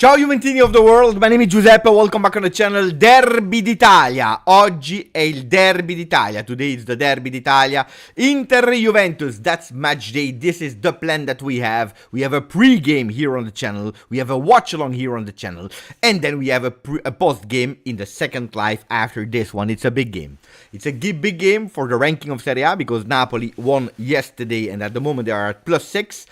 Ciao Juventini of the world, my name is Giuseppe, welcome back on the channel. Derby d'Italia, oggi è il Derby d'Italia, today is the Derby d'Italia. Inter-Juventus, that's match day, this is the plan that we have. We have a pre-game here on the channel, we have a watch-along here on the channel, and then we have a post-game in the second live after this one. It's a big game. It's a big game for the ranking of Serie A because Napoli won yesterday and at the moment they are at +6.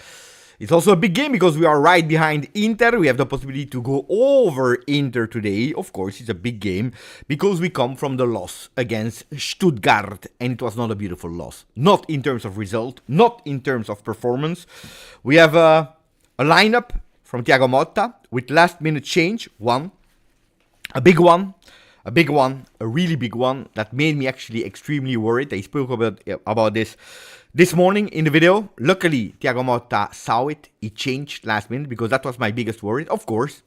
It's also a big game because we are right behind Inter. We have the possibility to go over Inter today. Of course, it's a big game because we come from the loss against Stuttgart. And it was not a beautiful loss. Not in terms of result, not in terms of performance. We have a lineup from Thiago Motta with last-minute change. A big one, a really big one that made me actually extremely worried. I spoke about this morning in the video. Luckily, Thiago Motta saw it. He changed last minute because that was my biggest worry. Of course,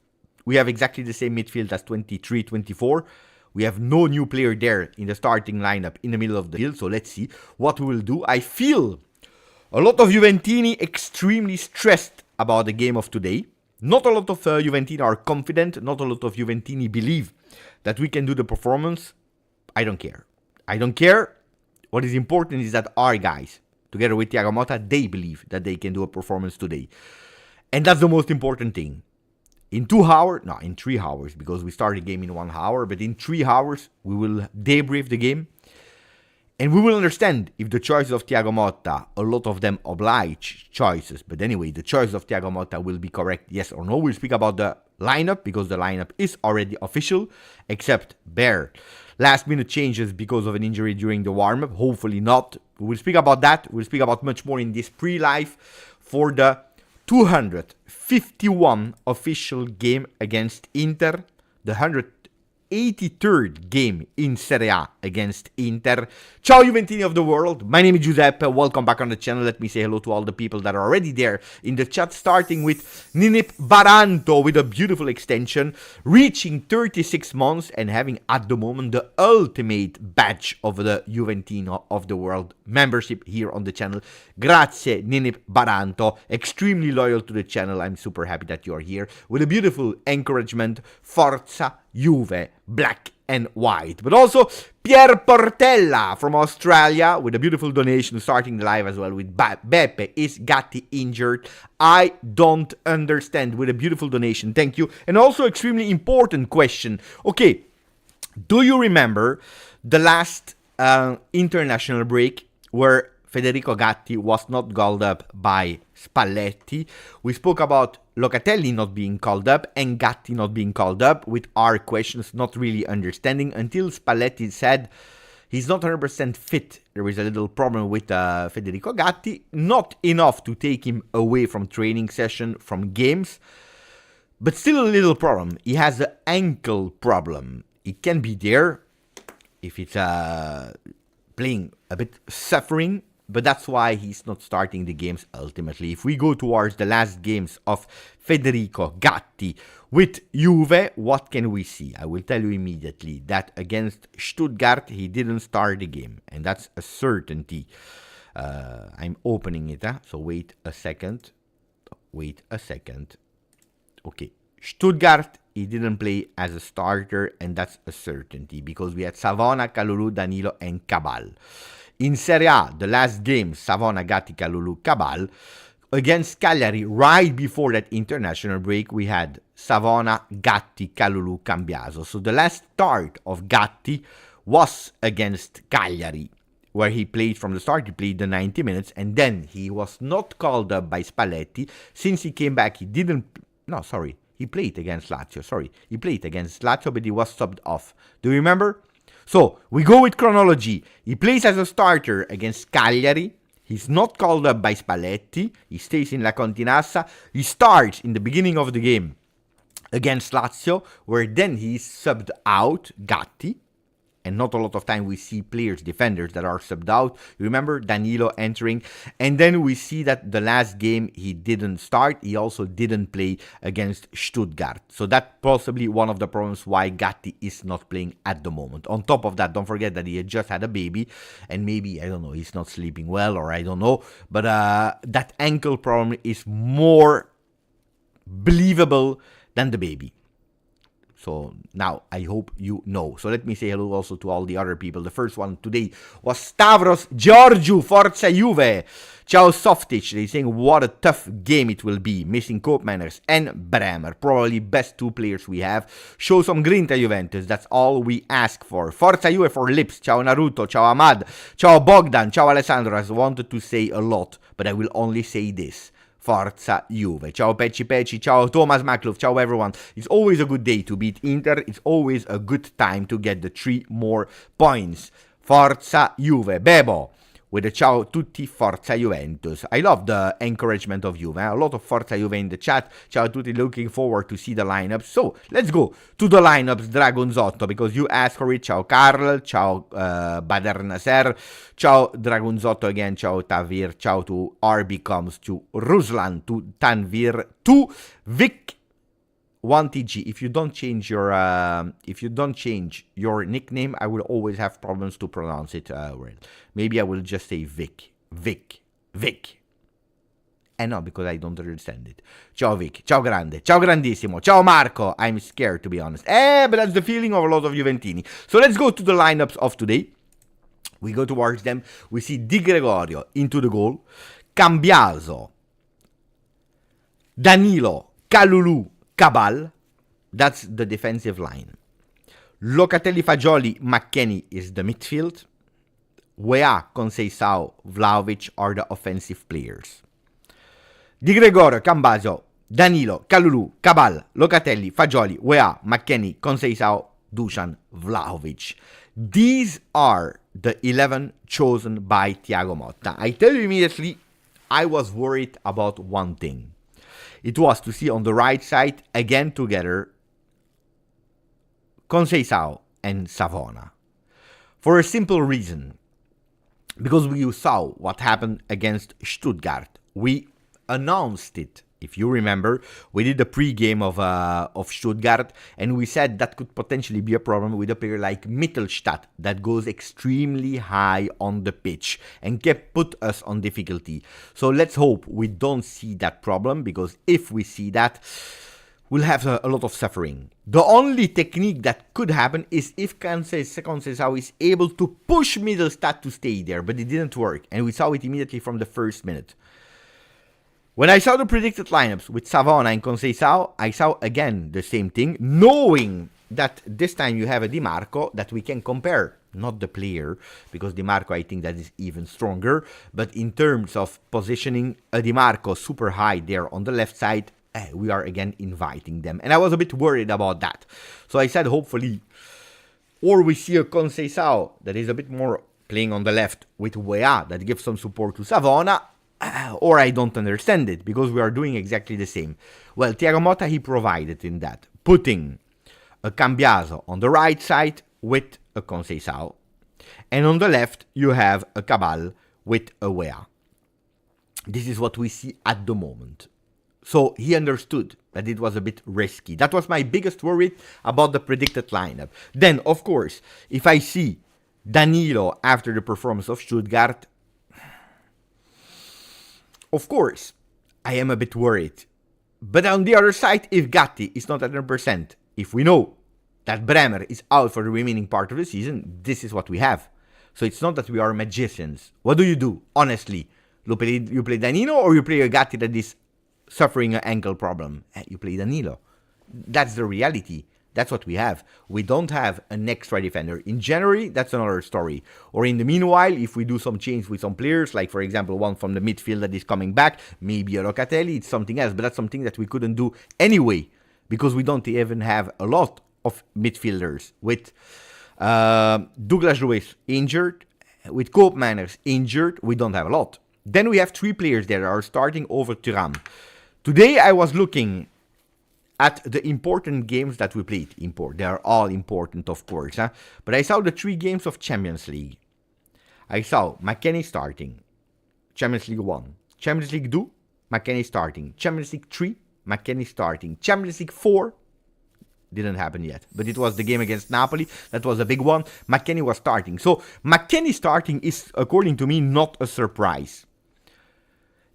we have exactly the same midfield as 23-24. We have no new player there in the starting lineup in the middle of the field. So let's see what we will do. I feel a lot of Juventini extremely stressed about the game of today. Not a lot of Juventini are confident. Not a lot of Juventini believe that we can do the performance. I don't care. What is important is that our guys, together with Thiago Motta, they believe that they can do a performance today. And that's the most important thing. In 3 hours, because we start the game in 1 hour, but in 3 hours, we will debrief the game. And we will understand if the choices of Thiago Motta, a lot of them oblige choices. But anyway, the choice of Thiago Motta will be correct, yes or no. We'll speak about the lineup, because the lineup is already official, except bare last-minute changes because of an injury during the warm-up. Hopefully not. We'll speak about that. We'll speak about much more in this pre-live for the 251 official game against Inter, the 183rd game in Serie A against Inter. Ciao Juventini of the world, my name is Giuseppe, welcome back on the channel. Let me say hello to all the people that are already there in the chat, starting with Ninip Baranto with a beautiful extension, reaching 36 months and having at the moment the ultimate badge of the Juventino of the world membership here on the channel. Grazie Ninip Baranto, extremely loyal to the channel. I'm super happy that you are here with a beautiful encouragement. Forza Juve, black and white. But also Pier Portella from Australia with a beautiful donation, starting the live as well with Beppe. Is Gatti injured? I don't understand, with a beautiful donation. Thank you. And also extremely important question. Okay, do you remember the last international break where Federico Gatti was not called up by Spalletti? We spoke about Locatelli not being called up and Gatti not being called up, with our questions not really understanding until Spalletti said he's not 100% fit. There is a little problem with Federico Gatti, not enough to take him away from training session, from games, but still a little problem. He has an ankle problem. It can be there if it's playing a bit suffering, but that's why he's not starting the games ultimately. If we go towards the last games of Federico Gatti with Juve, what can we see? I will tell you immediately that against Stuttgart, he didn't start the game, and that's a certainty. I'm opening it, so wait a second. Okay, Stuttgart, he didn't play as a starter, and that's a certainty because we had Savona, Kalulu, Danilo, and Cabal. In Serie A, the last game, Savona, Gatti, Kalulu, Cabal. Against Cagliari, right before that international break, we had Savona, Gatti, Kalulu, Cambiaso. So the last start of Gatti was against Cagliari, where he played from the start. He played the 90 minutes, and then he was not called up by Spalletti. Since he came back, he didn't... No, sorry. He played against Lazio. He played against Lazio, but he was subbed off. Do you remember? So, we go with chronology. He plays as a starter against Cagliari. He's not called up by Spalletti. He stays in La Continassa. He starts in the beginning of the game against Lazio, where then he's subbed out, Gatti. And not a lot of time we see players, defenders that are subbed out. You remember Danilo entering. And then we see that the last game he didn't start. He also didn't play against Stuttgart. So that's possibly one of the problems why Gatti is not playing at the moment. On top of that, don't forget that he had just had a baby. And maybe, I don't know, he's not sleeping well, or I don't know. But that ankle problem is more believable than the baby. So now I hope you know. So let me say hello also to all the other people. The first one today was Stavros Georgiou, Forza Juve. Ciao Softic, they saying what a tough game it will be. Missing Koopmeiners and Bremer. Probably best two players we have. Show some grinta Juventus, that's all we ask for. Forza Juve for lips. Ciao Naruto, ciao Ahmad, ciao Bogdan, ciao Alessandro. I wanted to say a lot, but I will only say this. Forza Juve. Ciao Pecci Pecci, ciao Thomas Makluf, ciao everyone. It's always a good day to beat Inter. It's always a good time to get the 3 more points. Forza Juve. Bebo with a ciao tutti Forza Juventus. I love the encouragement of Juve. A lot of Forza Juve in the chat. Ciao tutti, looking forward to see the lineups. So let's go to the lineups, Dragonzotto, because you asked for it. Ciao Carl, ciao Badr Nasser, ciao Dragonzotto again, ciao Tavir, ciao to RB Comes, to Ruslan, to Tanvir, to Vic 1TG. If you don't change your nickname, I will always have problems to pronounce it well. Maybe I will just say Vic. And no, because I don't understand it. Ciao Vic, ciao grande, ciao grandissimo, ciao Marco. I'm scared, to be honest. But that's the feeling of a lot of Juventini. So let's go to the lineups of today. We go towards them. We see Di Gregorio into the goal. Cambiaso, Danilo, Kalulu, Cabal. That's the defensive line. Locatelli, Fagioli, McKennie is the midfield. Weah, Conceição, Vlahovic are the offensive players. Di Gregorio, Cambiaso, Danilo, Kalulu, Cabal, Locatelli, Fagioli, Weah, McKennie, Conceição, Dusan, Vlahovic. These are the 11 chosen by Thiago Motta. I tell you immediately, I was worried about one thing. It was to see on the right side, again together, Conceição and Savona. For a simple reason. Because you saw what happened against Stuttgart. We announced it. If you remember, we did the pre-game of Stuttgart, and we said that could potentially be a problem with a player like Mittelstadt that goes extremely high on the pitch and can put us on difficulty. So let's hope we don't see that problem, because if we see that, we'll have a lot of suffering. The only technique that could happen is if Conceição is able to push Mittelstadt to stay there, but it didn't work, and we saw it immediately from the first minute. When I saw the predicted lineups with Savona and Conceição, I saw again the same thing, knowing that this time you have a Di Marco that we can compare, not the player, because Di Marco I think that is even stronger, but in terms of positioning a Di Marco super high there on the left side, we are again inviting them. And I was a bit worried about that. So I said hopefully, or we see a Conceição that is a bit more playing on the left with Weah that gives some support to Savona, or I don't understand it, because we are doing exactly the same. Well, Thiago Motta, he provided in that, putting a Cambiaso on the right side with a Conceição, and on the left you have a Cabal with a Weah. This is what we see at the moment. So he understood that it was a bit risky. That was my biggest worry about the predicted lineup. Then, of course, if I see Danilo after the performance of Stuttgart, of course, I am a bit worried. But on the other side, if Gatti is not at 100%, if we know that Bremer is out for the remaining part of the season, this is what we have. So it's not that we are magicians. What do? Honestly, you play Danilo, or you play a Gatti that is suffering an ankle problem? You play Danilo. That's the reality. That's what we have. We don't have an extra defender. In January, that's another story. Or in the meanwhile, if we do some change with some players, like for example, one from the midfield that is coming back, maybe a Locatelli, it's something else. But that's something that we couldn't do anyway, because we don't even have a lot of midfielders. With Douglas Luiz injured, with Koopmeiners injured, we don't have a lot. Then we have 3 players there that are starting over Thuram. Today I was looking at the important games that we played. They are all important, of course. But I saw the 3 games of Champions League. I saw McKennie starting. Champions League 1. Champions League 2, McKennie starting. Champions League 3, McKennie starting. Champions League 4, didn't happen yet. But it was the game against Napoli. That was a big one. McKennie was starting. So McKennie starting is, according to me, not a surprise.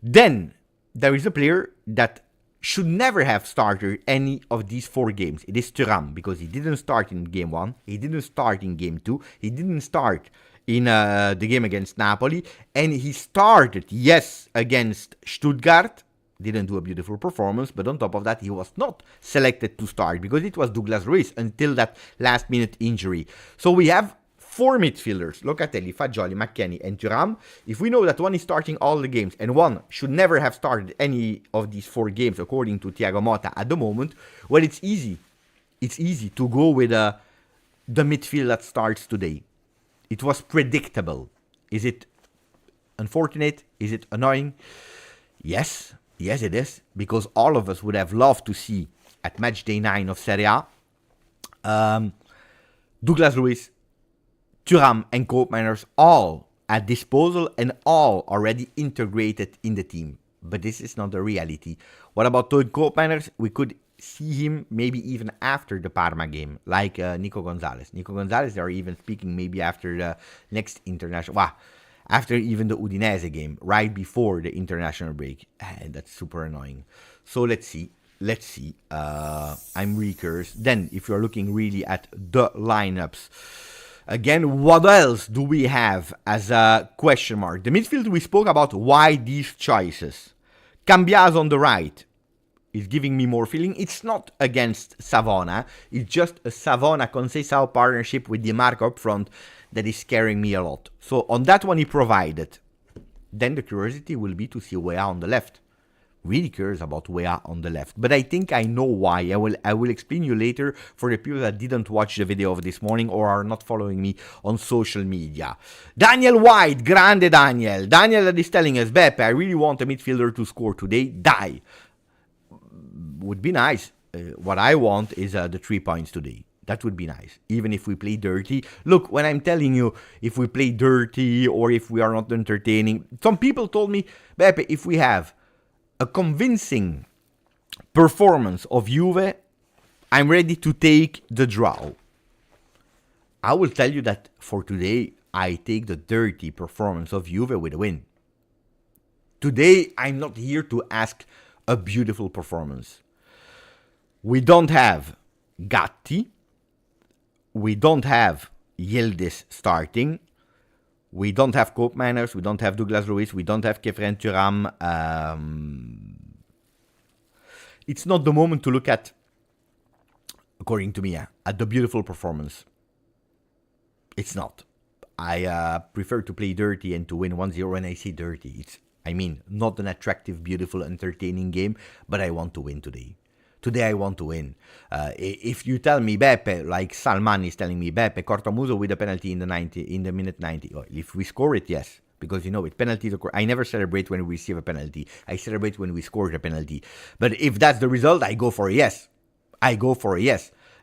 Then there is a player that should never have started any of these 4 games. It is Thuram, because he didn't start in game 1, he didn't start in game 2, he didn't start in the game against Napoli, and he started, yes, against Stuttgart, didn't do a beautiful performance, but on top of that, he was not selected to start, because it was Douglas Luiz until that last-minute injury. So we have 4 midfielders, Locatelli, Fagioli, McKennie, and Thuram. If we know that one is starting all the games, and one should never have started any of these 4 games, according to Thiago Motta at the moment, well, it's easy. It's easy to go with the midfield that starts today. It was predictable. Is it unfortunate? Is it annoying? Yes. Yes, it is. Because all of us would have loved to see at match day 9 of Serie A, Douglas Luiz, Thuram, and Koopmeiners all at disposal and all already integrated in the team. But this is not the reality. What about Todd Koopmeiners? We could see him maybe even after the Parma game, like Nico Gonzalez. Nico Gonzalez, they are even speaking maybe after the next international, after even the Udinese game, right before the international break. And that's super annoying. So let's see. I'm really curious. Then, if you're looking really at the lineups, again, what else do we have as a question mark? The midfield, we spoke about why these choices. Cambiaso on the right is giving me more feeling. It's not against Savona. It's just a Savona-Conceição partnership with Di Marco up front that is scaring me a lot. So on that one he provided. Then the curiosity will be to see Weah on the left. Really curious about Weah on the left. But I think I know why. I will explain you later for the people that didn't watch the video of this morning or are not following me on social media. Daniel White, grande Daniel. Daniel that is telling us, Beppe, I really want a midfielder to score today. Die. Would be nice. What I want is the 3 points today. That would be nice, even if we play dirty. Look, when I'm telling you, if we play dirty or if we are not entertaining, some people told me, Beppe, if we have a convincing performance of Juve, I'm ready to take the draw. I will tell you that for today, I take the dirty performance of Juve with a win. Today, I'm not here to ask a beautiful performance. We don't have Gatti. We don't have Yildiz starting. We don't have Koopmeiners. We don't have Douglas Luiz. We don't have Kefren Thuram. It's not the moment to look at, according to me, at the beautiful performance. It's not. I prefer to play dirty and to win 1-0 when I say dirty. It's, not an attractive, beautiful, entertaining game, but I want to win today. Today I want to win. If you tell me, Beppe, like Salman is telling me, Beppe, Cortomuso with a penalty in the minute 90. Oh, if we score it, yes. Because, with penalties, I never celebrate when we receive a penalty. I celebrate when we score a penalty. But if that's the result, I go for a yes.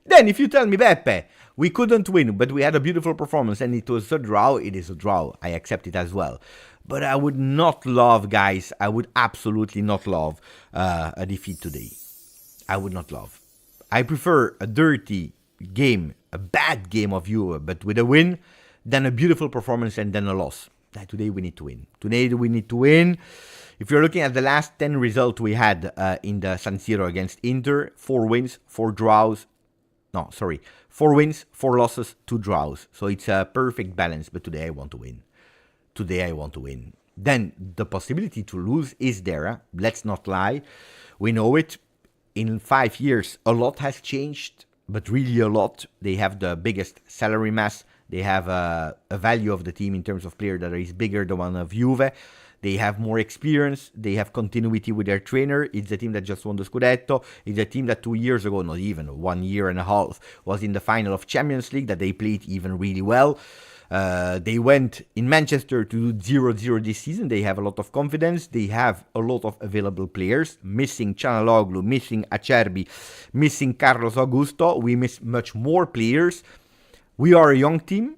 Then if you tell me, Beppe, we couldn't win, but we had a beautiful performance and it was a draw, it is a draw. I accept it as well. But I would not love, guys, I would absolutely not love a defeat today. I would not love. I prefer a dirty game, a bad game of Juve, but with a win, than a beautiful performance and then a loss. Today we need to win. Today we need to win. If you're looking at the last 10 results we had in the San Siro against Inter, 4 wins, 4 draws. 4 wins, 4 losses, 2 draws. So it's a perfect balance, but today I want to win. Then the possibility to lose is there. Let's not lie. We know it. In 5 years, a lot has changed, but really a lot. They have the biggest salary mass. They have a value of the team in terms of player that is bigger than one of Juve. They have more experience. They have continuity with their trainer. It's a team that just won the Scudetto. It's a team that 2 years ago, not even 1 year and a half, was in the final of Champions League, that they played even really well. They went in Manchester to 0-0 this season. They have a lot of confidence. They have a lot of available players. Missing Çalhanoğlu, missing Acerbi, missing Carlos Augusto. We miss much more players. We are a young team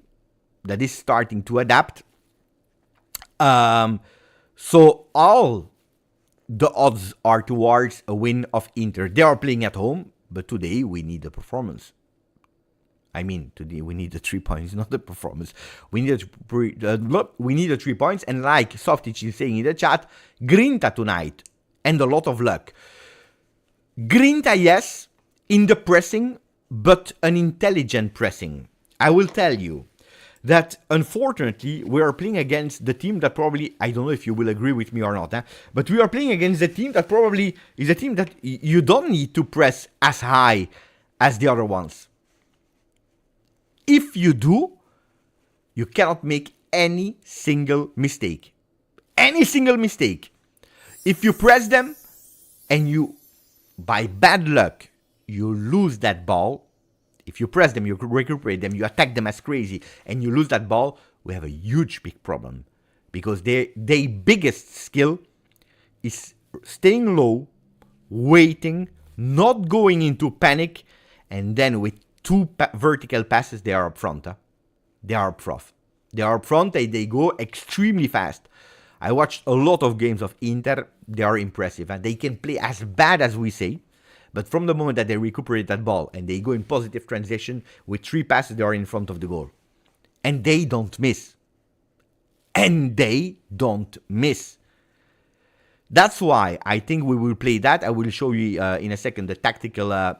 that is starting to adapt. So all the odds are towards a win of Inter. They are playing at home, but today we need the performance. Today we need the 3 points, not the performance. We need the 3 points, and like Softic is saying in the chat, grinta tonight, and a lot of luck. Grinta, yes, in the pressing, but an intelligent pressing. I will tell you that, unfortunately, we are playing against the team that probably, I don't know if you will agree with me or not, but we are playing against the team that probably is a team that you don't need to press as high as the other ones. If you do, you cannot make any single mistake. Any single mistake. If you press them and you, by bad luck, you lose that ball, if you press them, you recuperate them, you attack them as crazy, and you lose that ball, we have a huge big problem. Because their biggest skill is staying low, waiting, not going into panic, and then with two vertical passes, they are up front. They are up front. They are up front, they go extremely fast. I watched a lot of games of Inter. They are impressive. And they can play as bad as we say. But from the moment that they recuperate that ball and they go in positive transition, with 3 passes, they are in front of the goal. And they don't miss. And they don't miss. That's why I think we will play that. I will show you in a second the tactical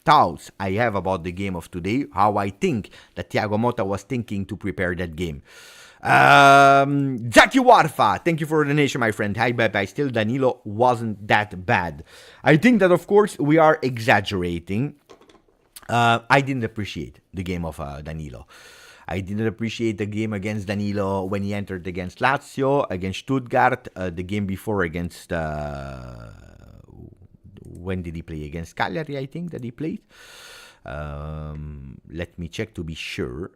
thoughts I have about the game of today. How I think that Thiago Motta was thinking to prepare that game. Jackie Warfa, thank you for the donation, my friend. Hi, bye. Still, Danilo wasn't that bad. I think that, of course, we are exaggerating. I didn't appreciate the game of Danilo. I didn't appreciate the game against Danilo when he entered against Lazio, against Stuttgart, the game before against... when did he play? Against Cagliari, I think, that he played. Let me check to be sure.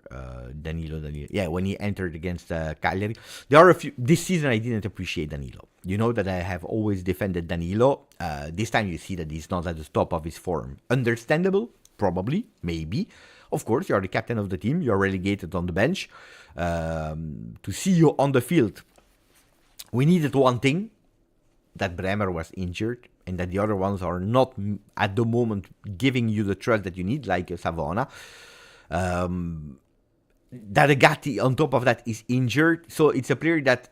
Danilo. Yeah, when he entered against Cagliari. There are a few. This season, I didn't appreciate Danilo. You know that I have always defended Danilo. This time, you see that he's not at the top of his form. Understandable? Probably. Maybe. Of course, you're the captain of the team. You're relegated on the bench. To see you on the field, we needed one thing. That Bremer was injured. And that the other ones are not, at the moment, giving you the trust that you need, like Savona. That Gatti, on top of that, is injured. So it's a player that,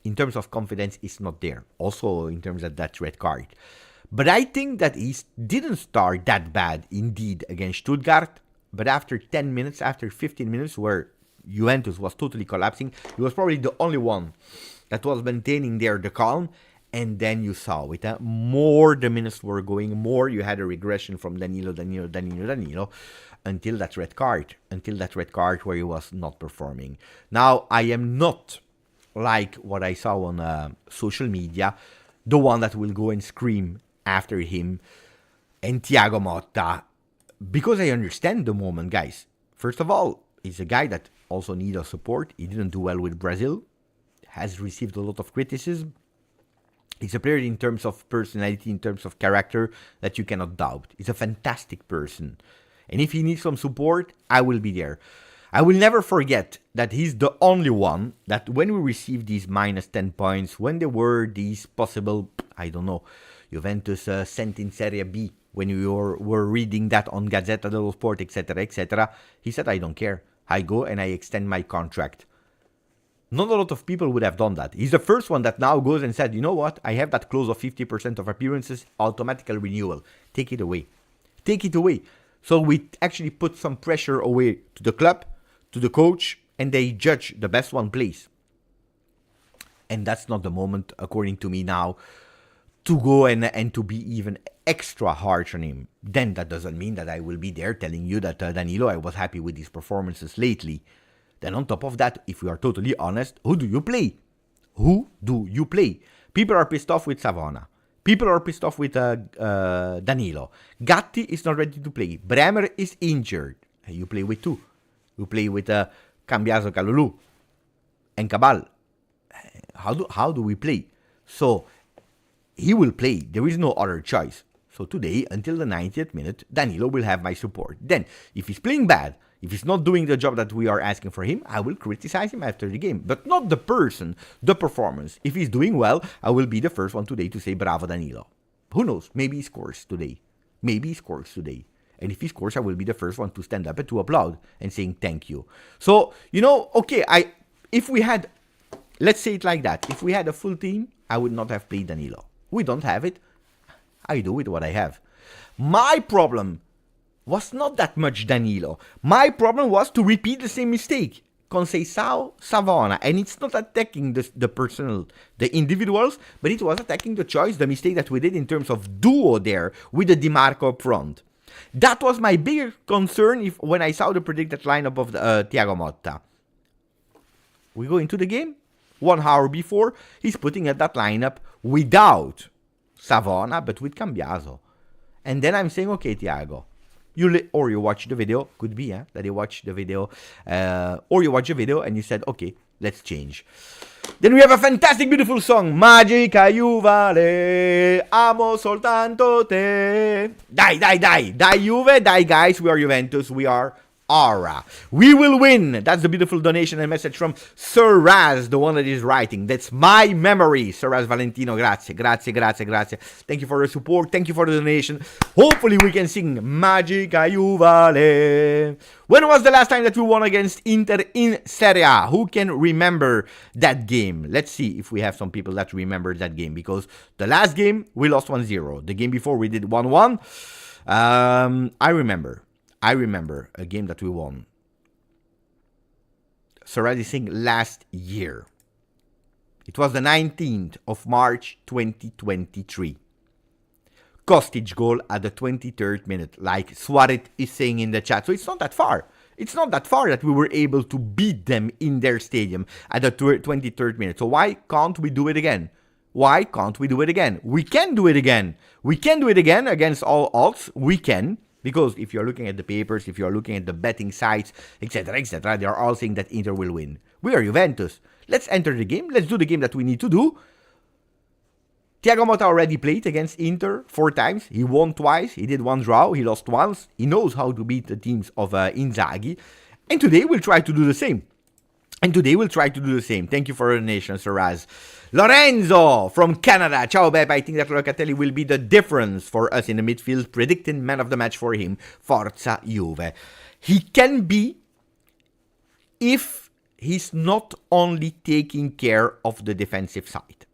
in terms of confidence, is not there. Also, in terms of that red card. But I think that he didn't start that bad, indeed, against Stuttgart. But after 10 minutes, after 15 minutes, where Juventus was totally collapsing, he was probably the only one that was maintaining there the calm. And then you saw it. More the minutes were going, more you had a regression from Danilo, until that red card where he was not performing. Now, I am not like what I saw on social media, the one that will go and scream after him and Thiago Motta, because I understand the moment, guys. First of all, he's a guy that also needs support. He didn't do well with Brazil, has received a lot of criticism. He's a player in terms of personality, in terms of character, that you cannot doubt. He's a fantastic person. And if he needs some support, I will be there. I will never forget that he's the only one that when we received these minus 10 points, when there were these possible, I don't know, Juventus sent in Serie B, when we were reading that on Gazzetta dello Sport, etc., he said, I don't care. I go and I extend my contract. Not a lot of people would have done that. He's the first one that now goes and said, you know what? I have that clause of 50% of appearances, automatical renewal. Take it away. Take it away. So we actually put some pressure away to the club, to the coach, and they judge the best one plays. And that's not the moment, according to me now, to go and to be even extra harsh on him. Then that doesn't mean that I will be there telling you that Danilo, I was happy with his performances lately. Then on top of that, if we are totally honest, who do you play? Who do you play? People are pissed off with Savona. People are pissed off with Danilo. Gatti is not ready to play. Bremer is injured. You play with two. You play with Cambiaso, Kalulu, and Cabal. How do we play? So he will play. There is no other choice. So today, until the 90th minute, Danilo will have my support. Then, if he's playing bad, if he's not doing the job that we are asking for him, I will criticize him after the game. But not the person, the performance. If he's doing well, I will be the first one today to say bravo Danilo. Who knows? Maybe he scores today. Maybe he scores today. And if he scores, I will be the first one to stand up and to applaud and saying thank you. So, you know, okay, if we had, let's say it like that. If we had a full team, I would not have played Danilo. We don't have it. I do with what I have. My problem was not that much Danilo. My problem was to repeat the same mistake. Conceição, Savona. And it's not attacking the individuals, but it was attacking the choice, the mistake that we did in terms of duo there with the Di Marco up front. That was my bigger concern when I saw the predicted lineup of Thiago Motta. We go into the game. 1 hour before, he's putting at that lineup without Savona, but with Cambiaso. And then I'm saying, okay, Thiago, or you watch the video, could be that you watch the video, or you watch the video and you said, okay, let's change. Then we have a fantastic, beautiful song, Magica Juve, amo soltanto te. Dai Juve, dai guys, we are Juventus, we are Aura. We will win. That's the beautiful donation and message from Sir Raz, the one that is writing. That's my memory. Sir Raz Valentino, grazie. Thank you for the support. Thank you for the donation. Hopefully we can sing Magica Juve. When was the last time that we won against Inter in Serie A? Who can remember that game? Let's see if we have some people that remember that game, because the last game we lost 1-0. The game before we did 1-1. I remember a game that we won. Saradi Singh last year. It was the 19th of March 2023. Kostic goal at the 23rd minute, like Suarez is saying in the chat. So it's not that far. It's not that far that we were able to beat them in their stadium at the 23rd minute. So why can't we do it again? Why can't we do it again? We can do it again. We can do it again against all odds. We can. Because if you're looking at the papers, if you're looking at the betting sites, etc., they are all saying that Inter will win. We are Juventus. Let's enter the game. Let's do the game that we need to do. Thiago Motta already played against Inter 4 times. He won twice. He did 1 draw. He lost once. He knows how to beat the teams of Inzaghi. And today we'll try to do the same. Thank you for the donation, Sir Raz. Lorenzo from Canada. Ciao, Beppe. I think that Locatelli will be the difference for us in the midfield. Predicting man of the match for him. Forza Juve. He can be if he's not only taking care of the defensive side.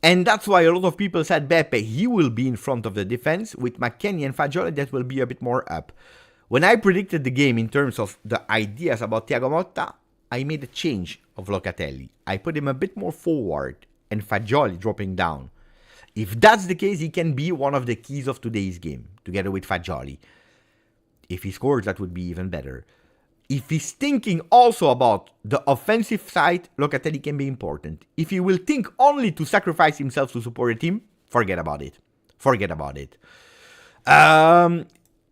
And that's why a lot of people said, Beppe, he will be in front of the defense. With McKennie and Fagioli, that will be a bit more up. When I predicted the game in terms of the ideas about Thiago Motta, I made a change of Locatelli. I put him a bit more forward and Fagioli dropping down. If that's the case, he can be one of the keys of today's game, together with Fagioli. If he scores, that would be even better. If he's thinking also about the offensive side, Locatelli can be important. If he will think only to sacrifice himself to support a team, forget about it.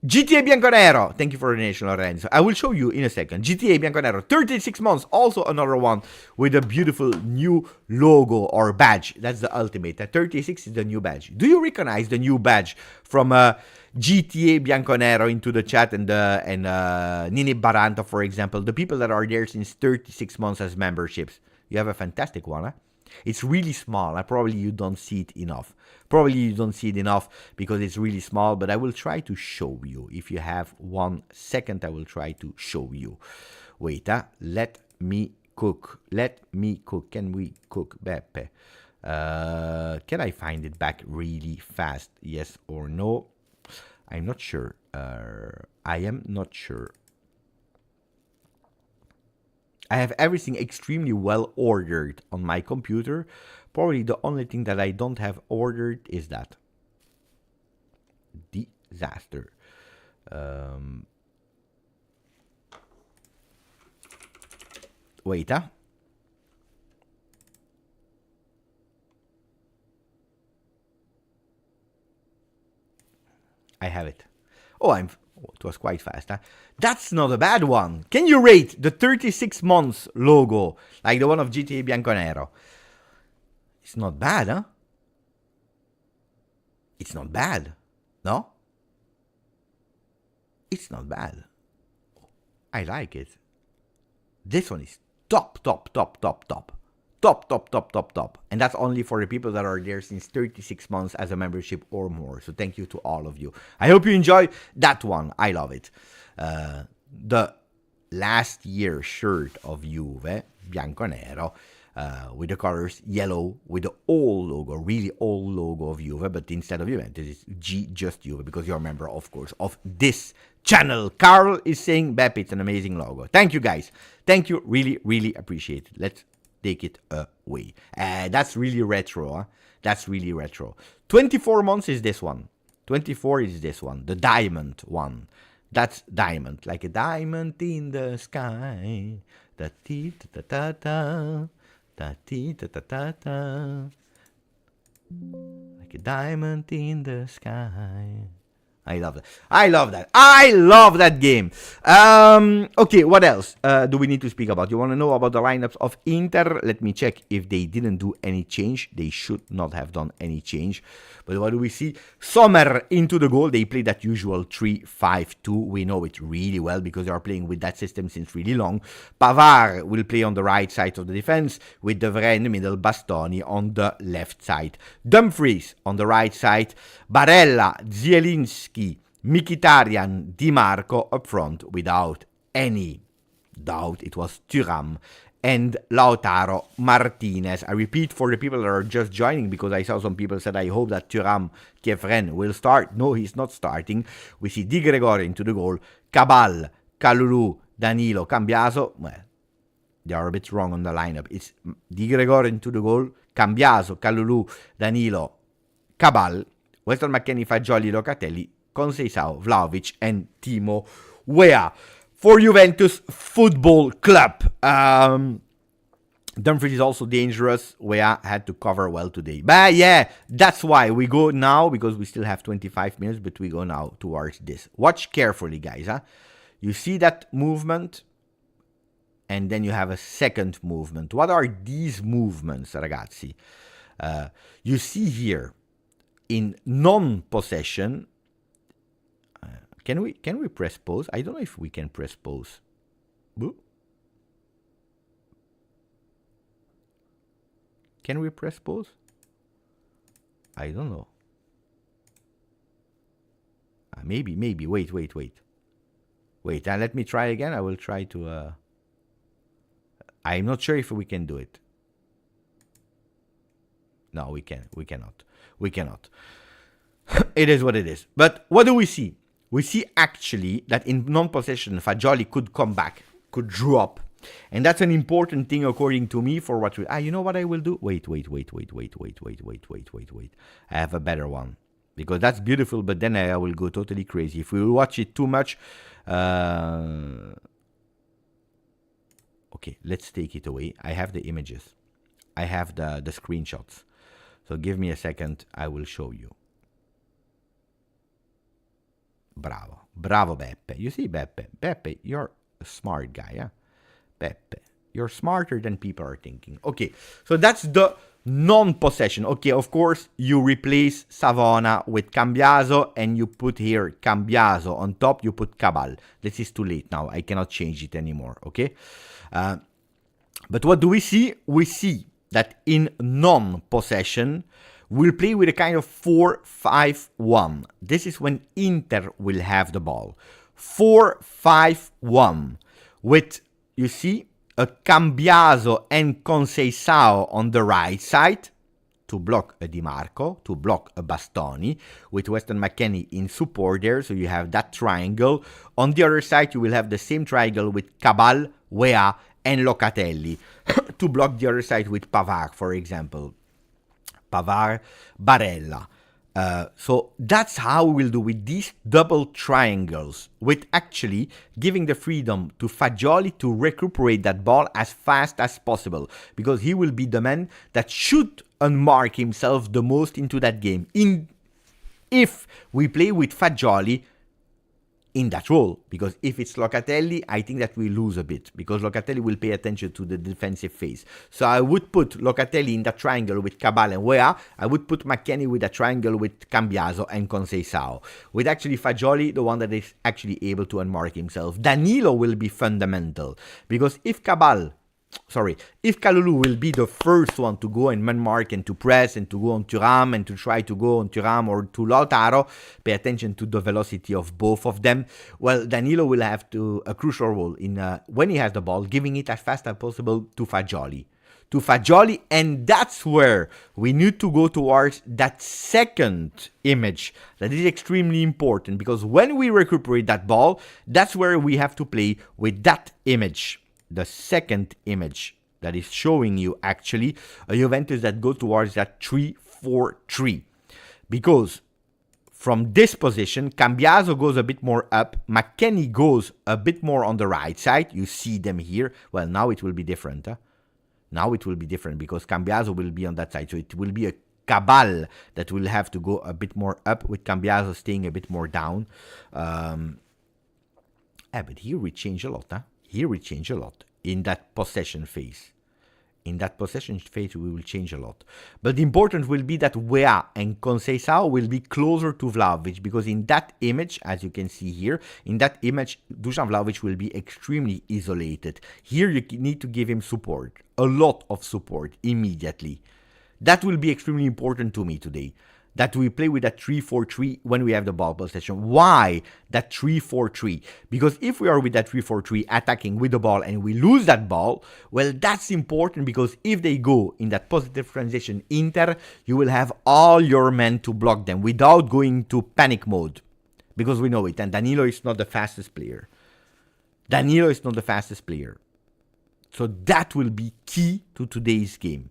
GTA Bianconero, thank you for the donation, Lorenzo. I will show you in a second. GTA Bianconero, 36 months, also another one with a beautiful new logo or badge. That's the ultimate. 36 is the new badge. Do you recognize the new badge from GTA Bianconero into the chat and Nini Baranta, for example? The people that are there since 36 months as memberships. You have a fantastic one, huh? It's really small. Probably you don't see it enough. Because it's really small, but I will try to show you. If you have 1 second, I will try to show you. Wait, let me cook. Can we cook, Beppe? Can I find it back really fast? Yes or no? I'm not sure. I am not sure. I have everything extremely well ordered on my computer. Probably the only thing that I don't have ordered is that. Disaster. Wait, I have it. Oh, it was quite fast, huh? That's not a bad one. Can you rate the 36 months logo, like the one of GTA Bianconero? It's not bad, huh? It's not bad. No? It's not bad. I like it. This one is top. And that's only for the people that are there since 36 months as a membership or more. So thank you to all of you. I hope you enjoy that one. I love it. The last year shirt of Juve, Bianconero. with the colors yellow with the old logo, really old logo of Juve, but instead of Juventus, it's GJustjuve, because you're a member, of course, of this channel. Carl is saying, Beppe, it's an amazing logo. Thank you, guys. Thank you. Really, really appreciate it. Let's take it away. That's really retro. Huh? That's really retro. 24 months is this one. 24 is this one. The diamond one. That's diamond. Like a diamond in the sky. Da-ti-ta-ta-ta. Da-ti-ta-ta-ta. Like a diamond in the sky. I love that. I love that. I love that game. Okay, what else do we need to speak about? You want to know about the lineups of Inter? Let me check if they didn't do any change. They should not have done any change. But what do we see? Sommer into the goal. They play that usual 3-5-2. We know it really well because they are playing with that system since really long. Pavard will play on the right side of the defense with De Vrij in the middle, Bastoni on the left side. Dumfries on the right side. Barella, Zielinski, Mkhitaryan, Di Marco up front without any doubt. It was Thuram and Lautaro Martinez. I repeat for the people that are just joining, because I saw some people said, I hope that Thuram Kefren will start. No, he's not starting. We see Di Gregorio into the goal. Cabal, Kalulu, Danilo, Cambiaso. Well, they are a bit wrong on the lineup. It's Di Gregorio into the goal. Cambiaso, Kalulu, Danilo, Cabal, Weston McKennie, Fagioli, Locatelli, Conceição, Vlahovic, and Timo Weah. For Juventus Football Club. Dumfries is also dangerous. Weah had to cover well today. But yeah, that's why we go now, because we still have 25 minutes, but we go now towards this. Watch carefully, guys. Huh? You see that movement? And then you have a second movement. What are these movements, ragazzi? You see here, in non-possession, can we press pause? I don't know if we can press pause. Boo. Can we press pause? I don't know. Maybe. Wait. Wait, let me try again. I will try to... I'm not sure if we can do it. No, we cannot. We cannot. It is what it is. But what do we see? We see actually that in non-possession, Fagioli could come back, could drop. And that's an important thing according to me for what we... you know what I will do? Wait. I have a better one. Because that's beautiful, but then I will go totally crazy. If we watch it too much... Okay, let's take it away. I have the images. I have the screenshots. So give me a second. I will show you. Bravo, Beppe. You see, Beppe, you're a smart guy, yeah? Beppe, you're smarter than people are thinking. Okay, so that's the non-possession. Okay, of course, you replace Savona with Cambiaso, and you put here Cambiaso on top, you put Cabal. This is too late now. I cannot change it anymore, okay? But what do we see? We see that in non-possession, we'll play with a kind of 4-5-1. This is when Inter will have the ball. 4-5-1 with, you see, a Cambiaso and Conceição on the right side to block a Di Marco, to block a Bastoni, with Weston McKennie in support there. So you have that triangle. On the other side, you will have the same triangle with Cabal, Weah, and Locatelli to block the other side with Pavard, for example. Pavard, Barella. So that's how we'll do with these double triangles, with actually giving the freedom to Fagioli to recuperate that ball as fast as possible, because he will be the man that should unmark himself the most into that game. If we play with Fagioli in that role, because if it's Locatelli, I think that we lose a bit, because Locatelli will pay attention to the defensive phase. So I would put Locatelli in that triangle with Cabal and Weah. I would put McKennie with a triangle with Cambiaso and Conceição, with actually Fagioli, the one that is actually able to unmark himself. Danilo will be fundamental, because if Kalulu will be the first one to go and man-mark and to press and to go on Thuram and to try to go on Thuram or to Lautaro, pay attention to the velocity of both of them. Well, Danilo will have a crucial role in when he has the ball, giving it as fast as possible to Fagioli, to Fagioli, and that's where we need to go towards that second image. That is extremely important, because when we recuperate that ball, that's where we have to play with that image, the second image that is showing you actually a Juventus that goes towards that 3-4-3. Because from this position, Cambiaso goes a bit more up, McKennie goes a bit more on the right side. You see them here. Well, now it will be different. Now it will be different because Cambiaso will be on that side. So it will be a Cabal that will have to go a bit more up, with Cambiaso staying a bit more down. But here we change a lot. Here we change a lot in that possession phase. In that possession phase, we will change a lot. But the important will be that Weah and Conceição will be closer to Vlahovic, because in that image, as you can see here, in that image, Dusan Vlahovic will be extremely isolated. Here you need to give him support, a lot of support immediately. That will be extremely important to me today. That we play with that 3-4-3 when we have the ball possession. Why that 3-4-3? Because if we are with that 3-4-3 attacking with the ball and we lose that ball, well, that's important, because if they go in that positive transition Inter, you will have all your men to block them without going to panic mode. Because we know it, and Danilo is not the fastest player. Danilo is not the fastest player. So that will be key to today's game,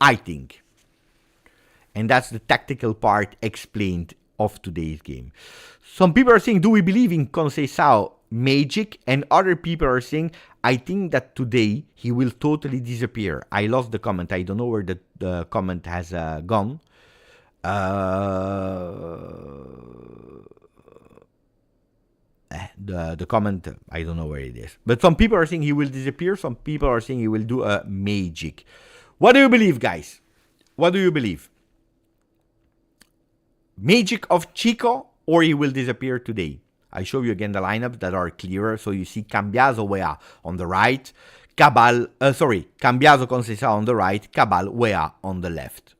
I think. And that's the tactical part explained of today's game. Some people are saying, do we believe in Conceição magic? And other people are saying, I think that today he will totally disappear. I lost the comment. I don't know where the comment has gone. The comment, I don't know where it is. But some people are saying he will disappear. Some people are saying he will do a magic. What do you believe, guys? What do you believe? Magic of Chico, or he will disappear today? I show you again the lineups that are clearer. So you see Cambiaso, Weah on the right, Cambiaso, Conceição on the right, Cabal, Weah on the left.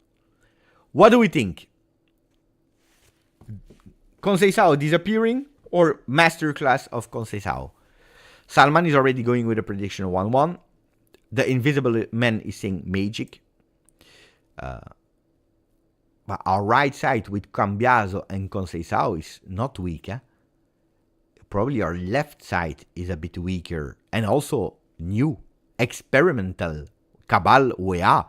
What do we think? Conceição disappearing or masterclass of Conceição? Salman is already going with a prediction 1-1. The Invisible Man is saying magic. But our right side with Cambiaso and Conceição is not weak. Probably our left side is a bit weaker. And also new, experimental. Cabal Weah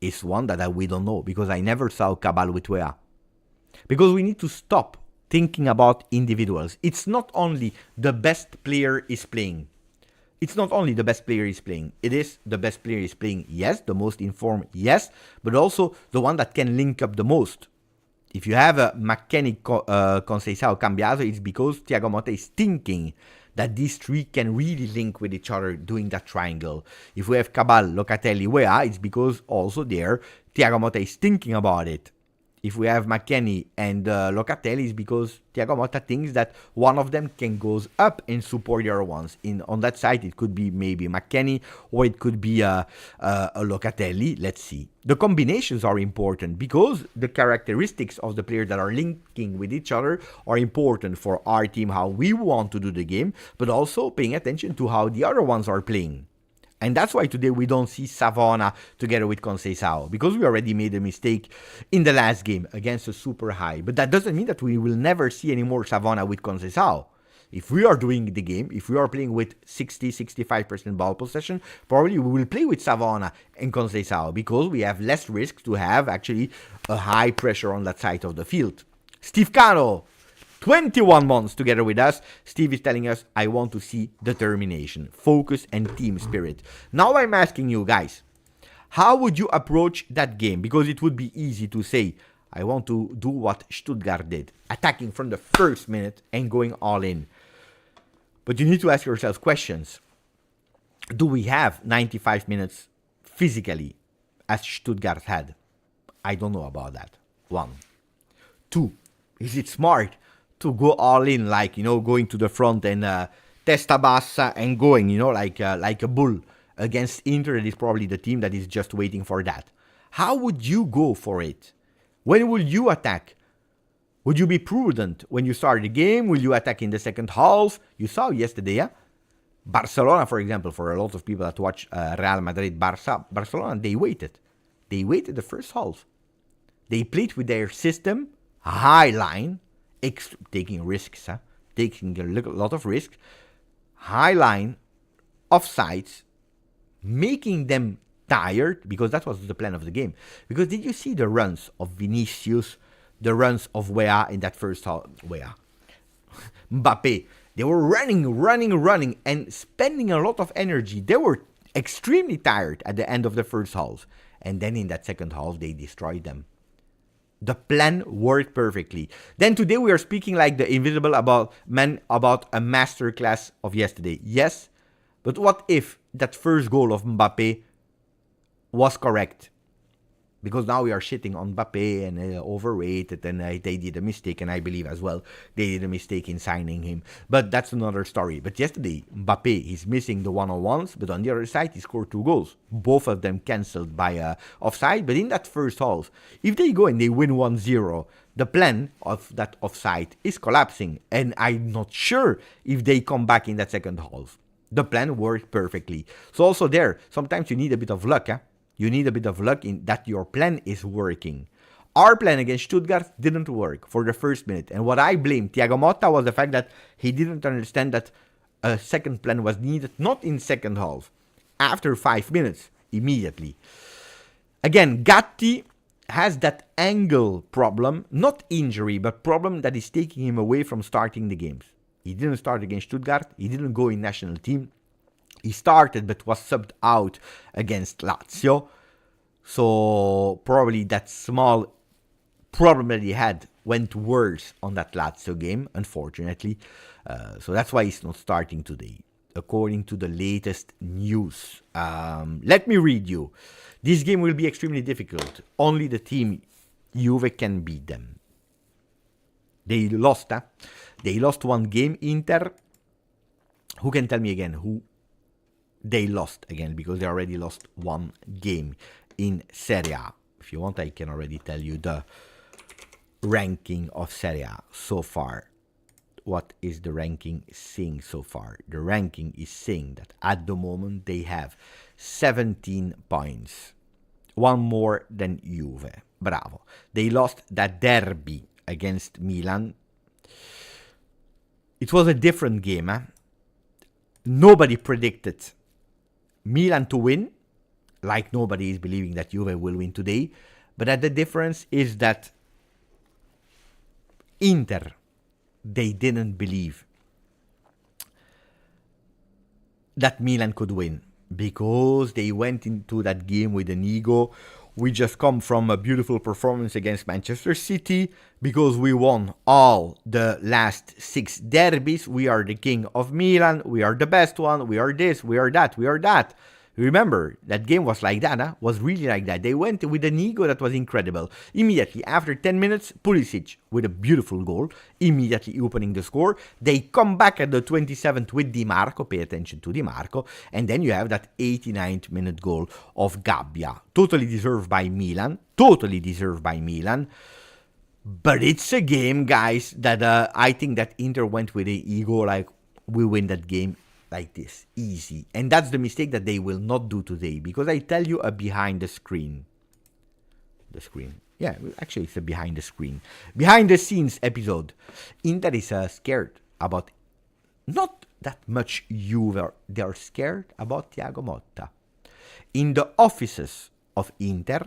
is one that we don't know, because I never saw Cabal with Weah. Because we need to stop thinking about individuals. It's not only the best player is playing. It's not only the best player is playing. It is the best player is playing, yes. The most informed, yes. But also the one that can link up the most. If you have a McKennie, Conceição, Cambiaso, it's because Thiago Motta is thinking that these three can really link with each other doing that triangle. If we have Cabal, Locatelli, Weah, it's because also there Thiago Motta is thinking about it. If we have McKennie and Locatelli, it's because Thiago Motta thinks that one of them can go up and support the other ones. On that side, it could be maybe McKennie, or it could be a Locatelli. Let's see. The combinations are important, because the characteristics of the players that are linking with each other are important for our team, how we want to do the game, but also paying attention to how the other ones are playing. And that's why today we don't see Savona together with Conceição, because we already made a mistake in the last game against a super high. But that doesn't mean that we will never see any more Savona with Conceição. If we are doing the game, if we are playing with 60-65% ball possession, probably we will play with Savona and Conceição, because we have less risk to have actually a high pressure on that side of the field. Steve Cano, 21 months together with us. Steve is telling us, I want to see determination, focus, and team spirit. Now I'm asking you guys, how would you approach that game? Because it would be easy to say, I want to do what Stuttgart did, attacking from the first minute and going all in. But you need to ask yourself questions. Do we have 95 minutes physically as Stuttgart had? I don't know about that. 1. 2. Is it smart to go all in, like, going to the front and testa bassa and going, like a bull against Inter? That is probably the team that is just waiting for that. How would you go for it? When will you attack? Would you be prudent when you start the game? Will you attack in the second half? You saw yesterday, Barcelona, for example, for a lot of people that watch Real Madrid, Barcelona, they waited. They waited the first half. They played with their system, high line, taking risks, taking a lot of risks, high line, offsides, making them tired, because that was the plan of the game. Because did you see the runs of Vinicius, the runs of Wea in that first half? Mbappe. They were running, and spending a lot of energy. They were extremely tired at the end of the first half. And then in that second half, they destroyed them. The plan worked perfectly. Then today we are speaking like the invisible about a masterclass of yesterday. Yes, but what if that first goal of Mbappe was correct? Because now we are shitting on Mbappe and overrated, and they did a mistake, and I believe as well they did a mistake in signing him. But that's another story. But yesterday, Mbappe, he's missing the one-on-ones, but on the other side, he scored 2 goals. Both of them cancelled by offside. But in that first half, if they go and they win 1-0, the plan of that offside is collapsing. And I'm not sure if they come back in that second half. The plan worked perfectly. So also there, sometimes you need a bit of luck, You need a bit of luck in that your plan is working. Our plan against Stuttgart didn't work for the first minute. And what I blame Thiago Motta was the fact that he didn't understand that a second plan was needed, not in second half. After 5 minutes, immediately. Again, Gatti has that angle problem, not injury, but problem that is taking him away from starting the games. He didn't start against Stuttgart. He didn't go in national team. He started but was subbed out against Lazio. So probably that small problem that he had went worse on that Lazio game, unfortunately. So that's why he's not starting today, according to the latest news. Let me read you. This game will be extremely difficult. Only the team Juve can beat them. They lost, They lost 1 game, Inter. Who can tell me again who they lost again? Because they already lost 1 game in Serie A. If you want, I can already tell you the ranking of Serie A so far. What is the ranking saying so far? The ranking is saying that at the moment they have 17 points. 1 more than Juve. Bravo. They lost that derby against Milan. It was a different game. Nobody predicted Milan to win, like nobody is believing that Juve will win today. But the difference is that Inter, they didn't believe that Milan could win because they went into that game with an ego. We just come from a beautiful performance against Manchester City because we won all the last 6 derbies. We are the king of Milan. We are the best one. We are this. We are that. We are that. Remember, that game was like that, was really like that. They went with an ego that was incredible. Immediately, after 10 minutes, Pulisic with a beautiful goal, immediately opening the score. They come back at the 27th with Di Marco, pay attention to Di Marco, and then you have that 89th minute goal of Gabbia. Totally deserved by Milan, but it's a game, guys, that I think that Inter went with the ego, like, we win that game like this, easy. And that's the mistake that they will not do today, because I tell you a behind the screen. Yeah, actually it's a behind the scenes episode. Inter is scared about not that much Juve. They are scared about Thiago Motta. In the offices of Inter,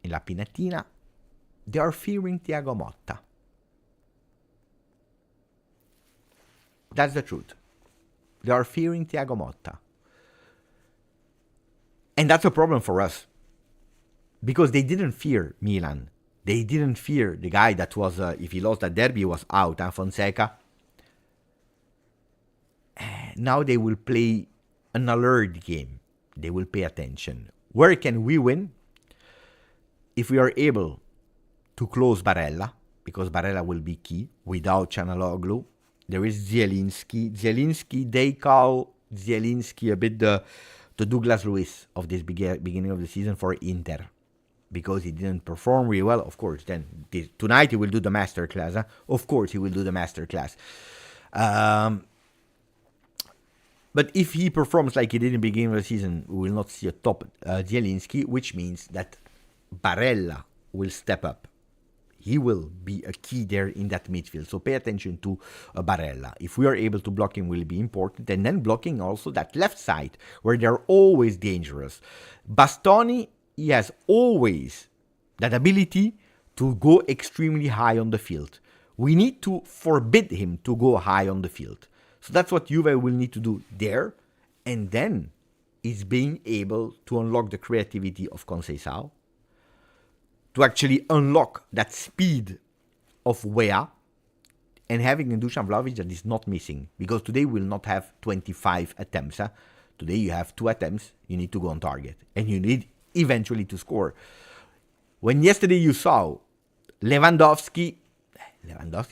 in La Pinatina, they are fearing Thiago Motta. That's the truth. They are fearing Thiago Motta. And that's a problem for us. Because they didn't fear Milan. They didn't fear the guy that was, if he lost that derby, was out, Fonseca. Now they will play an alert game. They will pay attention. Where can we win? If we are able to close Barella, because Barella will be key. Without Çalhanoğlu, there is Zielinski. They call Zielinski a bit the Douglas Luiz of this beginning of the season for Inter, because he didn't perform really well. Of course, then tonight he will do the masterclass. Of course, he will do the masterclass. But if he performs like he did in the beginning of the season, we will not see a top Zielinski, which means that Barella will step up. He will be a key there in that midfield. So pay attention to Barella. If we are able to block him, will be important. And then blocking also that left side, where they're always dangerous. Bastoni, he has always that ability to go extremely high on the field. We need to forbid him to go high on the field. So that's what Juve will need to do there. And then is being able to unlock the creativity of Conceição, to actually unlock that speed of Wea, and having a Dusan Vlahovic that is not missing. Because today we will not have 25 attempts. Huh? Today you have 2 attempts, you need to go on target. And you need eventually to score. When yesterday you saw Lewandowski,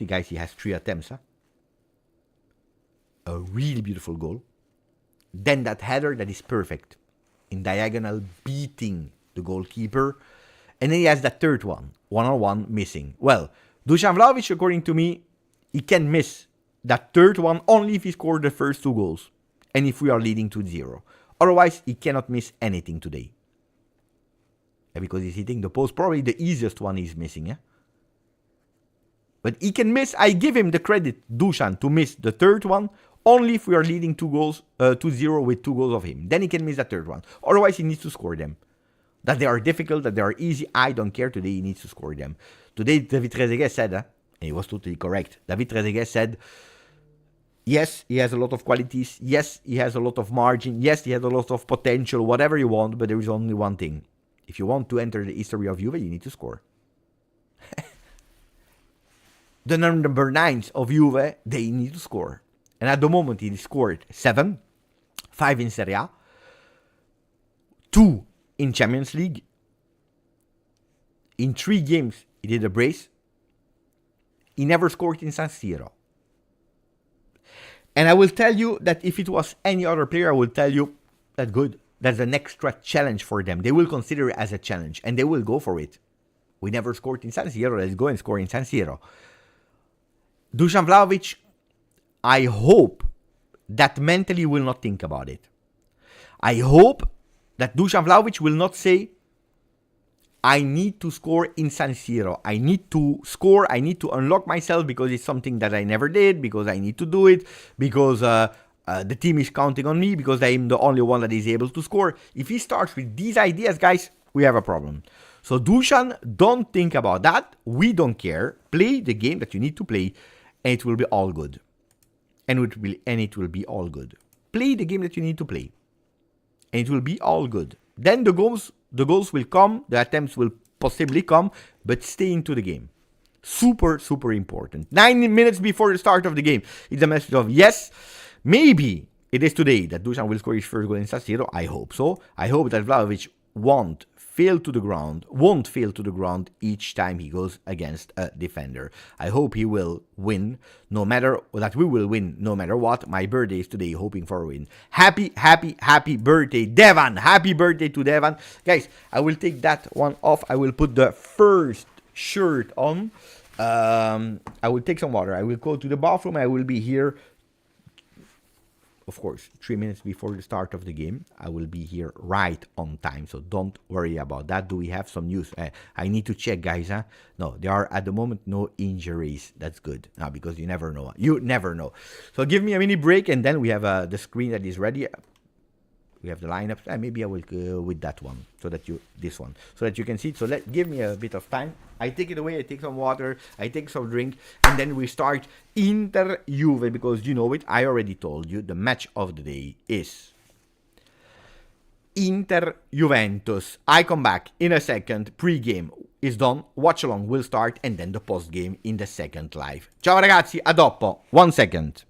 guys, he has 3 attempts. Huh? A really beautiful goal. Then that header that is perfect. In diagonal, beating the goalkeeper. And then he has that third one-on-one missing. Well, Dusan Vlahovic, according to me, he can miss that third one only if he scored the first 2 goals. And if we are leading 2-0. Otherwise, he cannot miss anything today. And because he's hitting the post, probably the easiest one he's missing. Yeah? But he can miss, I give him the credit, Dusan, to miss the third one, only if we are leading 2-0 with 2 goals of him. Then he can miss that third one. Otherwise, he needs to score them. That they are difficult, that they are easy, I don't care. Today he needs to score them. Today David Trezeguet said, and he was totally correct. David Trezeguet said, yes, he has a lot of qualities. Yes, he has a lot of margin. Yes, he has a lot of potential, whatever you want. But there is only one thing. If you want to enter the history of Juve, you need to score. The number 9s of Juve, they need to score. And at the moment, he scored 7, 5 in Serie A, 2 in Champions League. In 3 games, he did a brace. He never scored in San Siro. And I will tell you that if it was any other player, I will tell you that good. That's an extra challenge for them. They will consider it as a challenge, and they will go for it. We never scored in San Siro. Let's go and score in San Siro. Dusan Vlahovic, I hope that mentally will not think about it. I hope that Dusan Vlahovic will not say, I need to score in San Siro. I need to score. I need to unlock myself because it's something that I never did, because I need to do it, because the team is counting on me, because I am the only one that is able to score. If he starts with these ideas, guys, we have a problem. So Dusan, don't think about that. We don't care. Play the game that you need to play, and it will be all good. And it will be all good. Play the game that you need to play, and it will be all good. Then the goals will come, the attempts will possibly come, but stay into the game. Super, super important. 9 minutes before the start of the game, it's a message of, yes, maybe it is today that Dusan will score his first goal in San Siro. I hope so. I hope that Vlahovic won't fail to the ground each time he goes against a defender. I hope he will win, we will win no matter what. My birthday is today, hoping for a win. Happy birthday, Devan. Happy birthday to Devan. Guys, I will take that one off. I will put the first shirt on. I will take some water. I will go to the bathroom. I will be here, of course, 3 minutes before the start of the game. I will be here right on time, so don't worry about that. Do we have some news? I need to check, guys. Huh? No, there are at the moment no injuries. That's good. Now, because you never know. You never know. So give me a mini break, and then we have the screen that is ready. We have the lineups. Maybe I will go with that one, so that you can see it. So give me a bit of time. I take it away. I take some water. I take some drink, and then we start Inter Juve, because you know it. I already told you the match of the day is Inter Juventus. I come back in a second. Pre-game is done. Watch along will start, and then the post game in the second live. Ciao ragazzi, a dopo. 1 second.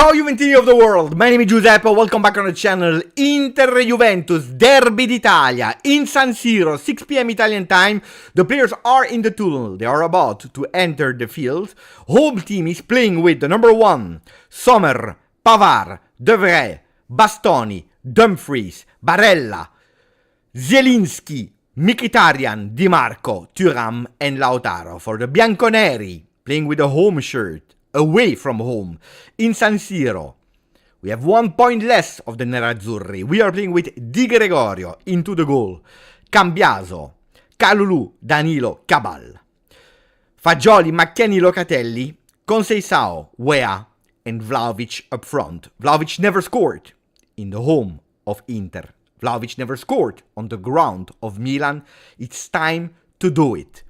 Ciao Juventini of the world, my name is Giuseppe, welcome back on the channel. Inter-Juventus, Derby d'Italia, in San Siro, 6 p.m. Italian time. The players are in the tunnel, they are about to enter the field. Home team is playing with the number 1, Sommer, Pavard, De Vrij, Bastoni, Dumfries, Barella, Zielinski, Mkhitaryan, Di Marco, Thuram and Lautaro. For the Bianconeri, playing with a home shirt, away from home, in San Siro. We have 1 point less of the Nerazzurri. We are playing with Di Gregorio into the goal. Cambiaso, Kalulu, Danilo, Cabal. Fagioli, McKennie, Locatelli, Conceição, Weah, and Vlahovic up front. Vlahovic never scored in the home of Inter. Vlahovic never scored on the ground of Milan. It's time to do it.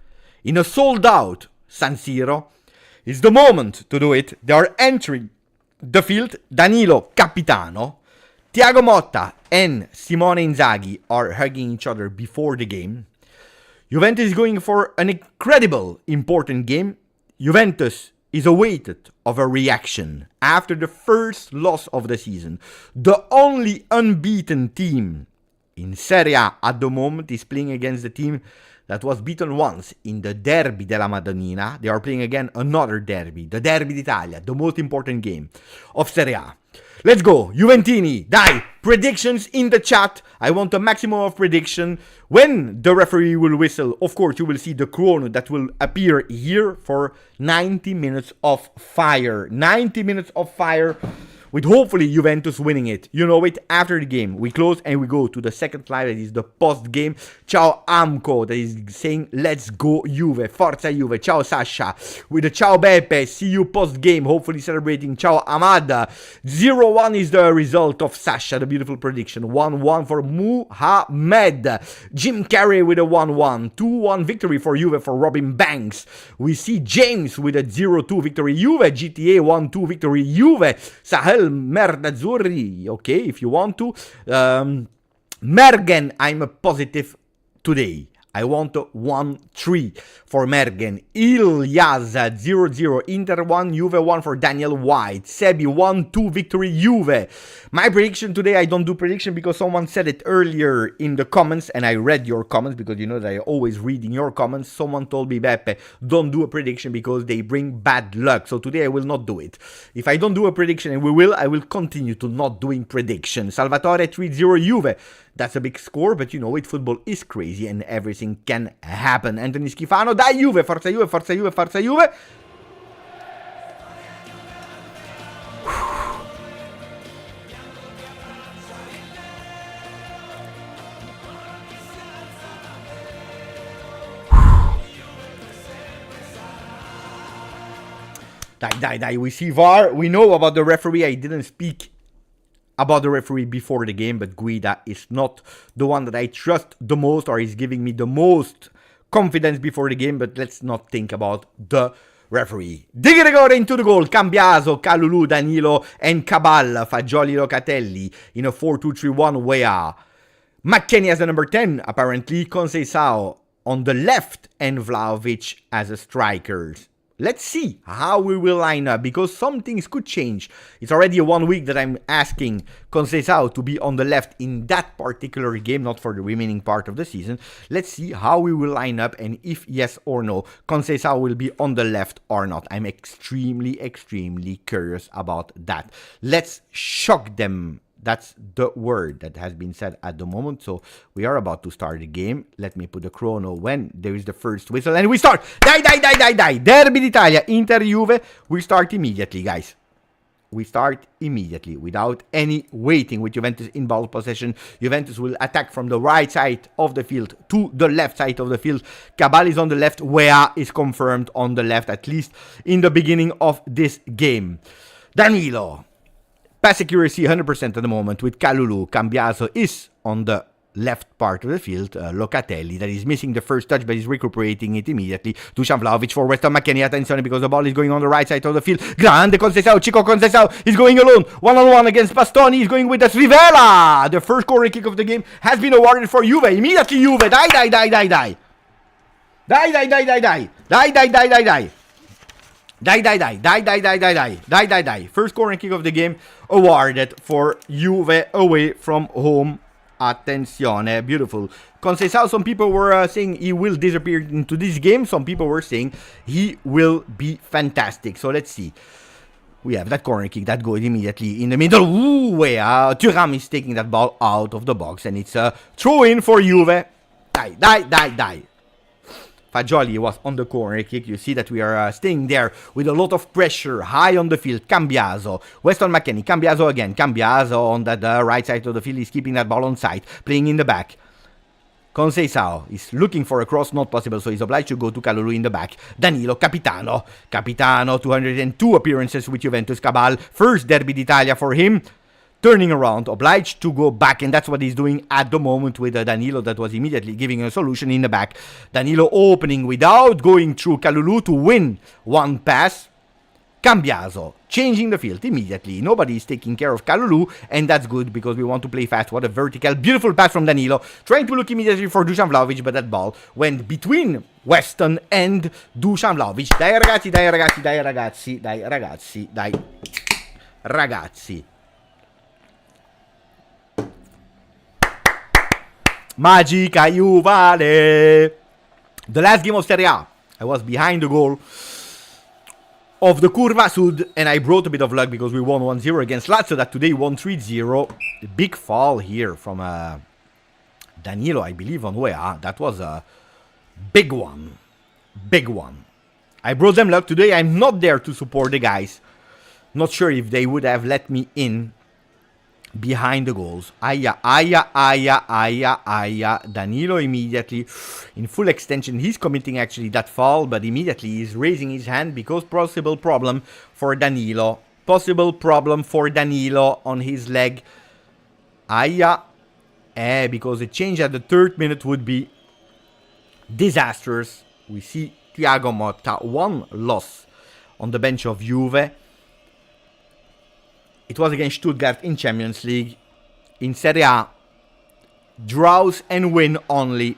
In a sold-out San Siro, it's the moment to do it. They are entering the field. Danilo, Capitano. Thiago Motta and Simone Inzaghi are hugging each other before the game. Juventus is going for an incredible important game. Juventus is awaited of a reaction after the first loss of the season. The only unbeaten team in Serie A at the moment is playing against the team that was beaten once in the Derby della Madonnina. They are playing again another derby, the Derby d'Italia, the most important game of Serie A. Let's go, Juventini, dai, predictions in the chat. I want a maximum of prediction. When the referee will whistle, of course, you will see the chrono that will appear here for 90 minutes of fire. 90 minutes of fire, with hopefully Juventus winning it. You know it, after the game, we close and we go to the second live, that is the post-game. Ciao Amco, that is saying, let's go Juve, Forza Juve. Ciao Sasha, with the Ciao Beppe, see you post-game, hopefully celebrating. Ciao Amada, 0-1 is the result of Sasha, the beautiful prediction. 1-1 for Muhammad. Jim Carrey with a 1-1. 2-1 victory for Juve for Robin Banks. We see James with a 0-2 victory Juve. GTA 1-2 victory Juve. Sahel Merdazzurri, okay, if you want to. Mergen, I'm positive today. I want a 1-3 for Mergen. Yildiz 0-0. Inter 1, Juve 1 for Daniel White. Sebi 1-2 victory Juve. My prediction today, I don't do prediction because someone said it earlier in the comments, and I read your comments because you know that I always read in your comments. Someone told me, Beppe, don't do a prediction because they bring bad luck. So today I will not do it. If I don't do a prediction, and I will continue to not doing predictions. Salvatore 3-0 Juve. That's a big score, but you know it, football is crazy and everything can happen. Anthony Schifano, dai Juve, forza Juve, forza Juve, forza Juve. Dai, we see VAR, we know about the referee. I didn't speak about the referee before the game, but Guida is not the one that I trust the most, or is giving me the most confidence before the game. But let's not think about the referee. Di Gregorio into the goal. Cambiaso, Kalulu, Danilo and Cabal. Fagioli, Locatelli in a 4-2-3-1 Weah. McKennie as the number 10 apparently. Conceição on the left and Vlahovic as a striker. Let's see how we will line up, because some things could change. It's already 1 week that I'm asking Conceição to be on the left in that particular game, not for the remaining part of the season. Let's see how we will line up, and if yes or no, Conceição will be on the left or not. I'm extremely curious about that. Let's shock them. That's the word that has been said at the moment. So we are about to start the game. Let me put the chrono when there is the first whistle. And we start. Dai. Derby d'Italia, Inter Juve. We start immediately, guys. We start immediately without any waiting with Juventus in ball possession. Juventus will attack from the right side of the field to the left side of the field. Cabal is on the left. Weah is confirmed on the left, at least in the beginning of this game. Danilo. Pass accuracy 100% at the moment with Kalulu. Cambiaso is on the left part of the field. Locatelli, that is missing the first touch, but is recuperating it immediately. Dusan Vlahovic for West Ham. McKennie, attention, because the ball is going on the right side of the field. Grande Conceição, Chico Conceição is going alone. One-on-one against Bastoni. He's going with the Srivela. The first corner kick of the game has been awarded for Juve. Immediately Juve. Die. Die. First corner kick of the game awarded for Juve away from home. Attenzione, beautiful. Conceição, some people were saying he will disappear into this game. Some people were saying he will be fantastic. So let's see. We have that corner kick that goes immediately in the middle. Ooh, Thuram is taking that ball out of the box. And it's a throw-in for Juve. Die. Fagioli was on the corner kick. You see that we are staying there with a lot of pressure, high on the field. Cambiaso, Weston McKennie, Cambiaso again. Cambiaso on that right side of the field is keeping that ball on side, playing in the back. Conceição is looking for a cross, not possible, so he's obliged to go to Kalulu in the back. Danilo, Capitano, 202 appearances with Juventus. Cabal, first Derby d'Italia for him. Turning around, obliged to go back, and that's what he's doing at the moment with Danilo. That was immediately giving a solution in the back. Danilo opening without going through Kalulu to win one pass. Cambiaso changing the field immediately. Nobody is taking care of Kalulu, and that's good because we want to play fast. What a vertical, beautiful pass from Danilo. Trying to look immediately for Dusan Vlahovic, but that ball went between Weston and Dusan Vlahovic. Dai ragazzi. Magica Juvale. The last game of Serie A, I was behind the goal of the Curva Sud, and I brought a bit of luck because we won 1-0 against Lazio, that today won 3-0. The big fall here from Danilo, I believe, on Wea. That was a big one. I brought them luck today. I'm not there to support the guys. Not sure if they would have let me in behind the goals. Aya. Danilo immediately in full extension. He's committing actually that foul, but immediately he's raising his hand because possible problem for Danilo. On his leg. Because a change at the 3rd minute would be disastrous. We see Thiago Motta, one loss on the bench of Juve. It was against Stuttgart in Champions League. In Serie A, draws and win only.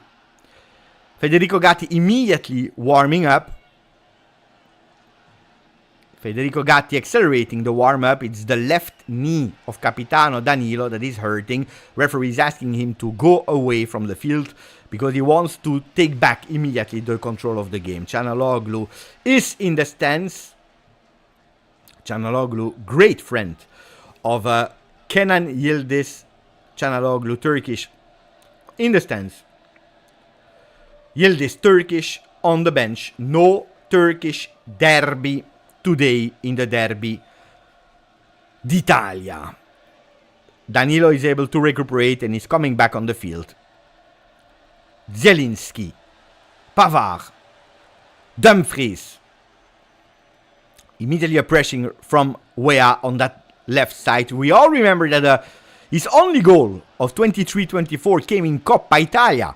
Federico Gatti immediately warming up. Federico Gatti accelerating the warm-up. It's the left knee of Capitano Danilo that is hurting. Referee is asking him to go away from the field because he wants to take back immediately the control of the game. Çalhanoğlu is in the stands. Çalhanoğlu, great friend of Kenan Yildiz. Çalhanoğlu, Turkish, in the stands. Yildiz, Turkish, on the bench. No Turkish derby today in the Derby d'Italia. Danilo is able to recuperate and is coming back on the field. Zielinski, Pavard, Dumfries. Immediately a pressing from Wea on that left side. We all remember that his only goal of 23-24 came in Coppa Italia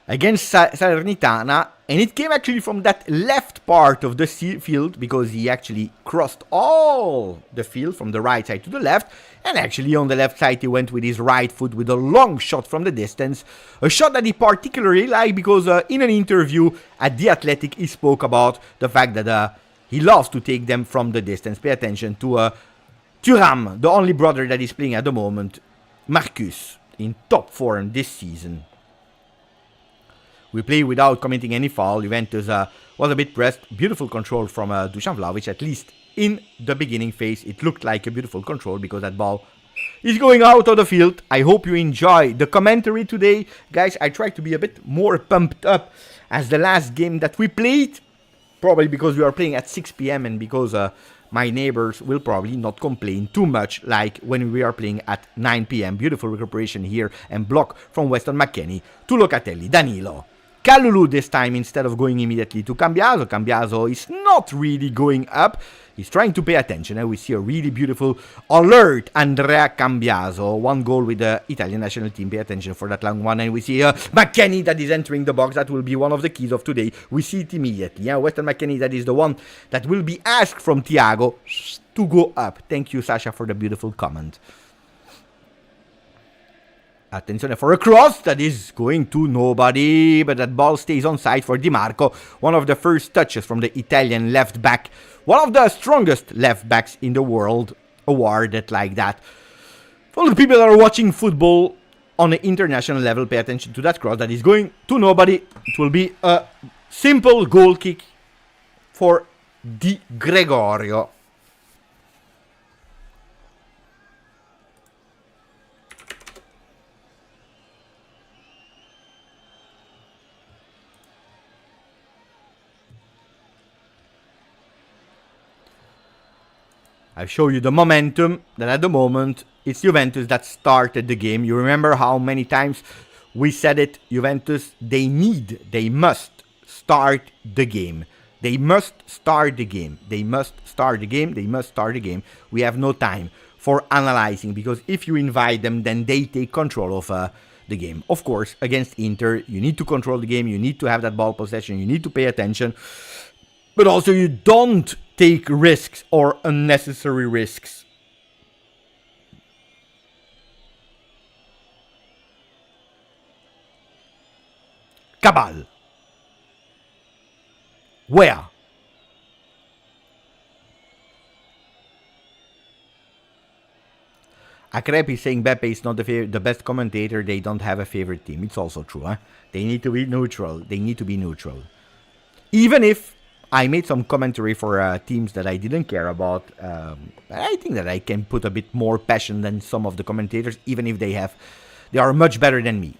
against Salernitana, and it came actually from that left part of the field because he actually crossed all the field from the right side to the left, and actually on the left side he went with his right foot with a long shot from the distance, a shot that he particularly liked because in an interview at The Athletic he spoke about the fact that he loves to take them from the distance. Pay attention to Thuram, the only brother that is playing at the moment, Marcus, in top form this season. We play without committing any foul. Juventus was a bit pressed. Beautiful control from Dusan Vlahovic, at least in the beginning phase. It looked like a beautiful control because that ball is going out of the field. I hope you enjoy the commentary today. Guys, I tried to be a bit more pumped up as the last game that we played. Probably because we are playing at 6 p.m. and because my neighbors will probably not complain too much like when we are playing at 9 p.m. Beautiful recuperation here and block from Weston McKennie to Locatelli. Danilo. Kalulu this time instead of going immediately to Cambiaso. Cambiaso is not really going up. He's trying to pay attention. And we see a really beautiful alert Andrea Cambiaso. One goal with the Italian national team. Pay attention for that long one. And we see McKennie that is entering the box. That will be one of the keys of today. We see it immediately. Weston McKennie, that is the one that will be asked from Thiago to go up. Thank you, Sasha, for the beautiful comment. Attenzione for a cross that is going to nobody, but that ball stays on side for Di Marco. One of the first touches from the Italian left back. One of the strongest left backs in the world, awarded like that. For the people that are watching football on an international level, pay attention to that cross that is going to nobody. It will be a simple goal kick for Di Gregorio. I show you the momentum that at the moment it's Juventus that started the game. You remember how many times we said it, Juventus, they must start the game. They must start the game. They must start the game. They must start the game. We have no time for analyzing, because if you invite them, then they take control of the game. Of course, against Inter, you need to control the game. You need to have that ball possession. You need to pay attention. But also you don't take risks or unnecessary risks. Cabal. Where? Akrep is saying Beppe is not the best commentator. They don't have a favorite team. It's also true. Huh? They need to be neutral. They need to be neutral. Even if I made some commentary for teams that I didn't care about, I think that I can put a bit more passion than some of the commentators, even if they are much better than me.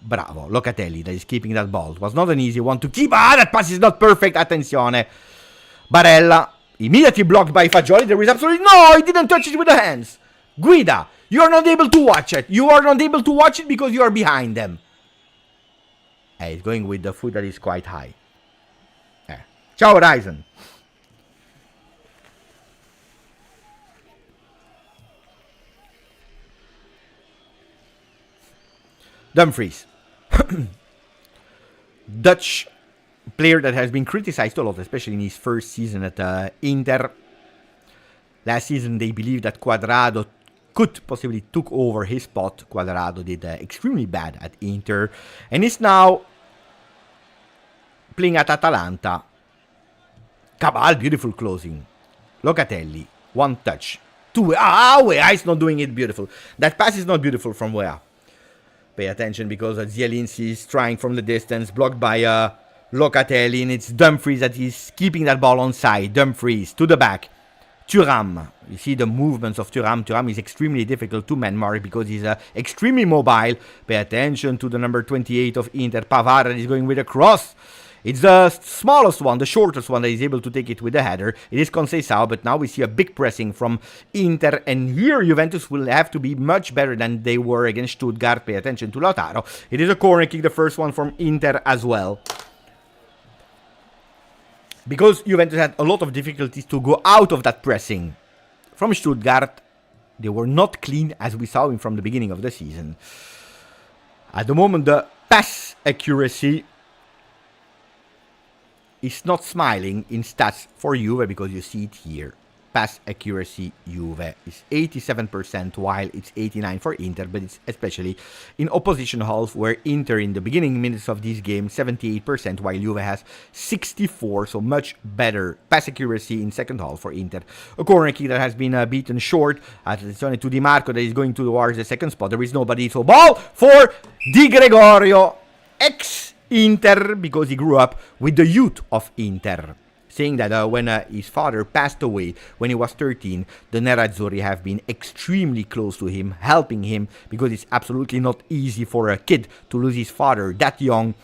Bravo, Locatelli that is keeping that ball. It was not an easy one to keep. That pass is not perfect. Attenzione. Barella, immediately blocked by Fagioli. There is absolutely no, he didn't touch it with the hands. Guida, you are not able to watch it. You are not able to watch it because you are behind them. He's going with the foot that is quite high. Ciao Horizon. Dumfries. Dutch player that has been criticized a lot, especially in his first season at Inter. Last season they believed that Cuadrado could possibly took over his spot. Cuadrado did extremely bad at Inter and is now playing at Atalanta. Cabal, beautiful closing. Locatelli, one touch. Wea is not doing it beautiful. That pass is not beautiful from Wea. Pay attention because Zielinski is trying from the distance, blocked by Locatelli, and it's Dumfries that is keeping that ball on side. Dumfries to the back. Thuram. You see the movements of Thuram. Thuram is extremely difficult to man mark because he's extremely mobile. Pay attention to the number 28 of Inter. Pavard that is going with a cross. It's the smallest one, the shortest one that is able to take it with the header. It is Conceição, but now we see a big pressing from Inter. And here Juventus will have to be much better than they were against Stuttgart. Pay attention to Lautaro. It is a corner kick, the first one from Inter as well. Because Juventus had a lot of difficulties to go out of that pressing. From Stuttgart, they were not clean as we saw him from the beginning of the season. At the moment, the pass accuracy is not smiling in stats for Juve because you see it here. Pass accuracy Juve is 87% while it's 89% for Inter, but it's especially in opposition half where Inter in the beginning minutes of this game 78% while Juve has 64%, so much better pass accuracy in second half for Inter. A corner kick that has been beaten short. Attenzione to Di Marco that is going towards the second spot. There is nobody, so ball for Di Gregorio. Inter, because he grew up with the youth of Inter, saying that when his father passed away when he was 13, the Nerazzurri have been extremely close to him, helping him, because it's absolutely not easy for a kid to lose his father that young,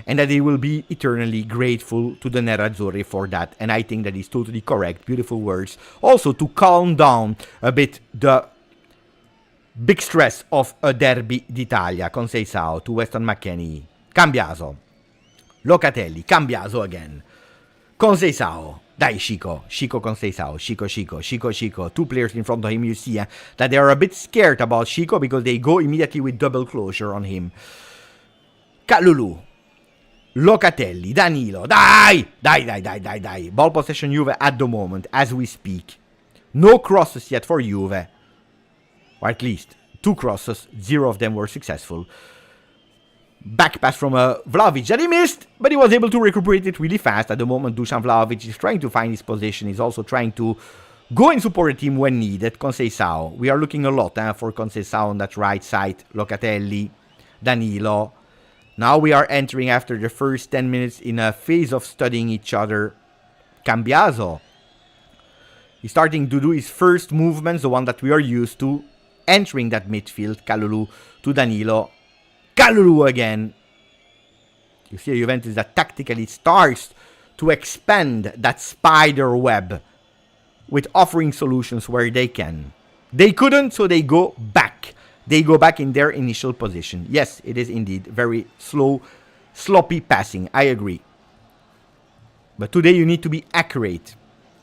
and that he will be eternally grateful to the Nerazzurri for that. And I think that is totally correct. Beautiful words. Also to calm down a bit the big stress of a Derby d'Italia. Conceição to Weston McKennie. Cambiaso. Locatelli. Cambiaso again. Conceição. Dai, Chico. Chico Conceição. Chico. Two players in front of him. You see that they are a bit scared about Chico because they go immediately with double closure on him. Kalulu. Locatelli. Danilo. Dai. Ball possession Juve at the moment as we speak. No crosses yet for Juve. Or at least 2 crosses, 0 of them were successful. Back pass from Vlahovic that he missed, but he was able to recuperate it really fast. At the moment, Dusan Vlahovic is trying to find his position. He's also trying to go and support the team when needed. Conceição. We are looking a lot for Conceição on that right side. Locatelli, Danilo. Now we are entering after the first 10 minutes in a phase of studying each other. Cambiaso. He's starting to do his first movements, the one that we are used to. Entering that midfield. Kalulu to Danilo. Kalulu again. You see a Juventus that tactically starts to expand that spider web with offering solutions where they can. They couldn't, so they go back. They go back in their initial position. Yes, it is indeed very slow, sloppy passing. I agree. But today you need to be accurate.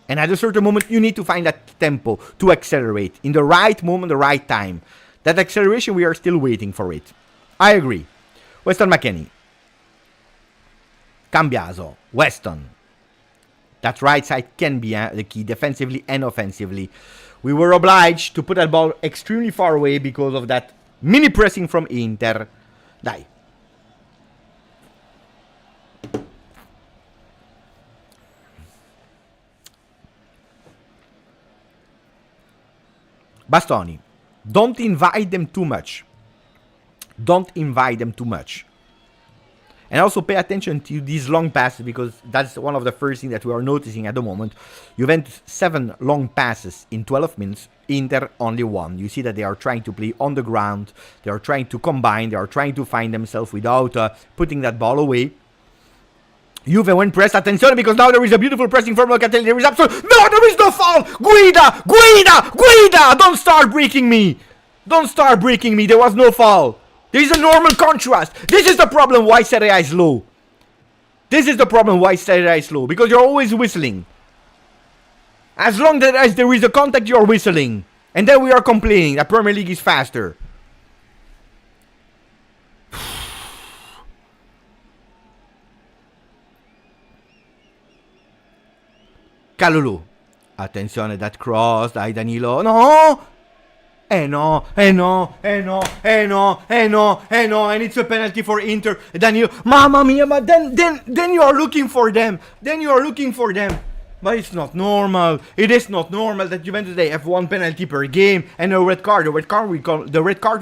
And at a certain moment, you need to find that tempo to accelerate. In the right moment, the right time. That acceleration, we are still waiting for it. I agree. Weston McKennie. Cambiaso. Weston. That right side can be the key, defensively and offensively. We were obliged to put that ball extremely far away because of that mini pressing from Inter. Dai. Bastoni. Don't invite them too much. Don't invite them too much. And also pay attention to these long passes, because that's one of the first things that we are noticing at the moment. Juventus 7 long passes in 12 minutes. Inter only 1. You see that they are trying to play on the ground. They are trying to combine. They are trying to find themselves without putting that ball away. Juve when pressed, attention, because now there is a beautiful pressing from Locatelli. There is no, there is no foul. Guida, don't start breaking me. Don't start breaking me. There was no foul. There is a normal contrast. This is the problem why Serie A is low. This is the problem why Serie A is low, because you're always whistling. As long as there is a contact, you're whistling. And then we are complaining that Premier League is faster. Kalulu. Attenzione, that cross, dai Danilo. No! No, and it's a penalty for Inter. Danilo, mamma mia, but then you are looking for them. But it's not normal. It is not normal that Juventus, they have 1 penalty per game and a red card. The red card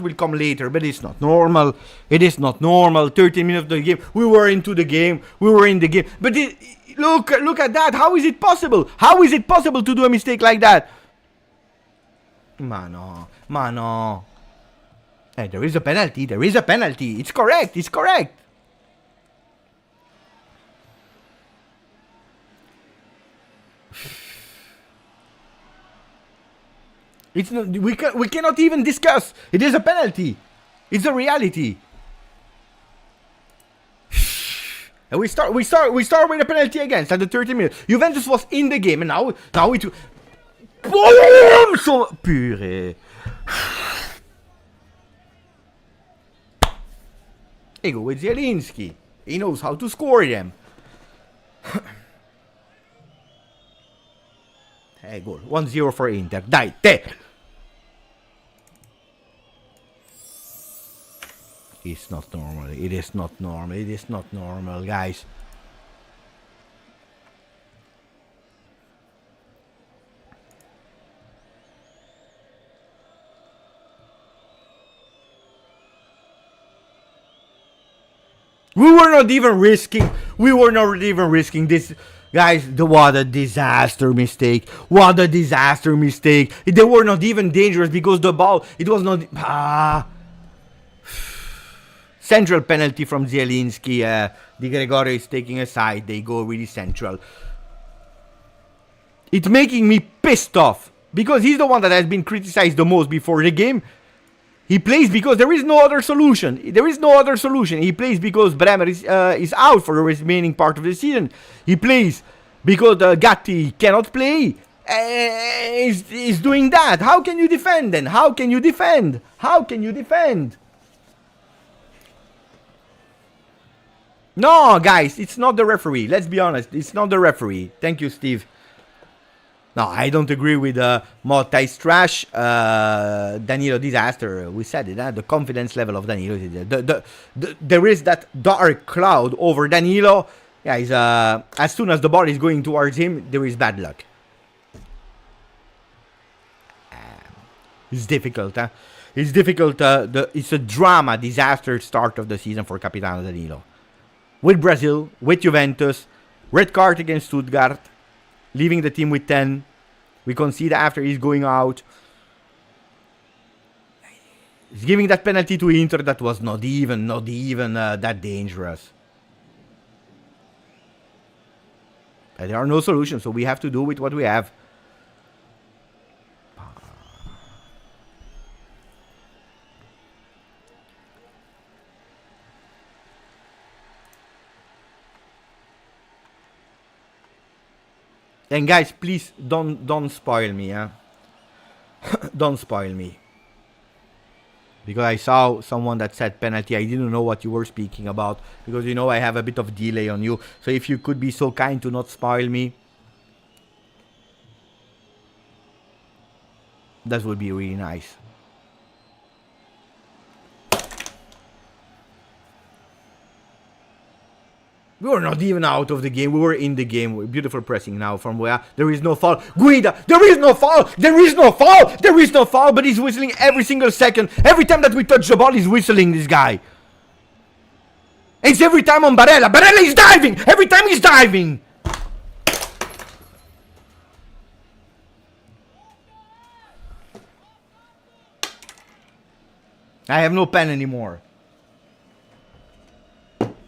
will come later, but it's not normal. It is not normal. 13 minutes of the game. We were in the game. But look at that. How is it possible? How is it possible to do a mistake like that? Ma no. There is a penalty. It's correct. It's not, we cannot even discuss. It is a penalty. It's a reality. And we start with a penalty against at the 30 minutes. Juventus was in the game, and now it. Boom! So pure. They go with Zielinski. He knows how to score them. Hey, goal. 1-0 for Inter. Dai, te! It's not normal. It is not normal, guys. We were not even risking this. Guys, what a disaster mistake. They were not even dangerous because the ball, it was not... Central penalty from Zielinski. Di Gregorio is taking a side. They go really central. It's making me pissed off because he's the one that has been criticized the most before the game. He plays because there is no other solution. He plays because Bremer is out for the remaining part of the season. He plays because Gatti cannot play. He's doing that. How can you defend then? How can you defend? No, guys, it's not the referee. Let's be honest. It's not the referee. Thank you, Steve. No, I don't agree with Motta is trash, Danilo disaster. We said it, the confidence level of Danilo. There is that dark cloud over Danilo. Yeah, he's, as soon as the ball is going towards him, there is bad luck. It's difficult, huh? It's difficult. It's a drama, disaster start of the season for Capitano Danilo. With Brazil, with Juventus, red card against Stuttgart, leaving the team with 10. We concede after he's going out. He's giving that penalty to Inter that was not even that dangerous. But there are no solutions, so we have to do with what we have. And guys, please don't spoil me, huh? Don't spoil me. Because I saw someone that said penalty. I didn't know what you were speaking about. Because you know I have a bit of delay on you. So if you could be so kind to not spoil me, that would be really nice. We were not even out of the game. We were in the game. Beautiful pressing now from where there is no foul. Guida, there is no foul. There is no foul. There is no foul. But he's whistling every single second. Every time that we touch the ball, he's whistling, this guy. It's every time on Barella. Barella is diving. Every time he's diving. I have no pen anymore.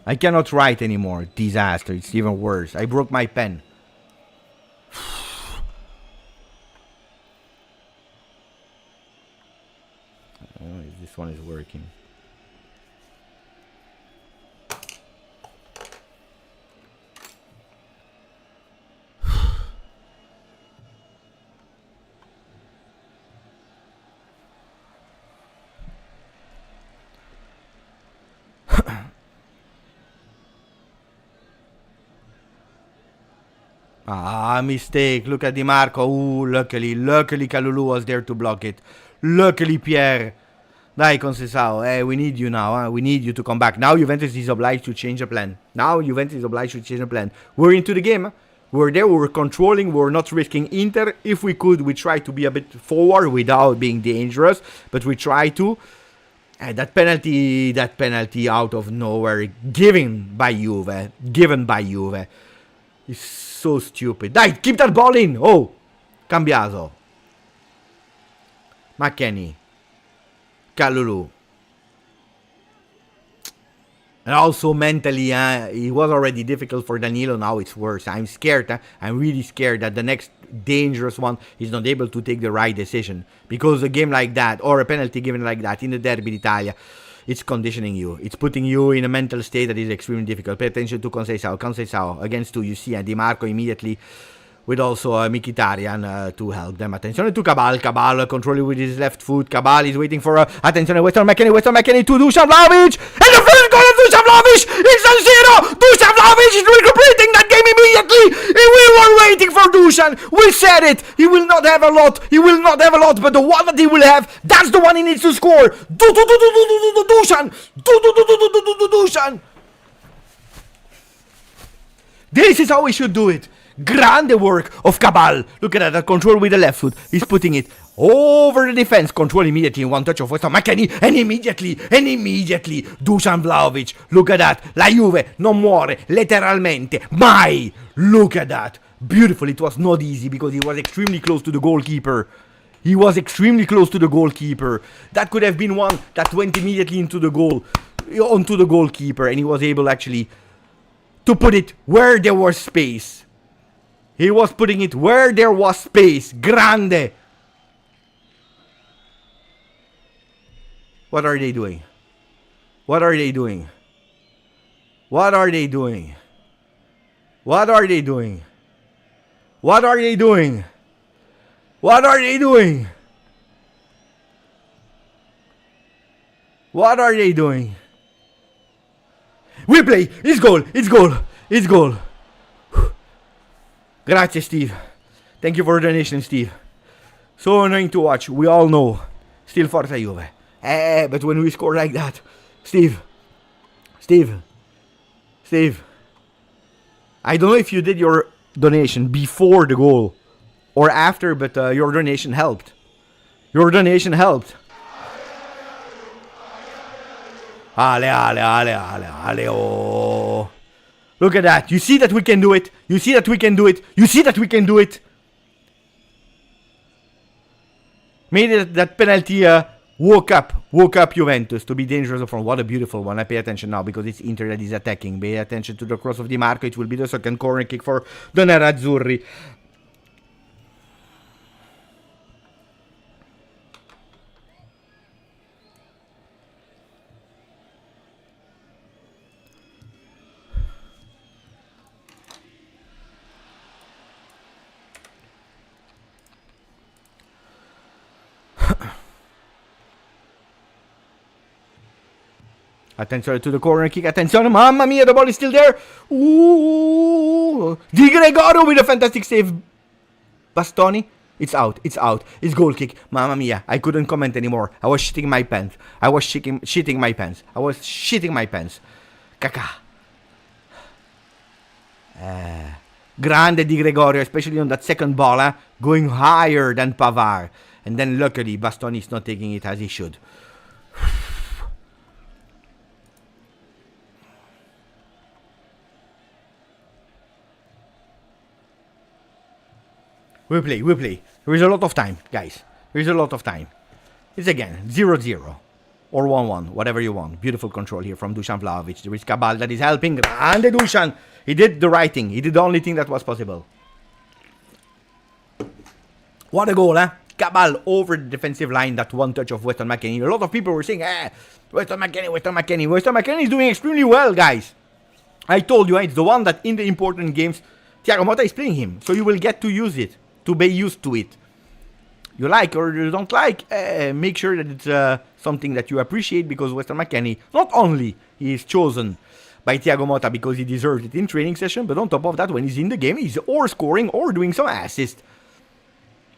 I cannot write anymore. Disaster. It's even worse. I broke my pen. Oh, this one is working. Ah, mistake. Look at Di Marco. Ooh, luckily Kalulu was there to block it. Luckily Pierre. Dai, Conceição. We need you now. Huh? We need you to come back. Now Juventus is obliged to change the plan. We're into the game. Huh? We're there. We were controlling. We were not risking Inter. If we could, we try to be a bit forward without being dangerous. But we try to. That penalty out of nowhere. Given by Juve. Is so stupid. Dai, keep that ball in. Oh, Cambiaso. McKennie. Kalulu. And also mentally, it was already difficult for Danilo. Now it's worse. I'm scared. I'm really scared that the next dangerous one is not able to take the right decision. Because a game like that, or a penalty given like that in the Derby d'Italia, it's conditioning you. It's putting you in a mental state that is extremely difficult. Pay attention to Conceição against two. You see, and Di Marco immediately with also Mkhitaryan to help them. Attention to Cabal. Cabal controlling with his left foot. Cabal is waiting for attention. Western McKennie to Dusan Vlahovic. And the first goal of Dusan Vlahovic is San Siro. Dusan Vlahovic is recuperating that game immediately. We were waiting for Dusan. We said it. He will not have a lot. But the one that he will have, that's the one he needs to score. Dusan. Dusan. This is how we should do it. Grande work of Cabal. Look at that control with the left foot. He's putting it over the defense. Control immediately in one touch of Weston McKennie. And immediately, Dusan Vlahovic. Look at that. La Juve non muore, letteralmente. Mai. Look at that. Beautiful. It was not easy because he was extremely close to the goalkeeper. That could have been one that went immediately into the goal. Onto the goalkeeper. And he was able actually to put it where there was space. He was putting it where there was space. Grande. What are they doing? What are they doing? What are they doing? What are they doing? What are they doing? What are they doing? What are they doing? Replay. It's goal. It's goal. It's goal. Grazie, Steve. Thank you for the donation, Steve. So annoying to watch. We all know. Still Forza Juve. But when we score like that, Steve. I don't know if you did your donation before the goal or after, but your donation helped. Ale. Oh. Look at that. You see that we can do it. Maybe that penalty woke up Juventus to be dangerous up front. What a beautiful one. I pay attention now because it's Inter that is attacking. Pay attention to the cross of Di Marco. It will be the second corner kick for the Nerazzurri. Attenzione to the corner kick. Attenzione, mamma mia, the ball is still there. Ooh. Di Gregorio with a fantastic save. Bastoni. It's out. It's goal kick. Mamma mia, I couldn't comment anymore. I was shitting my pants. Caca. Grande Di Gregorio, especially on that second ball, going higher than Pavard. And then luckily, Bastoni is not taking it as he should. We play. There is a lot of time, guys. It's again 0-0 or 1-1, whatever you want. Beautiful control here from Dusan Vlahovic. There is Cabal that is helping. Grande Dusan. He did the right thing. He did the only thing that was possible. What a goal, Cabal over the defensive line. That one touch of Weston McKennie. A lot of people were saying, Weston McKennie. Weston McKennie is doing extremely well, guys. I told you, it's the one that in the important games, Thiago Motta is playing him. So you will get to use it. To be used to it. You like or you don't like, make sure that it's something that you appreciate, because Weston McKennie, not only he is chosen by Thiago Motta because he deserves it in training session, but on top of that, when he's in the game, he's or scoring or doing some assist.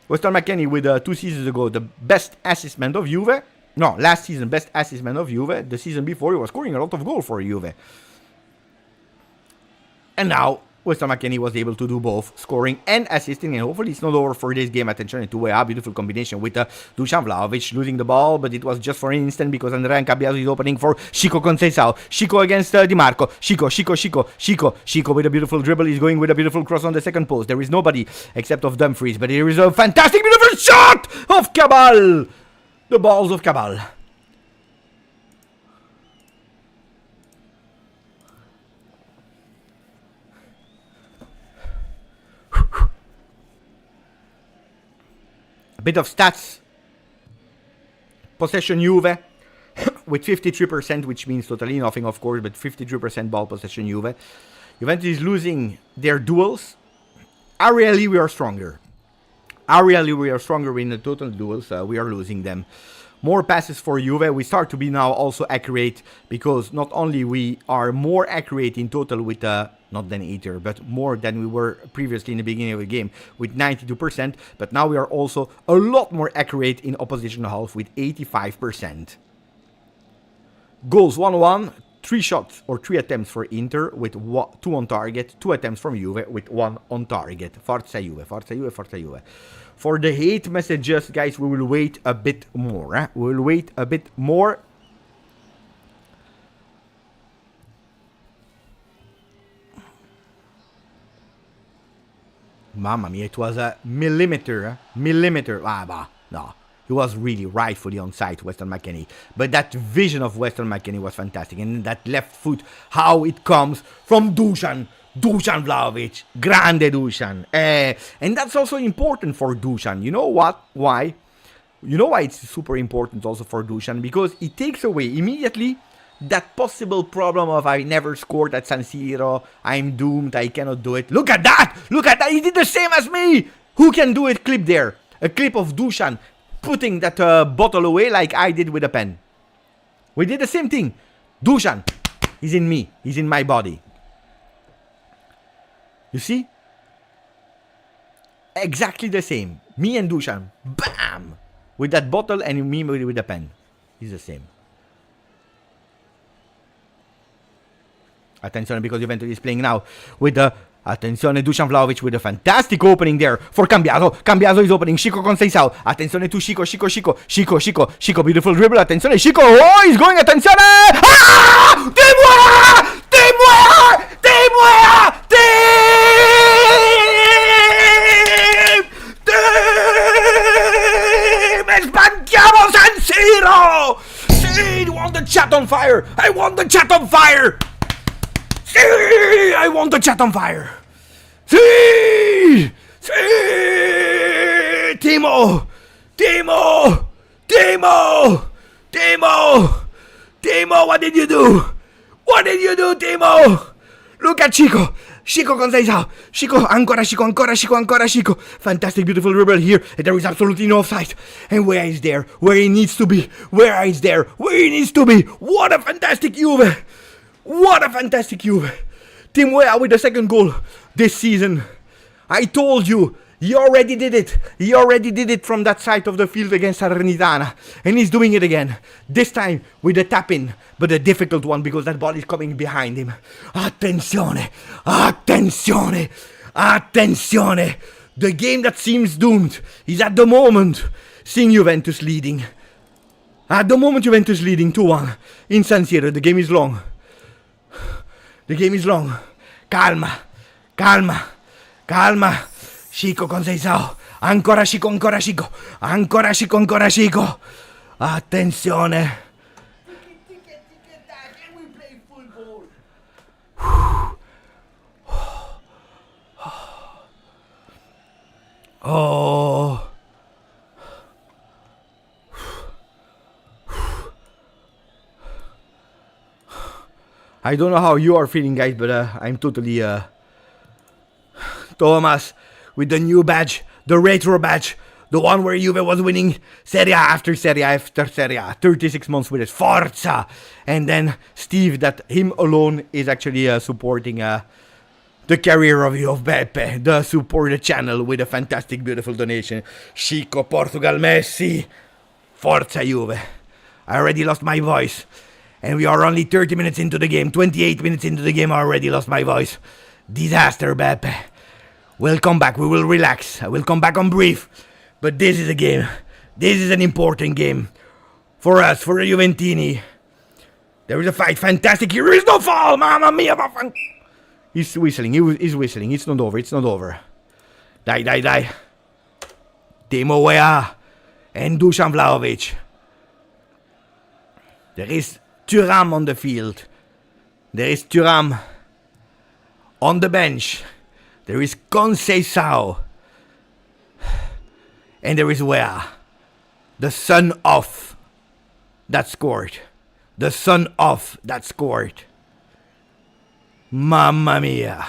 Weston McKennie with 2 seasons ago, the best assist man of Juve. No, last season, best assist man of Juve. The season before, he was scoring a lot of goals for Juve. And now, Weston McKennie was able to do both, scoring and assisting, and hopefully it's not over for this game. Attention, a two-way, beautiful combination with Dusan Vlahovic losing the ball, but it was just for an instant because Andrea Caballero is opening for Chico Conceição. Chico against Di Marco. Chico with a beautiful dribble. He's going with a beautiful cross on the second post. There is nobody except of Dumfries, but there is a fantastic, beautiful shot of Cabal. The balls of Cabal. A bit of stats. Possession Juve with 53%, which means totally nothing, of course, but 53% ball possession Juve. Juventus is losing their duels. Aerially, we are stronger. In the total duels. We are losing them. More passes for Juve. We start to be now also accurate, because not only we are more accurate in total with not than Eater, but more than we were previously in the beginning of the game with 92%, but now we are also a lot more accurate in opposition half with 85%. Goals 1-1, 3 shots or 3 attempts for Inter with 2 on target, 2 attempts from Juve with 1 on target. Forza Juve. For the hate messages, guys, we will wait a bit more. Mamma mia, it was a millimeter. No, he was really rightfully onside, Weston McKennie. But that vision of Weston McKennie was fantastic. And that left foot, how it comes from Dusan Vlahovic. Grande Dusan. And that's also important for Dusan. You know what? Why? You know why it's super important also for Dusan? Because it takes away immediately that possible problem of I never scored at San Siro, I'm doomed, I cannot do it. Look at that! He did the same as me! Who can do it? Clip there. A clip of Dusan putting that bottle away like I did with a pen. We did the same thing. Dusan, he's in me. He's in my body. You see? exactly the same. Me and Dusan, bam! With that bottle and me with the pen. It's the same. Attenzione, because Juventus is playing now with the... Attenzione, Dusan Vlahovic with a fantastic opening there for Cambiaso. Cambiaso is opening. Chico con Seisao. Attenzione to Chico. Chico, beautiful dribble. Attenzione, Chico. Oh, he's going. Attenzione. Ah! Sbanchiamo San Siro! Sì, I want the chat on fire! I want the chat on fire! Sì, I want the chat on fire! Sì! Sì! Timo! What did you do? What did you do, Timo? Look at Chico! Chico con Seisao. Chico, ancora Chico. Fantastic, beautiful dribble here. And there is absolutely no offside. And where is there? Where he needs to be. What a fantastic Juve. Tim Weah with the second goal this season. I told you. He already did it from that side of the field against Salernitana. And he's doing it again. This time with a tap-in. But a difficult one because that ball is coming behind him. Attenzione! The game that seems doomed is at the moment seeing Juventus leading. 2-1 in San Siro. The game is long. Calma. Chico con Seisao. Ancora Chico. Attenzione. Can we play football? Oh. I don't know how you are feeling, guys, but I'm totally Thomas with the new badge, the retro badge, the one where Juve was winning Serie A after Serie A 36 months with it. Forza! And then Steve, that him alone is actually supporting the career of Beppe, the support channel with a fantastic, beautiful donation. Chico, Portugal, Messi. Forza Juve. I already lost my voice. And we are only 30 minutes into the game. 28 minutes into the game, I already lost my voice. Disaster, Beppe. We'll come back. We will relax. I will come back on brief. But this is a game. This is an important game. For us, for the Juventini. There is a fight. Fantastic. Here is no fall. Mamma mia. He's whistling. He's whistling. It's not over. Die. Timo Weah and Dusan Vlahovic. There is Thuram on the field. There is Thuram on the bench. There is Conceição. And there is Weah, the son of that scored. Mamma mia.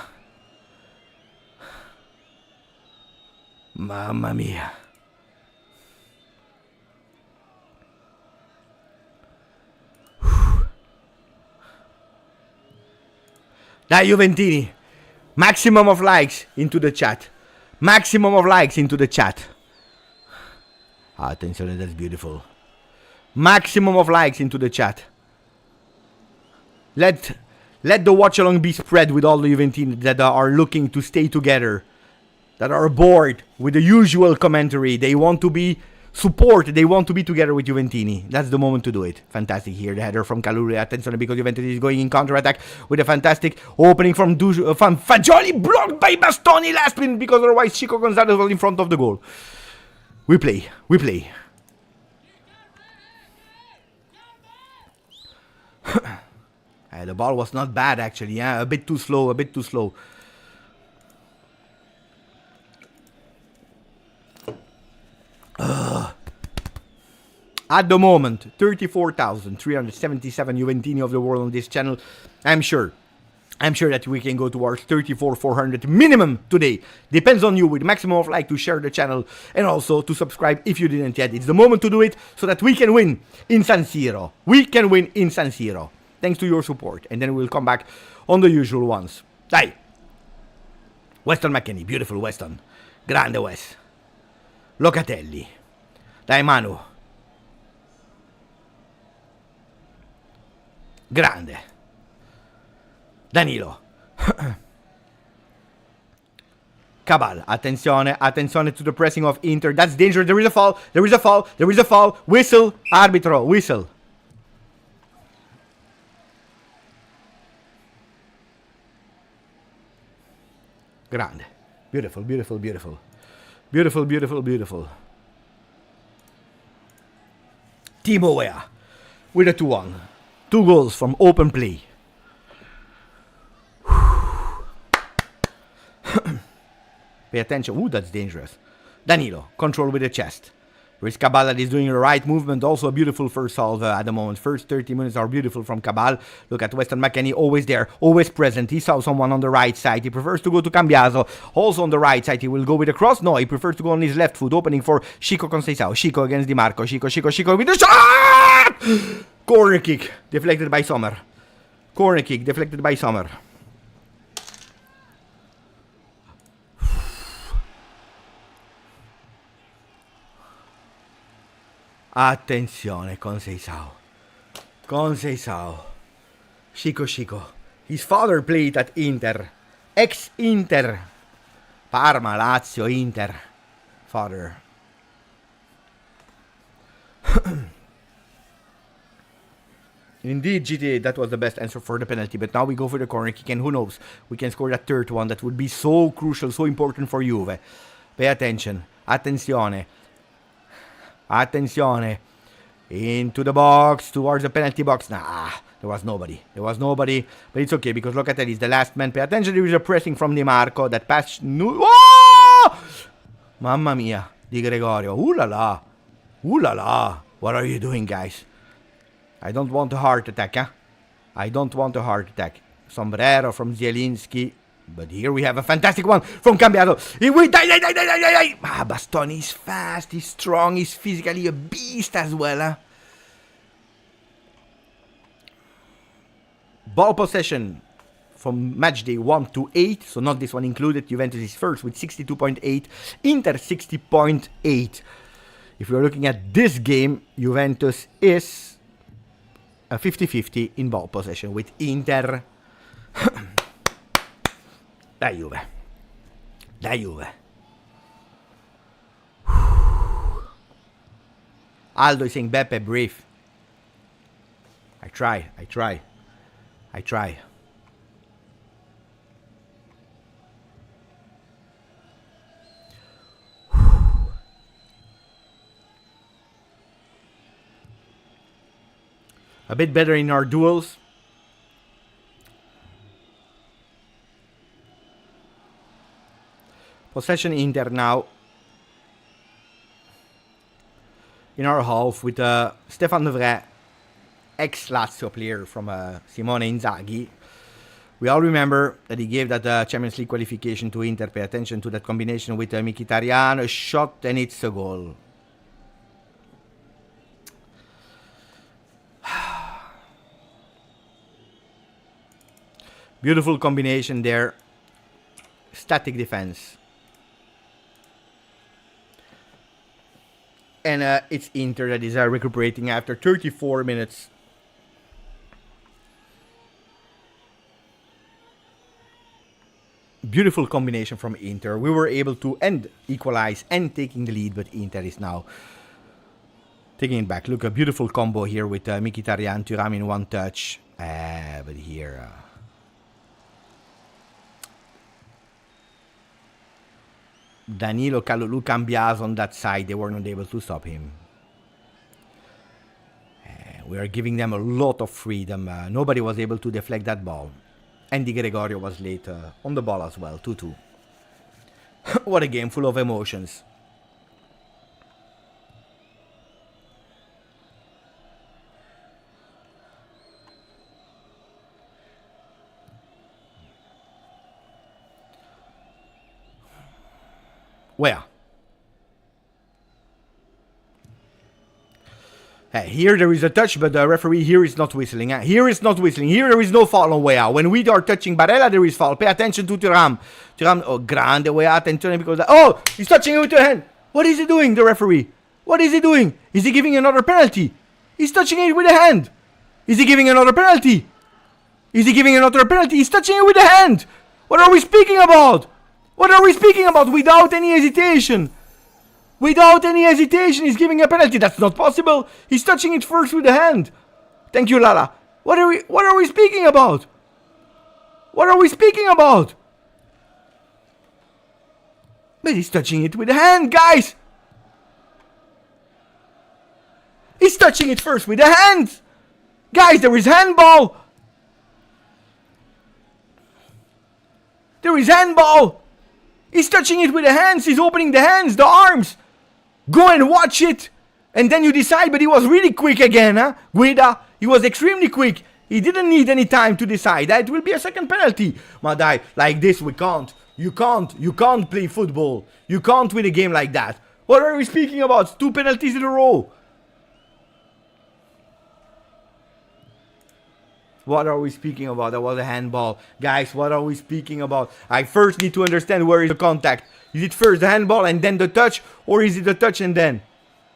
Dai Juventini. Maximum of likes into the chat. Attenzione, that's beautiful. Maximum of likes into the chat. Let the watch along be spread with all the Juventini that are looking to stay together. That are bored with the usual commentary. They want to be support. They want to be together with Juventini. That's the moment to do it. Fantastic here. The header from Caluri. Attention, because Juventus is going in counter-attack with a fantastic opening from Fagioli, blocked by Bastoni last minute because otherwise Chico Gonzalez was in front of the goal. We play. The ball was not bad actually. Yeah, a bit too slow. At the moment, 34,377 Juventini of the world on this channel. I'm sure that we can go towards 34,400 minimum today. Depends on you, with maximum of like to share the channel and also to subscribe if you didn't yet. It's the moment to do it so that we can win in San Siro. Thanks to your support. And then we'll come back on the usual ones. Dai. Weston McKennie. Beautiful Weston. Grande Wes. Locatelli. Dai Manu. Grande. Danilo. Cabal, attenzione, attenzione to the pressing of Inter. That's dangerous. There is a foul. There is a foul. There is a foul. Whistle. Arbitro. Whistle. Grande. Beautiful, beautiful, beautiful. Beautiful, beautiful, beautiful. Timo Weah with a 2-1. 2 goals from open play. Pay attention. Ooh, that's dangerous. Danilo, control with the chest. Ruiz Cabal that is doing the right movement. Also a beautiful first solve at the moment. First 30 minutes are beautiful from Cabal. Look at Weston McKennie, always there, always present. He saw someone on the right side. He prefers to go to Cambiaso. Also on the right side, he will go with a cross. No, he prefers to go on his left foot, opening for Chico Conceição. Chico against Di Marco. Chico with the shot! Corner kick, deflected by Sommer. Corner kick, deflected by Sommer. Attenzione, Conceição. Chico. His father played at Inter. Ex-Inter. Parma, Lazio, Inter. Father. Indeed, GTA, that was the best answer for the penalty. But now we go for the corner kick, and who knows? We can score that third one. That would be so crucial, so important for Juve. Pay attention. Attenzione. Into the box, towards the penalty box. Nah, there was nobody. But it's okay, because look at that, he's the last man. Pay attention, there is a pressing from Di Marco. That pass... Oh! Mamma mia, Di Gregorio. Ooh la la. What are you doing, guys? I don't want a heart attack, huh? Sombrero from Zielinski. But here we have a fantastic one from Cambiaso. Bastoni is fast, he's strong, he's physically a beast as well. Huh? Ball possession from match day 1 to 8, so not this one included. Juventus is first with 62.8, Inter 60.8. If we're looking at this game, Juventus is a 50-50 in ball possession with Inter. Dai Juve. Aldo is saying, Beppe, brief. I try. A bit better in our duels. Possession Inter now in our half with Stefan De Vrij, ex-Lazio player from Simone Inzaghi. We all remember that he gave that Champions League qualification to Inter. Pay attention to that combination with Mkhitaryan, a shot and it's a goal. Beautiful combination there. Static defense. And it's Inter that is recuperating after 34 minutes. Beautiful combination from Inter. We were able to equalize and taking the lead, but Inter is now taking it back. Look, a beautiful combo here with Mkhitaryan, Thuram in one touch. But here... Danilo, Kalulu, Cambiaso on that side, they were not able to stop him. We are giving them a lot of freedom. Nobody was able to deflect that ball. And Di Gregorio was late on the ball as well, 2-2. What a game full of emotions. Where? Hey, here there is a touch, but the referee here is not whistling. Here is not whistling. Here there is no foul on way out. When we are touching Barella, there is foul. Pay attention to Thuram. Thuram, oh, grande way out. Attention because... Oh, he's touching it with the hand. What is he doing, the referee? What is he doing? Is he giving another penalty? He's touching it with the hand. Is he giving another penalty? Is he giving another penalty? He's touching it with the hand. What are we speaking about? What are we speaking about? Without any hesitation. Without any hesitation, he's giving a penalty. That's not possible. He's touching it first with the hand. Thank you, Lala. What are we speaking about? What are we speaking about? But he's touching it with the hand, guys. He's touching it first with the hand. Guys, there is handball. There is handball. He's touching it with the hands. He's opening the hands, the arms. Go and watch it. And then you decide, but he was really quick again, huh? Guida, he was extremely quick. He didn't need any time to decide. That will be a second penalty. Madai, like this we can't. You can't play football. You can't win a game like that. What are we speaking about? 2 penalties in a row. What are we speaking about? That was a handball. Guys, what are we speaking about? I first need to understand where is the contact. Is it first the handball and then the touch? Or is it the touch and then?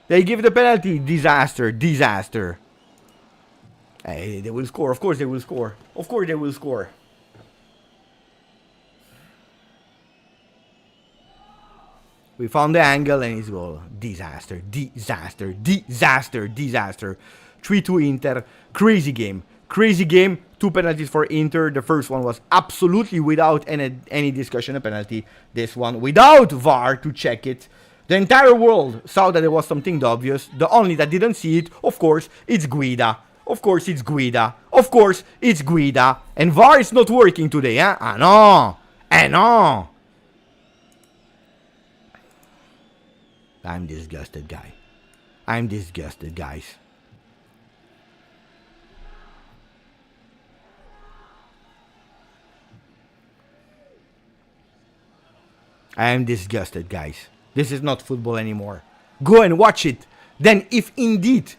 They give the penalty. Disaster. Disaster. Hey, they will score. Of course they will score. Of course they will score. We found the angle and it's goal. Disaster. Disaster. Disaster. Disaster. 3-2 Inter. Crazy game. Crazy game, 2 penalties for Inter. The first one was absolutely without any discussion, a penalty. This one without VAR to check it. The entire world saw that there was something obvious. The only that didn't see it, of course, it's Guida. Of course, it's Guida. Of course, it's Guida. And VAR is not working today, huh? Ah, no. Ah, no. I'm disgusted, guy. I'm disgusted, guys. I am disgusted, guys. This is not football anymore. Go and watch it. Then if indeed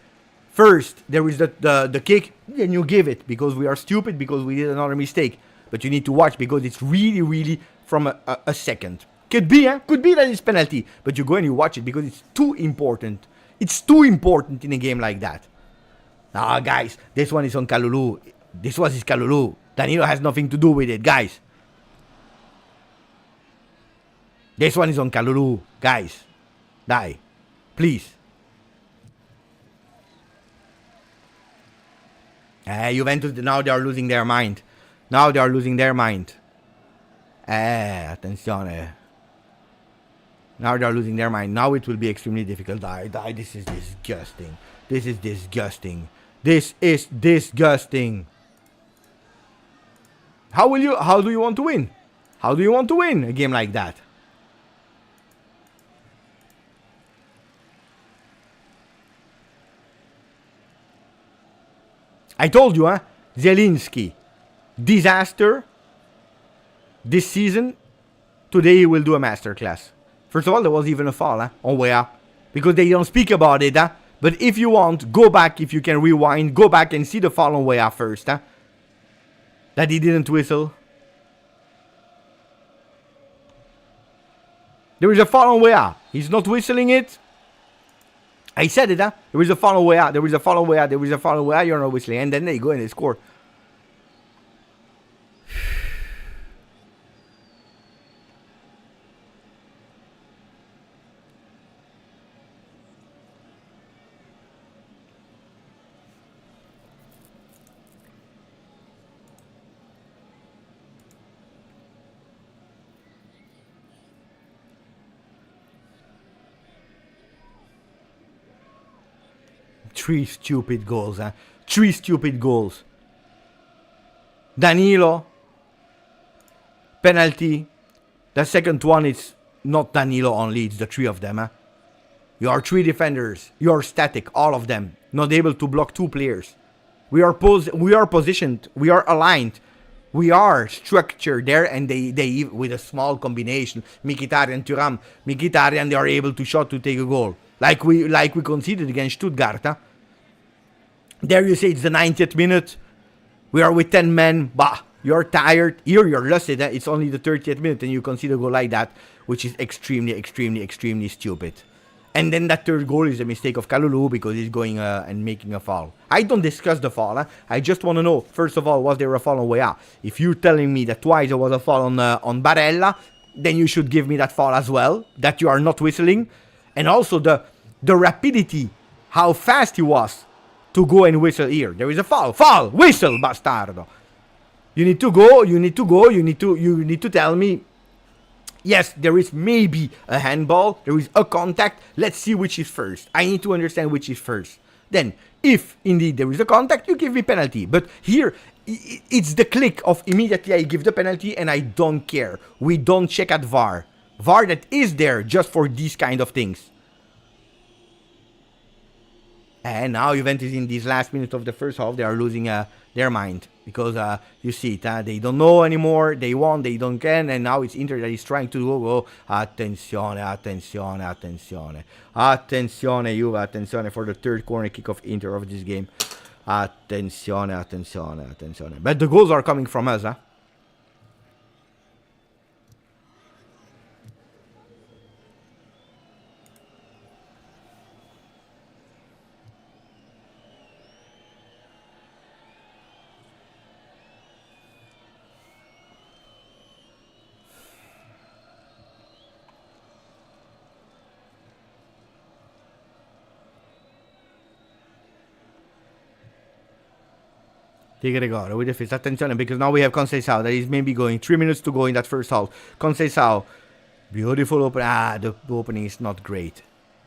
first there is the kick, then you give it. Because we are stupid, because we did another mistake. But you need to watch because it's really, really from a second. Could be, huh? Could be that it's penalty. But you go and you watch it because it's too important. It's too important in a game like that. Ah, guys, this one is on Kalulu. This was his Kalulu. Danilo has nothing to do with it, guys. This one is on Kalulu. Guys, die. Please. Juventus, now they are losing their mind. Now they are losing their mind. Attenzione. Now they are losing their mind. Now it will be extremely difficult. Die. This is disgusting. This is disgusting. This is disgusting. How do you want to win? How do you want to win a game like that? I told you, huh? Zielinski. Disaster. This season. Today he will do a masterclass. First of all, there was even a foul, huh? On Wea. Because they don't speak about it, huh? But if you want, go back, if you can rewind, go back and see the foul on Wea first, huh? That he didn't whistle. There is a foul on Wea. He's not whistling it. I said it, huh? There is a foul on Wea. There is a foul on Wea. There is a foul on Wea. You're not whistling. And then they go and they score. Three stupid goals, huh? 3 stupid goals. Danilo. Penalty. The second one is not Danilo only, it's the 3 of them, huh? You are 3 defenders. You are static, all of them. Not able to block 2 players. We are positioned. We are aligned. We are structured there, and they with a small combination, Mkhitaryan and Thuram. Mkhitaryan, they are able to shot to take a goal. Like we conceded against Stuttgart, huh? There you say it's the 90th minute. We are with 10 men. Bah, you're tired. Here you're lucid. It's only the 30th minute and you consider a goal like that, which is extremely stupid. And then that third goal is a mistake of Kalulu because he's going and making a foul. I don't discuss the foul. I just want to know, first of all, was there a foul on Weah? If you're telling me that twice there was a foul on Barella, then you should give me that foul as well, that you are not whistling. And also the rapidity, how fast he was to go and whistle here. There is a foul. Foul! Whistle, bastardo! You need to go, you need to tell me, yes, there is maybe a handball, there is a contact, let's see which is first. I need to understand which is first. Then, if indeed there is a contact, you give me penalty. But here, it's the click of immediately I give the penalty and I don't care. We don't check at VAR. VAR that is there just for these kind of things. And now Juventus in these last minutes of the first half, they are losing their mind. Because you see it, they don't know anymore, they want, they don't can, and now it's Inter that is trying to go, attenzione, Juve, attenzione for the third corner kick of Inter of this game. Attenzione. But the goals are coming from us, Di Gregorio with the fist. Attenzione, because now we have Conceição that is maybe going 3 minutes to go in that first half. Conceição, beautiful open. The opening is not great.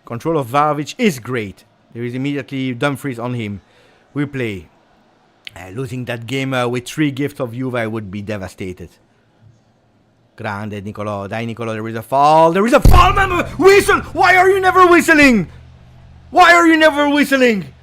Control of Vlahovic is great. There is immediately Dumfries on him. We play. Losing that game with 3 gifts of Juve, I would be devastated. Grande Nicolò. Dai Nicolò, there is a foul. There is a foul, man! Whistle! Why are you never whistling? Why are you never whistling?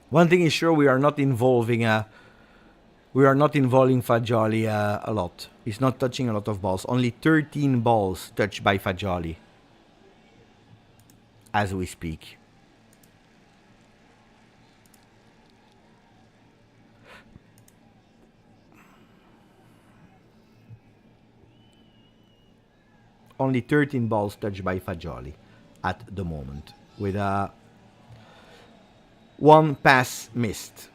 One thing is sure, we are not involving Fagioli a lot. He's not touching a lot of balls. Only 13 balls touched by Fagioli as we speak. Only 13 balls touched by Fagioli at the moment, with a 1 pass missed.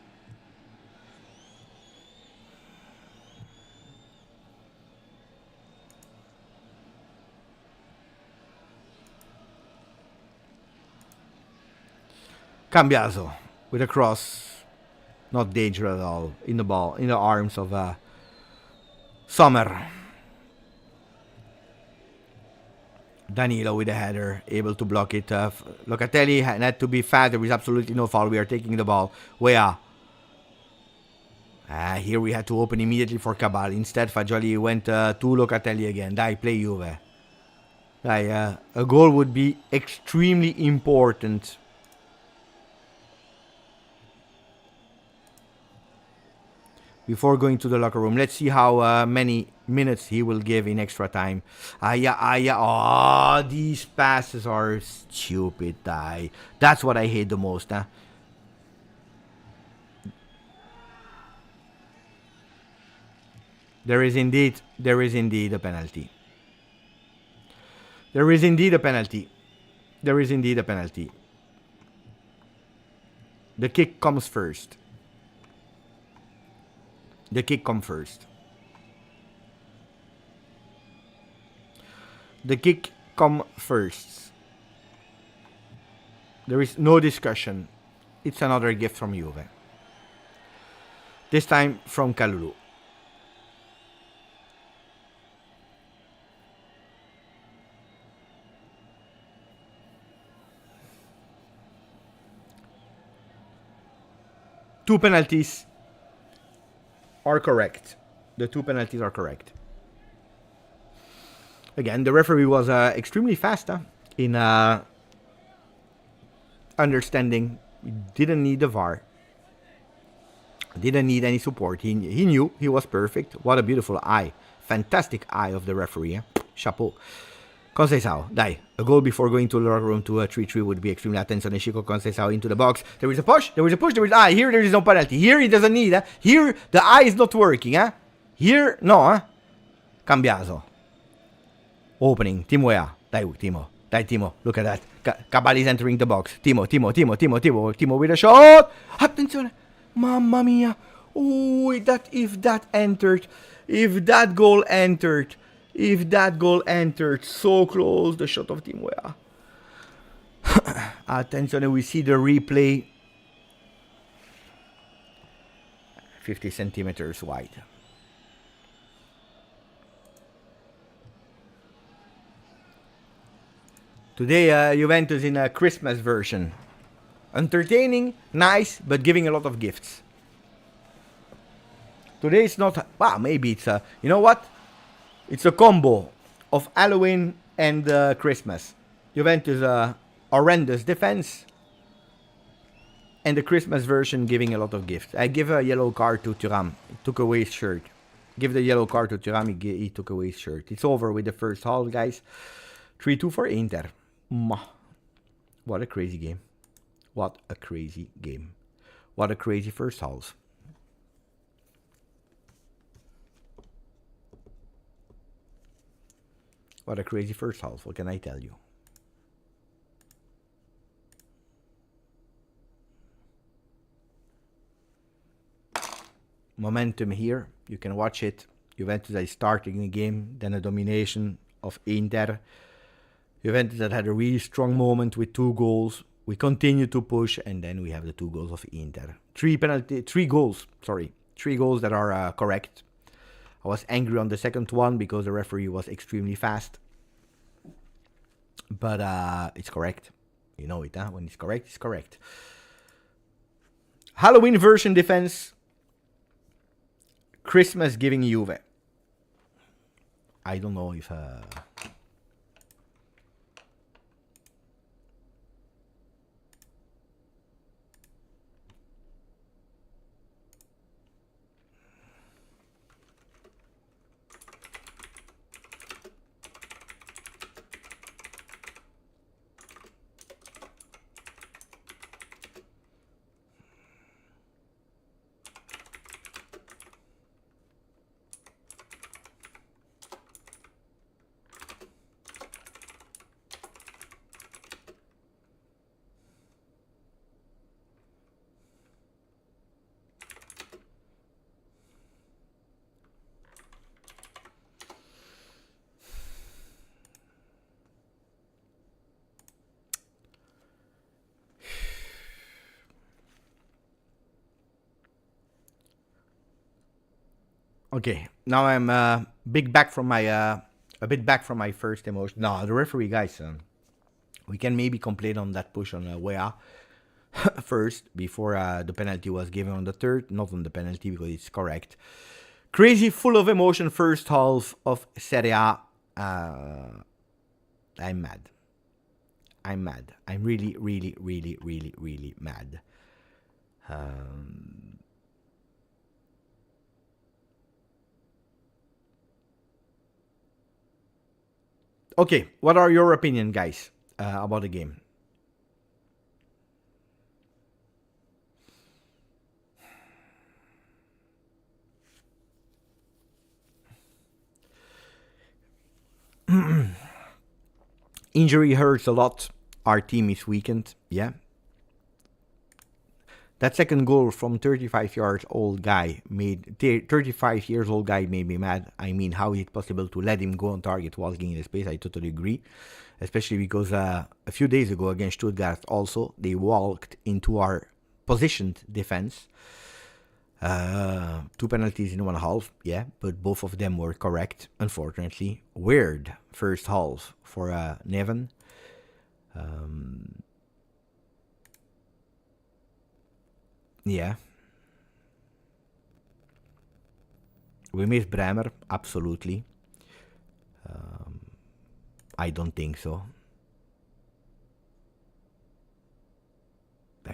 Cambiaso with a cross, not dangerous at all, in the ball, in the arms of Sommer. Danilo with a header, able to block it. Locatelli had to be fast. There is absolutely no foul. We are taking the ball. Weah. Here we had to open immediately for Cabal. Instead, Fagioli went to Locatelli again. Dai, play Juve. Dai, a goal would be extremely important. Before going to the locker room, let's see how many minutes he will give in extra time. Oh, these passes are stupid. That's what I hate the most. There is indeed a penalty. There is indeed a penalty. The kick comes first. The kick comes first. The kick come first. There is no discussion. It's another gift from Juve. This time from Kalulu. Two penalties are correct. The two penalties are correct. Again, the referee was extremely fast in understanding. He didn't need the VAR. Didn't need any support. He knew he was perfect. What a beautiful eye. Fantastic eye of the referee. Chapeau. Conceição, dai. A goal before going to the locker room to a 3-3 would be extremely attention. Chico Conceição into the box. There is a push. There is a push. Here there is no penalty. Here he doesn't need. Here the eye is not working. Here, no. Cambiaso. Opening. Timo Ea. Dai, Timo. Dai, Timo. Look at that. Cabal is entering the box. Timo with a shot. Attenzione. Mamma mia. Oh, if that entered. If that goal entered. So close, the shot of Timo Ea. Attenzione, we see the replay. 50 centimeters wide. Today, Juventus in a Christmas version. Entertaining, nice, but giving a lot of gifts. Today it's not... Well, maybe it's a... You know what? It's a combo of Halloween and Christmas. Juventus horrendous defense. And the Christmas version giving a lot of gifts. I give a yellow card to Thuram. He took away his shirt. Give the yellow card to Thuram. He took away his shirt. It's over with the first half, guys. 3-2 for Inter. What a crazy game. What a crazy game. What a crazy first half. What a crazy first half. What can I tell you? Momentum here. You can watch it. Juventus is starting the game. Then a domination of Inter. Juventus that had a really strong moment with 2 goals. We continue to push, and then we have the 2 goals of Inter. 3 goals that are correct. I was angry on the second one because the referee was extremely fast. But it's correct. You know it, When it's correct, it's correct. Halloween version defense. Christmas giving Juve. I don't know if... Okay, now I'm a bit back from my first emotion. No, the referee, guys, we can maybe complain on that push on Wea first before the penalty was given on the third. Not on the penalty because it's correct. Crazy, full of emotion first half of Serie A. I'm mad. I'm really, really, really, really, really mad. Okay, what are your opinion, guys, about the game? Injury hurts a lot. Our team is weakened, yeah. That second goal from 35 years old guy made 35 years old guy made me mad. I mean, how is it possible to let him go on target while getting the space? I totally agree, especially because a few days ago against Stuttgart also they walked into our positioned defense. 2 penalties in 1/2, yeah, but both of them were correct. Unfortunately, weird first half for Neven. Yeah. We miss Bremer, absolutely. I don't think so.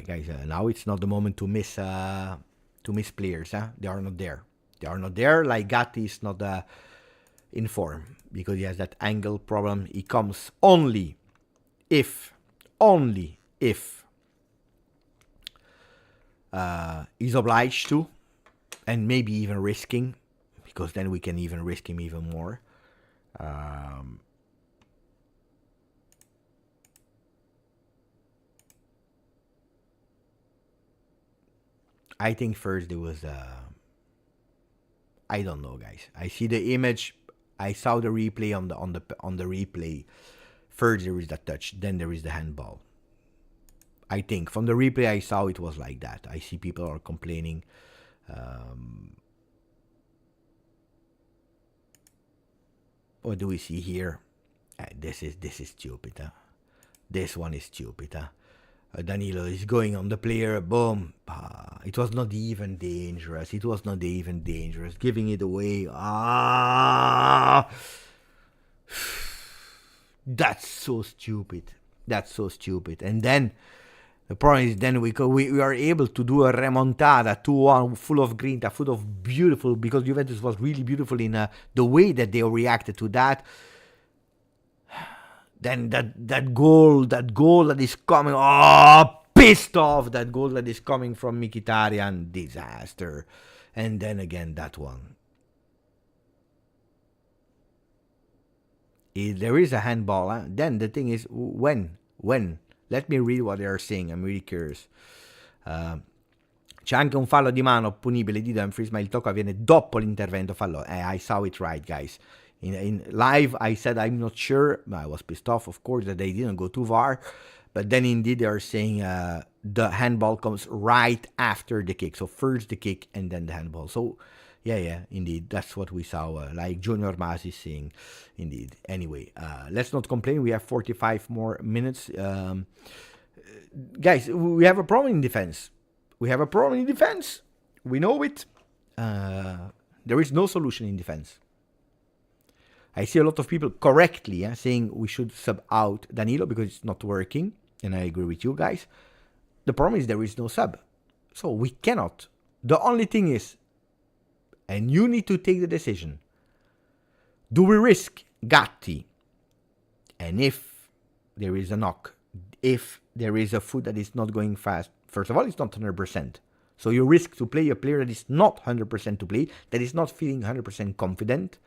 Guys, now it's not the moment to miss players. They are not there. They are not there. Like Gatti is not in form because he has that angle problem. He comes only if he's obliged to, and maybe even risking, because then we can even risk him even more. I think first there was I don't know, guys. I see the image. I saw the replay on the replay. First there is the touch, then there is the handball. I think from the replay I saw it was like that. I see people are complaining. What do we see here? This is stupid. This one is stupid. Danilo is going on the player. Boom. It was not even dangerous. Giving it away. That's so stupid. And then the problem is then we are able to do a remontada 2-1, full of grinta, full of beautiful, because Juventus was really beautiful in the way that they reacted to that. Then that goal that is coming, pissed off, that goal that is coming from Mkhitaryan, disaster. And then again that one. There is a handball. Then the thing is, when? Let me read what they are saying. I'm really curious. C'è anche un fallo di mano punibile di Dumfries, ma il tocco avviene dopo l'intervento fallo. I saw it right, guys. In live, I said I'm not sure. I was pissed off, of course, that they didn't go too far. But then indeed they are saying the handball comes right after the kick. So first the kick and then the handball. So yeah, indeed. That's what we saw. Like Junior Mas is saying, indeed. Anyway, let's not complain. We have 45 more minutes. Guys, we have a problem in defense. We know it. There is no solution in defense. I see a lot of people correctly saying we should sub out Danilo because it's not working. And I agree with you guys. The problem is there is no sub. So we cannot. The only thing is, and you need to take the decision. Do we risk Gatti? And if there is a knock, if there is a foot that is not going fast, first of all, it's not 100%. So you risk to play a player that is not 100% to play, that is not feeling 100% confident.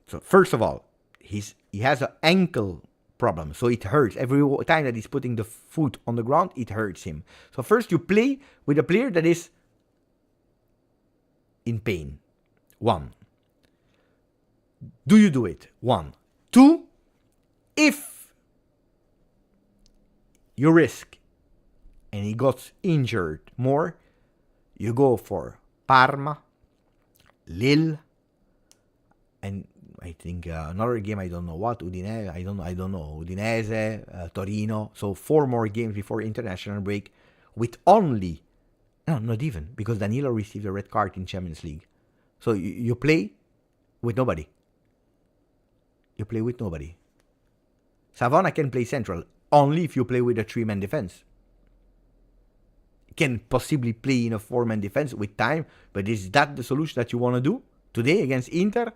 So first of all, he has an ankle problem, so it hurts. Every time that he's putting the foot on the ground, it hurts him. So first you play with a player that is in pain. 1. Do you do it? 1. 2. If you risk and he got injured more, you go for Parma, Lille, and I think another game, I don't know what, Udinese, I don't know, Udinese, Torino. So 4 more games before international break with only, no, not even, because Danilo received a red card in Champions League. So you play with nobody. Savona can play central only if you play with a 3-man defense. Can possibly play in a 4-man defense with time, but is that the solution that you want to do today against Inter?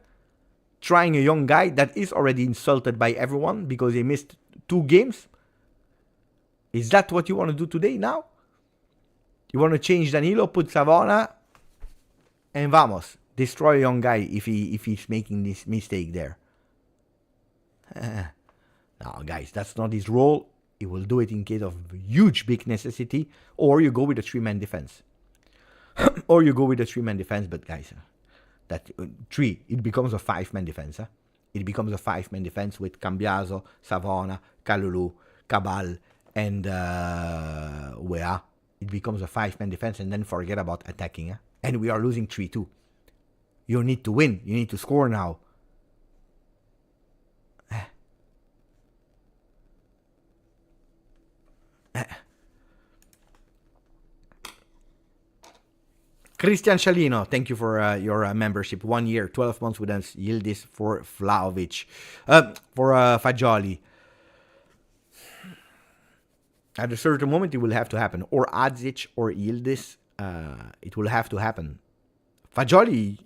Trying a young guy that is already insulted by everyone because he missed 2 games? Is that what you want to do today now? You want to change Danilo, put Savona, and vamos. Destroy a young guy if he's making this mistake there. No, guys, that's not his role. He will do it in case of huge big necessity, or you go with a 3-man defense. Or you go with a 3-man defense, but guys, that 3, it becomes a 5-man defense. It becomes a 5-man defense with Cambiaso, Savona, Kalulu, Cabal, and Wea. It becomes a 5-man defense, and then forget about attacking. And we are losing 3-2. You need to win. You need to score now. Christian Scialino, thank you for your membership. 1 year, 12 months with us. Yildiz for Vlahovic. For Fagioli. At a certain moment, it will have to happen. Or Adzic or Yildiz. It will have to happen. Fagioli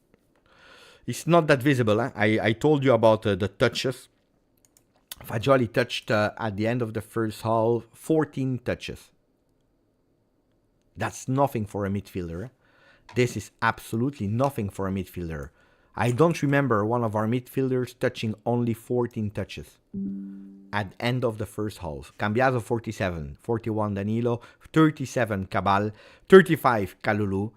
is not that visible. I told you about the touches. Fagioli touched at the end of the first half 14 touches. That's nothing for a midfielder. This is absolutely nothing for a midfielder. I don't remember one of our midfielders touching only 14 touches at the end of the first half. Cambiaso 47, 41 Danilo, 37 Cabal, 35 Kalulu,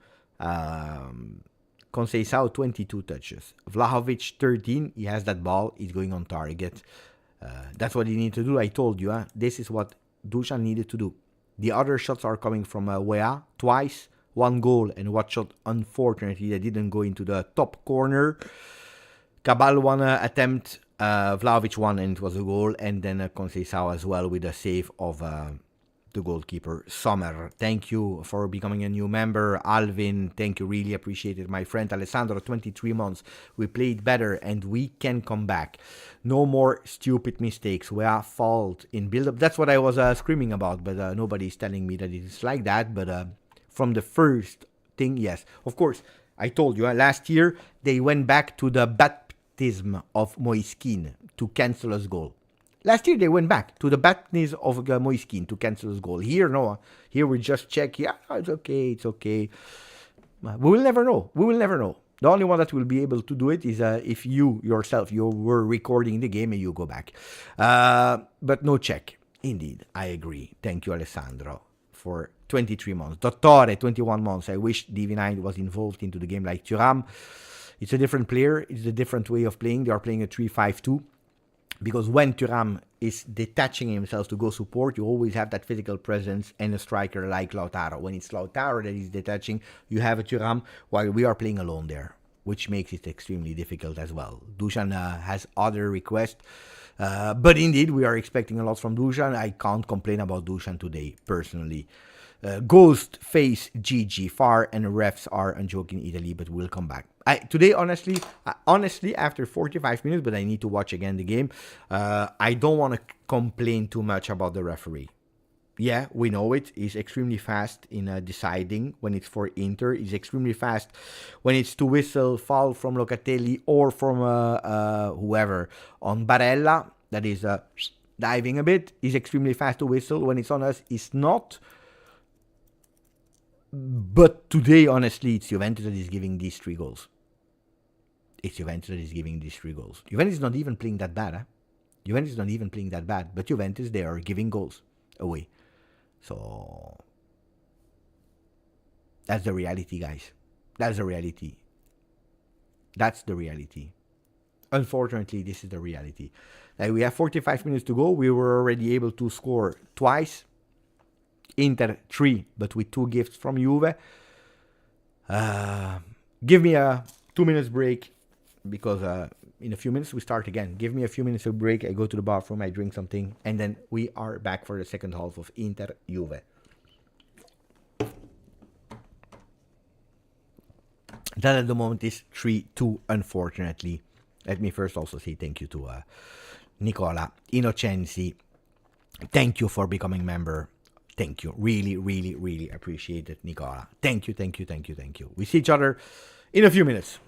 Conceição 22 touches. Vlahovic 13, he has that ball, he's going on target. That's what he needs to do. I told you, this is what Dusan needed to do. The other shots are coming from Wea twice. 1 goal and one shot, unfortunately, they didn't go into the top corner. Cabal 1 attempt, Vlahovic 1, and it was a goal. And then Conceição as well with a save of the goalkeeper, Sommer. Thank you for becoming a new member. Alvin, thank you, really appreciate it. My friend Alessandro, 23 months. We played better and we can come back. No more stupid mistakes. We are fault in build-up. That's what I was screaming about, but nobody's telling me that it's like that. But from the first thing, yes. Of course, I told you, last year, they went back to the baptism of Moiskin to cancel us goal. Last year, they went back to the baptism of Moiskin to cancel us goal. Here, no. Here, we just check. Yeah, it's okay, it's okay. We will never know. We will never know. The only one that will be able to do it is if you yourself, you were recording the game and you go back. But no check. Indeed, I agree. Thank you, Alessandro, for 23 months. Dottore, 21 months. I wish DV9 was involved into the game like Thuram. It's a different player. It's a different way of playing. They are playing a 3-5-2. Because when Thuram is detaching himself to go support, you always have that physical presence and a striker like Lautaro. When it's Lautaro that is detaching, you have a Thuram while we are playing alone there, which makes it extremely difficult as well. Dusan has other requests. But indeed, we are expecting a lot from Dusan. I can't complain about Dusan today, personally. Ghost face GG far and refs are unjoking Italy, but we'll come back. Today, honestly, after 45 minutes, but I need to watch again the game. I don't want to complain too much about the referee. Yeah, we know it. He's extremely fast in deciding when it's for Inter. He's extremely fast when it's to whistle foul from Locatelli or from whoever on Barella. That is diving a bit. He's extremely fast to whistle. When it's on us, he's not. But today, honestly, it's Juventus that is giving these 3 goals. It's Juventus that is giving these 3 goals. Juventus is not even playing that bad. Juventus is not even playing that bad. But Juventus, they are giving goals away. So, that's the reality, guys. That's the reality. That's the reality. Unfortunately, this is the reality. We have 45 minutes to go. We were already able to score twice. Inter 3, but with 2 gifts from Juve. Give me a 2 minutes break because in a few minutes we start again. Give me a few minutes of break. I go to the bathroom, I drink something, and then we are back for the second half of Inter Juve. That at the moment is 3-2, unfortunately. Let me first also say thank you to Nicola Innocenzi. Thank you for becoming member. Thank you. Really, really, really appreciate it, Nicola. Thank you, thank you, thank you, thank you. We see each other in a few minutes.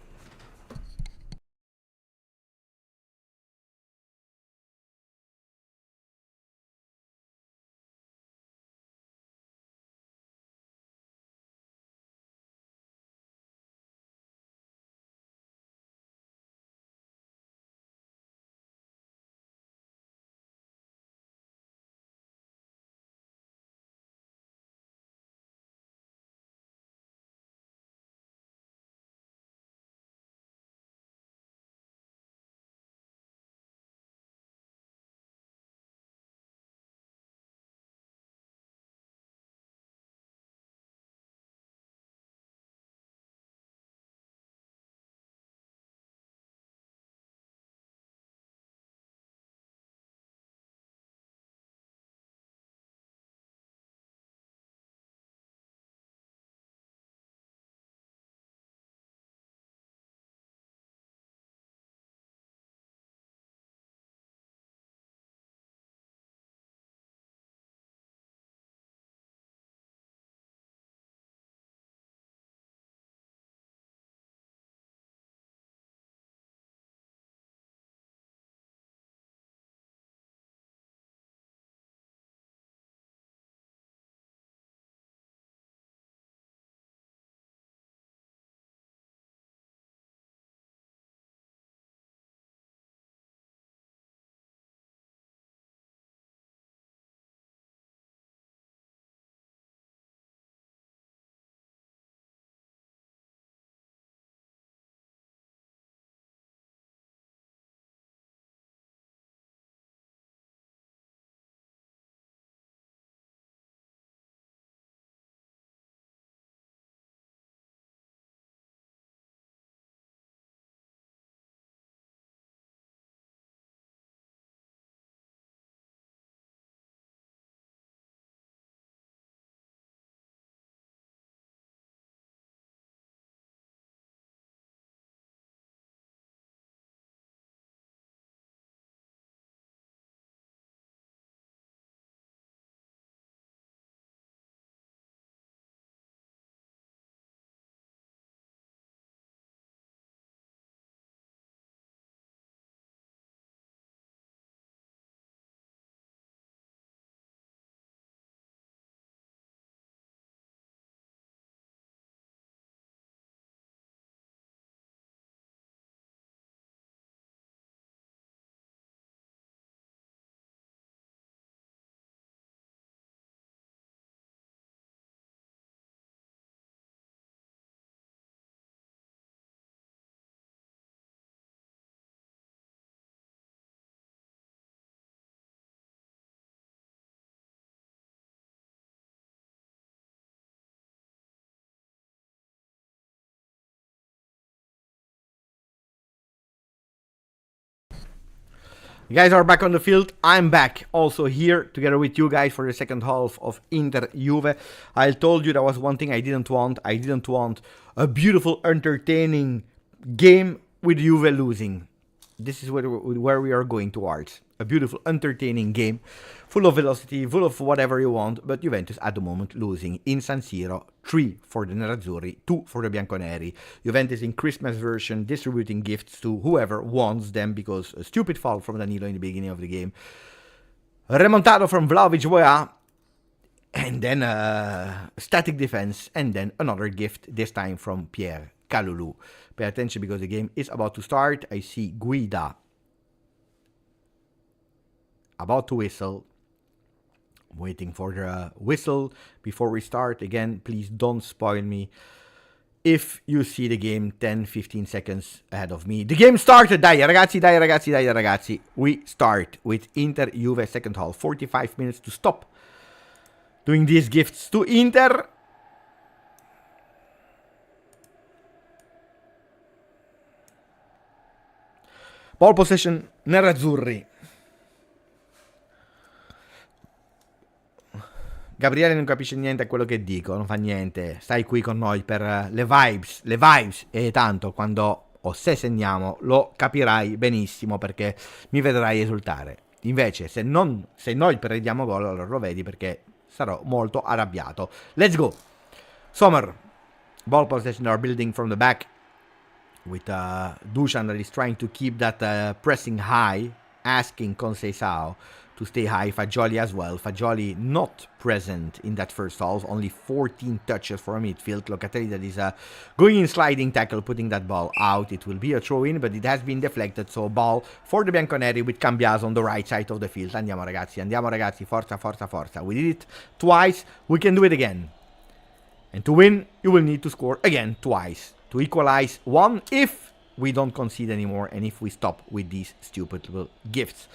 You guys are back on the field. I'm back also here together with you guys for the second half of Inter Juve. I told you that was one thing I didn't want. I didn't want a beautiful, entertaining game with Juve losing. This is where we are going towards. A beautiful, entertaining game, full of velocity, full of whatever you want, but Juventus at the moment losing in San Siro, 3 for the Nerazzurri, 2 for the Bianconeri. Juventus in Christmas version distributing gifts to whoever wants them because a stupid foul from Danilo in the beginning of the game. A remontado from Vlahovic, and then a static defense, and then another gift, this time from Pierre Kalulu. Pay attention because the game is about to start. I see Guida about to whistle. I'm waiting for the whistle before we start. Again, please don't spoil me if you see the game 10-15 seconds ahead of me. The game started. Dai ragazzi. We start with Inter Juve second half. 45 minutes to stop doing these gifts to Inter. Ball possession Nerazzurri. Gabriele non capisce niente a quello che dico, non fa niente, stai qui con noi per le vibes, e tanto quando o se segniamo lo capirai benissimo perché mi vedrai esultare. Invece se noi perdiamo gol allora lo vedi perché sarò molto arrabbiato. Let's go! Sommer, ball possession are building from the back with Dusan that is trying to keep that pressing high, asking Conceição to stay high. Fagioli as well. Fagioli not present in that first half. Only 14 touches for a midfield. Locatelli that is going in sliding tackle, putting that ball out. It will be a throw-in, but it has been deflected. So ball for the Bianconeri with Cambiaso on the right side of the field. Andiamo ragazzi. Forza. We did it twice. We can do it again. And to win, you will need to score again twice. To equalize one if we don't concede anymore and if we stop with these stupid little gifts.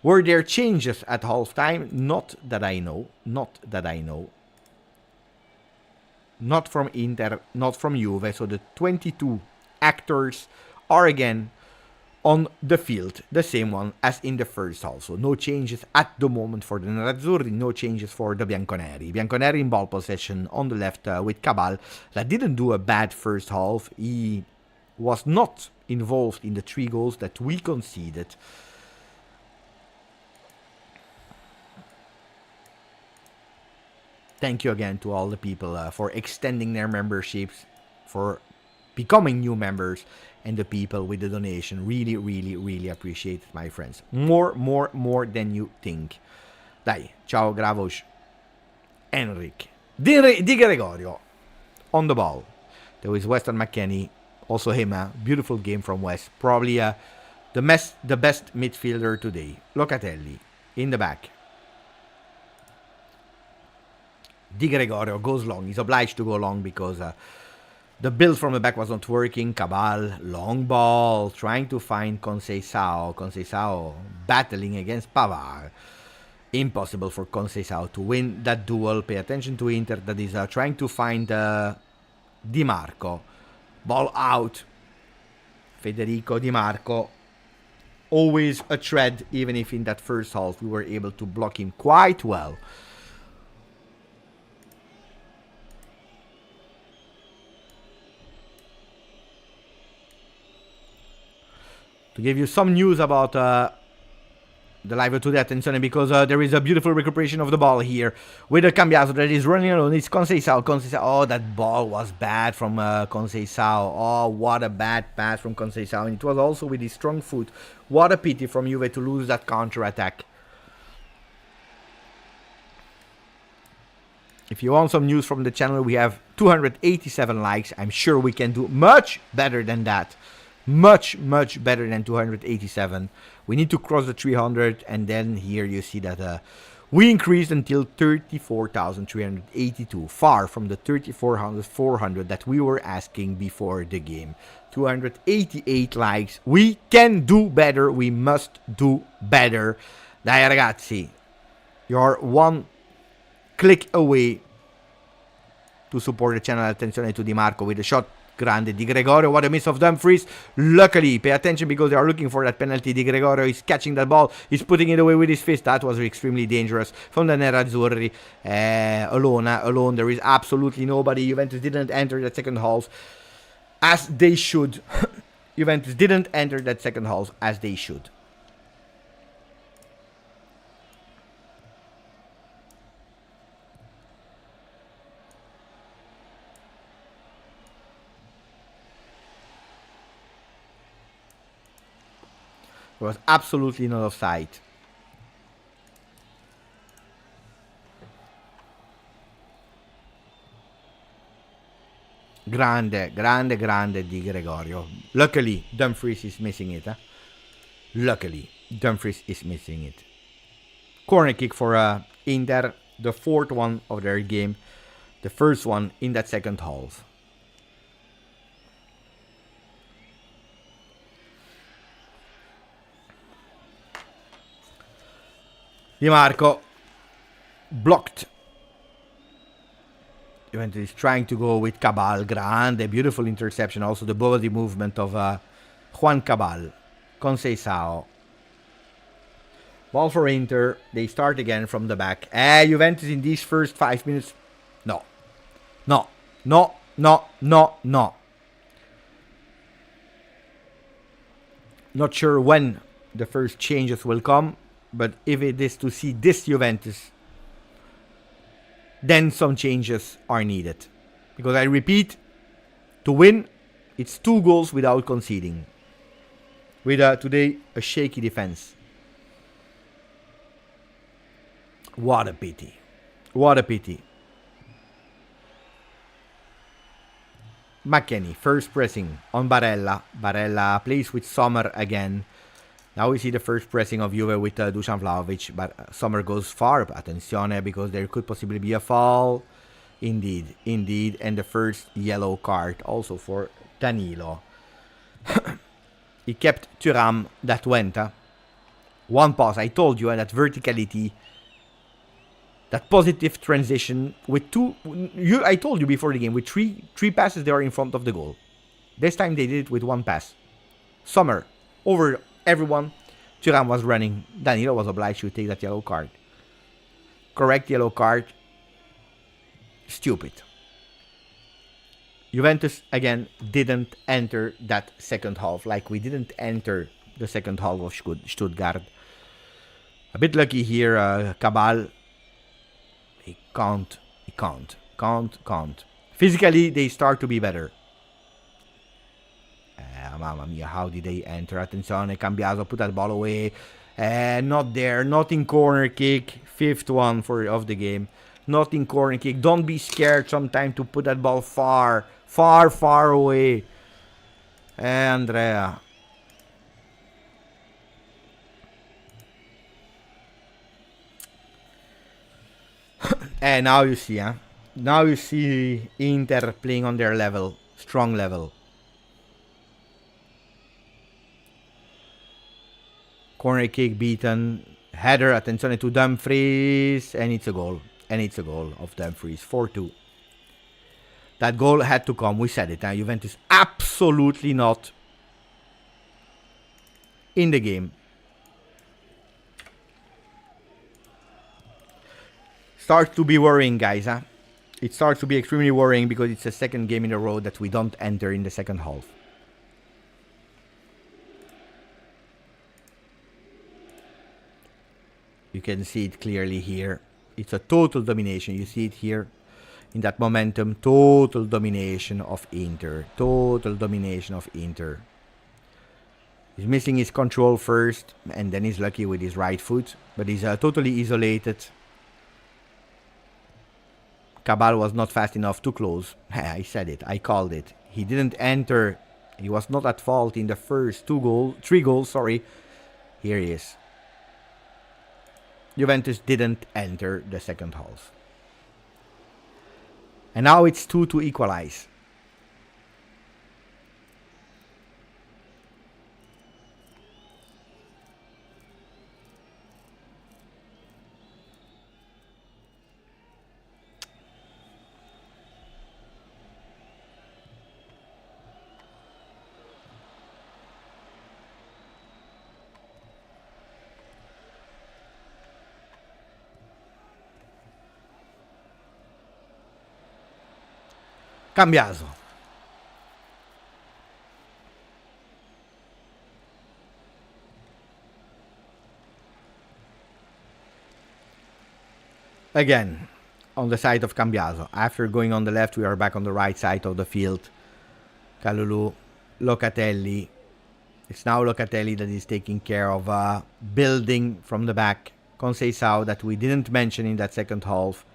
Were there changes at halftime? Not that I know. Not from Inter, not from Juve. So the 22 actors are again on the field. The same one as in the first half. So no changes at the moment for the Nerazzurri. No changes for the Bianconeri. Bianconeri in ball possession on the left with Cabal. That didn't do a bad first half. He was not involved in the 3 goals that we conceded. Thank you again to all the people for extending their memberships, for becoming new members, and the people with the donation. Really appreciate it, my friends. More than you think. Dai, ciao Gravos, Enric, Di Gregorio on the ball. There is Weston McKennie, also him, a beautiful game from West. Probably the best midfielder today. Locatelli in the back. Di Gregorio goes long. He's obliged to go long because the build from the back was not working. Cabal, long ball, trying to find Conceição. Conceição battling against Pavard. Impossible for Conceição to win that duel. Pay attention to Inter that is trying to find Di Marco. Ball out. Federico Di Marco. Always a threat, even if in that first half we were able to block him quite well. To give you some news about the live today, attenzione, because there is a beautiful recuperation of the ball here with a Cambiaso that is running alone. It's Conceição. Oh, that ball was bad from Conceição. Oh, what a bad pass from Conceição. And it was also with his strong foot. What a pity from Juve to lose that counter-attack. If you want some news from the channel, we have 287 likes. I'm sure we can do much better than that. Much better than 287. We need to cross the 300, and then here you see that we increased until 34,382, far from the 34,400 that we were asking before the game. 288 likes. We can do better. We must do better. Dai ragazzi, you're one click away to support the channel. Attenzione to Di Marco with a shot Grande Di Gregorio, what a miss of Dumfries. Luckily, pay attention because they are looking for that penalty. Di Gregorio is catching that ball. He's putting it away with his fist. That was extremely dangerous from the Nerazzurri. Alone. There is absolutely nobody. Juventus didn't enter that second half as they should. Juventus didn't enter that second half as they should. There was absolutely no offside. Grande Di Gregorio. Luckily, Dumfries is missing it. Luckily, Dumfries is missing it. Corner kick for Inter. The fourth one of their game. The first one in that second half. Di Marco. Blocked. Juventus is trying to go with Cabal. Grande, beautiful interception. Also the body movement of Juan Cabal. Conceição. Ball for Inter. They start again from the back. Juventus in these first 5 minutes. No. Not sure when the first changes will come. But if it is to see this Juventus, then some changes are needed. Because I repeat, to win, it's 2 goals without conceding. With today, a shaky defense. What a pity. What a pity. McKennie, first pressing on Barella. Barella plays with Sommer again. Now we see the first pressing of Juve with Dusan Vlahovic, but Sommer goes far. Attenzione, because there could possibly be a foul. Indeed. And the first yellow card also for Danilo. He kept Thuram, that went. One pass, I told you, that verticality, that positive transition with I told you before the game, with three passes they are in front of the goal. This time they did it with 1 pass. Sommer over everyone. Thuram was running. Danilo was obliged to take that yellow card. Correct yellow card. Stupid. Juventus, again, didn't enter that second half. Like we didn't enter the second half of Stuttgart. A bit lucky here, Cabal. He can't. Physically, they start to be better. Mamma mia, how did they enter? Attenzione, Cambiaso, put that ball away. Not there, not in corner kick. 5th one of the game. Not in corner kick. Don't be scared sometimes to put that ball far away. Andrea. And now you see, Now you see Inter playing on their level. Strong level. Corner kick beaten. Header, attenzione to Dumfries. And it's a goal. Of Dumfries. 4-2. That goal had to come. We said it. Juventus absolutely not in the game. Starts to be worrying, guys. It starts to be extremely worrying because it's the second game in a row that we don't enter in the second half. You can see it clearly here. It's a total domination. You see it here in that momentum. Total domination of Inter. He's missing his control first, and then he's lucky with his right foot. But he's totally isolated. Cabal was not fast enough to close. I said it. I called it. He didn't enter. He was not at fault in the first 3 goals. Sorry. Here he is. Juventus didn't enter the second half. And now it's 2 to equalize. Cambiaso. Again, on the side of Cambiaso. After going on the left, we are back on the right side of the field. Kalulu, Locatelli. It's now Locatelli that is taking care of building from the back. Conceição, that we didn't mention in that second half.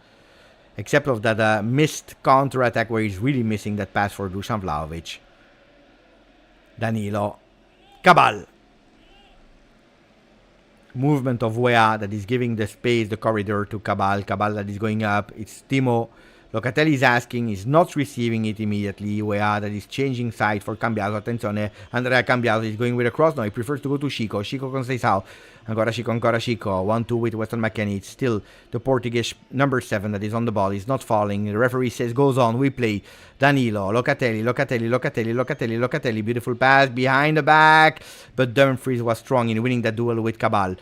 Except of that missed counter-attack where he's really missing that pass for Dusan Vlahovic. Danilo. Cabal. Movement of Wea that is giving the space, the corridor to Cabal. Cabal that is going up. It's Timo. Locatelli is asking, is not receiving it immediately. Wea that is changing side for Cambiaso. Attenzione, Andrea Cambiaso is going with a cross. No, he prefers to go to Chico. Chico Conceição. Ancora Chico. 1-2 with Weston McKennie. It's still the Portuguese number 7 that is on the ball. He's not falling. The referee says goes on. We play. Danilo. Locatelli. Beautiful pass behind the back. But Dumfries was strong in winning that duel with Cabal.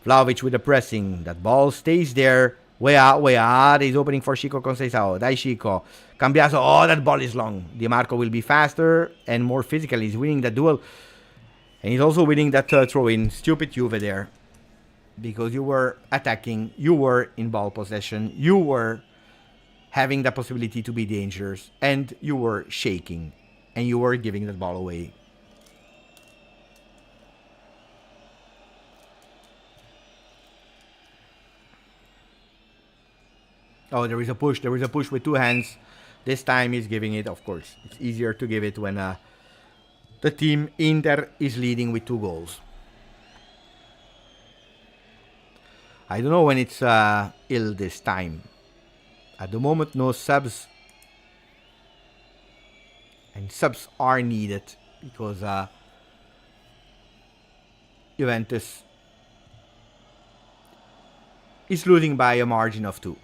Vlahovic with the pressing. That ball stays there. Wea is opening for Chico Conceição. Dai Chico. Cambiaso. Oh, that ball is long. Di Marco will be faster and more physical. He's winning that duel. And he's also winning that throw-in. Stupid Juve there. Because you were attacking. You were in ball possession. You were having the possibility to be dangerous. And you were shaking. And you were giving that ball away. Oh, there is a push. There is a push with two hands. This time he's giving it, of course. It's easier to give it when the team Inter is leading with 2 goals. I don't know when it's ill this time. At the moment, no subs. And subs are needed because Juventus is losing by a margin of 2.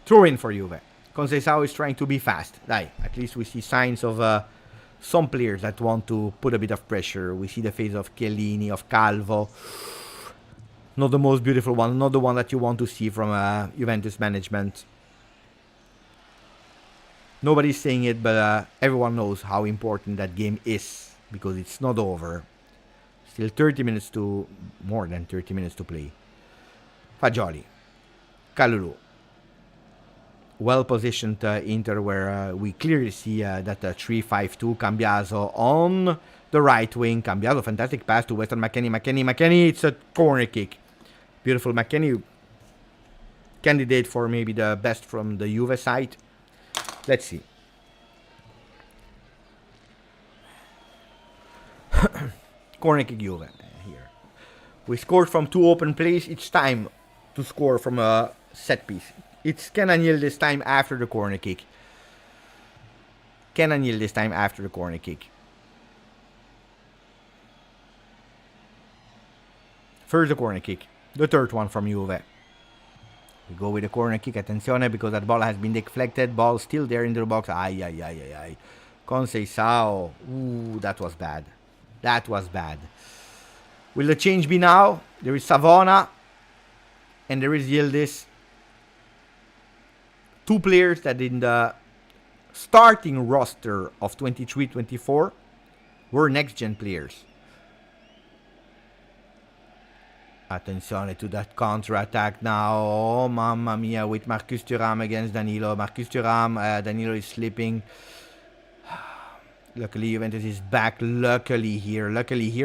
Throw in for Juve. Conceição is trying to be fast. At least we see signs of some players that want to put a bit of pressure. We see the face of Chiellini, of Calvo. Not the most beautiful one. Not the one that you want to see from Juventus management. Nobody's saying it, but everyone knows how important that game is. Because it's not over. Still 30 minutes to... More than 30 minutes to play. Fagioli. Kalulu. Well-positioned Inter where we clearly see that 3-5-2. Cambiaso on the right wing. Cambiaso, fantastic pass to Weston McKennie. It's a corner kick. Beautiful McKennie. Candidate for maybe the best from the Juve side. Let's see. Corner kick Juve here. We scored from 2 open plays. It's time to score from a set piece. It's Kenan Yildiz time after the corner kick. First the corner kick. The third one from Juve. We go with the corner kick. Attenzione, because that ball has been deflected. Ball still there in the box. Ay. Conceição. Ooh, that was bad. Will the change be now? There is Savona. And there is Yildiz. 2 players that in the starting roster of 23-24 were next-gen players. Attenzione to that counter-attack now. Oh, mamma mia, with Marcus Thuram against Danilo. Danilo is slipping. Luckily, Juventus is back. Luckily here,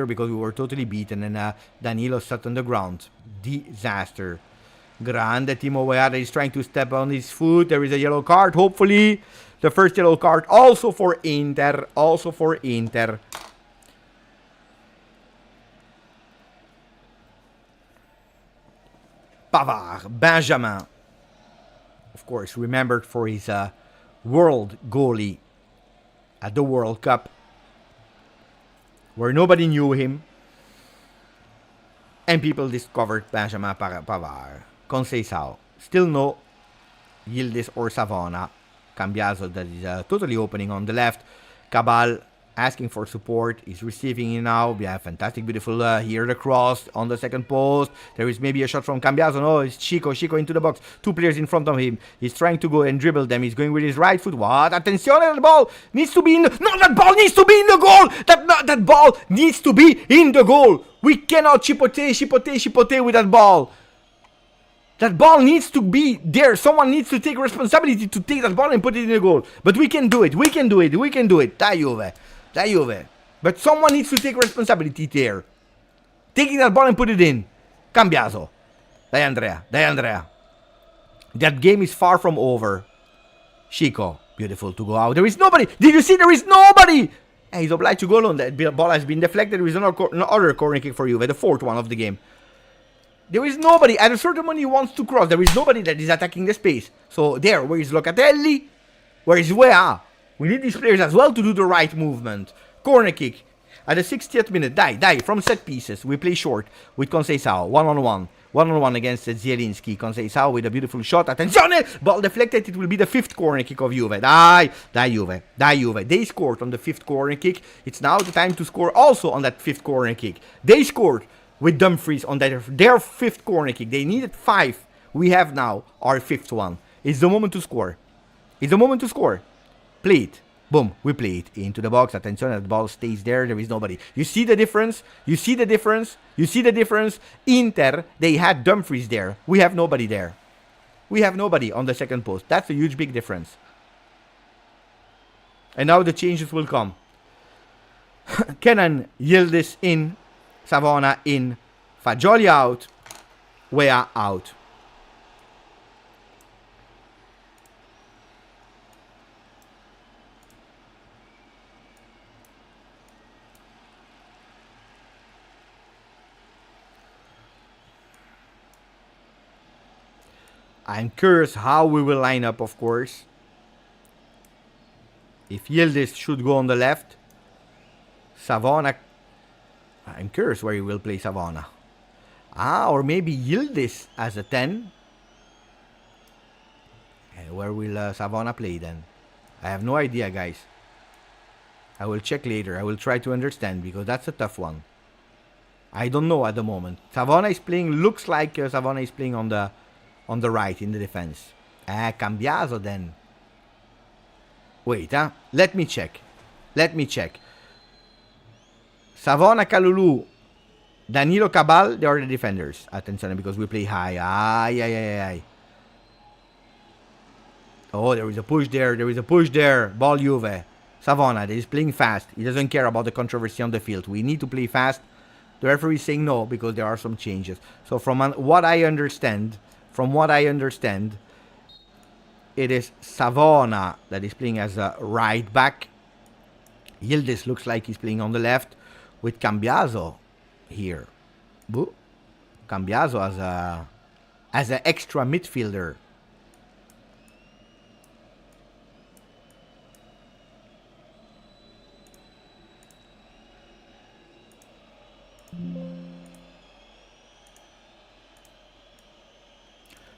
because we were totally beaten. And Danilo sat on the ground. Disaster. Grande Timo Werner is trying to step on his foot. There is a yellow card. Hopefully, the first yellow card also for Inter. Pavard, Benjamin. Of course, remembered for his world goalie at the World Cup, where nobody knew him. And people discovered Benjamin Pavard. Conceição. Still no Yildiz or Savona. Cambiaso that is totally opening on the left. Cabal asking for support. He's receiving it now. Yeah, fantastic, beautiful. Here the cross on the second post. There is maybe a shot from Cambiaso. No, it's Chico. Chico into the box. Two players in front of him. He's trying to go and dribble them. He's going with his right foot. What? Attenzione, the ball needs to be in the... No, that ball needs to be in the goal. That ball needs to be in the goal. We cannot chipote with that ball. That ball needs to be there. Someone needs to take responsibility to take that ball and put it in the goal. But we can do it. We can do it. We can do it. Dai Juve. But someone needs to take responsibility there. Taking that ball and put it in. Cambiaso. Dai Andrea. That game is far from over. Chico. Beautiful to go out. There is nobody. Did you see? There is nobody. And he's obliged to go alone. That ball has been deflected. There is another corner kick for Juve. The fourth one of the game. There is nobody. At a certain moment he wants to cross. There is nobody that is attacking the space. So there, where is Locatelli? Where is Wea? We need these players as well to do the right movement. Corner kick. At the 60th minute. Die. From set pieces. We play short with Conceição. One-on-one. One-on-one against Zielinski. Conceição with a beautiful shot. Attenzione! Ball deflected. It will be the fifth corner kick of Juve. Dai Juve. They scored on the fifth corner kick. It's now the time to score also on that fifth corner kick. They scored with Dumfries on their fifth corner kick. They needed 5. We have now our fifth one. It's the moment to score. Play it. Boom. We play it into the box. Attention, the ball stays there. There is nobody. You see the difference? Inter, they had Dumfries there. We have nobody there. We have nobody on the second post. That's a huge, big difference. And now the changes will come. Kenan, Yildiz in. Savona in, Fagioli out, Wea out. I'm curious how we will line up, of course. If Yildiz should go on the left, Savona... I'm curious where he will play Savona. Or maybe Yildiz as a 10. Okay, where will Savona play then? I have no idea, guys. I will check later. I will try to understand because that's a tough one. I don't know at the moment. Savona is playing, looks like Savona is playing on the right in the defense. Cambiaso then. Wait, let me check. Savona, Kalulu, Danilo, Cabal, they are the defenders. Attention, because we play high. Ay. Oh, there is a push there. Ball Juve. Savona, that is playing fast. He doesn't care about the controversy on the field. We need to play fast. The referee is saying no because there are some changes. So from what I understand, it is Savona that is playing as a right back. Yildiz looks like he's playing on the left. With Cambiaso here. Cambiaso as an extra midfielder.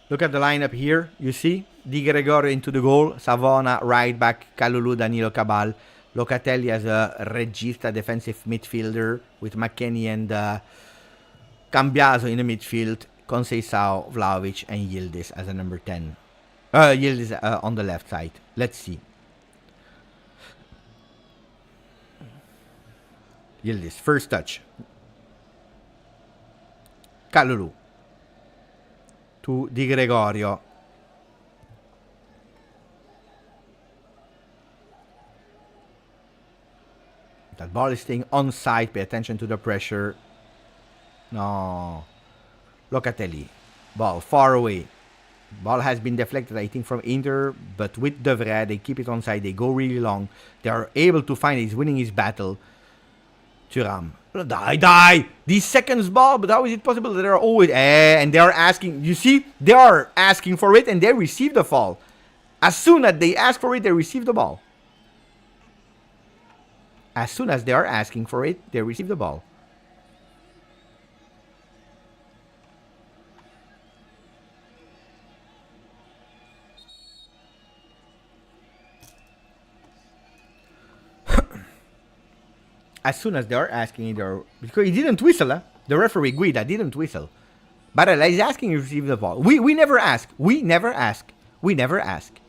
Look at the lineup here. You see? Di Gregorio into the goal. Savona, right back. Kalulu, Danilo, Cabal. Locatelli as a regista defensive midfielder with McKennie and Cambiaso in the midfield. Conceição, Vlahovic and Yildiz as a number 10. Yildiz on the left side. Let's see. Yildiz, first touch. Kalulu. To Di Gregorio. That ball is staying onside. Pay attention to the pressure. No. Locatelli. Ball far away. Ball has been deflected, I think, from Inter. But with De Vrij, they keep it onside. They go really long. They are able to find it. He's winning his battle. Thuram. Die. These seconds ball. But how is it possible that they are always... and they are asking... You see? They are asking for it and they receive the fall. As soon as they ask for it, they receive the ball. As soon as they are asking for it, they receive the ball. As soon as they're asking, because he didn't whistle, huh? The referee Guida didn't whistle. Barella is asking to receive the ball. We never ask. We never ask. We never ask.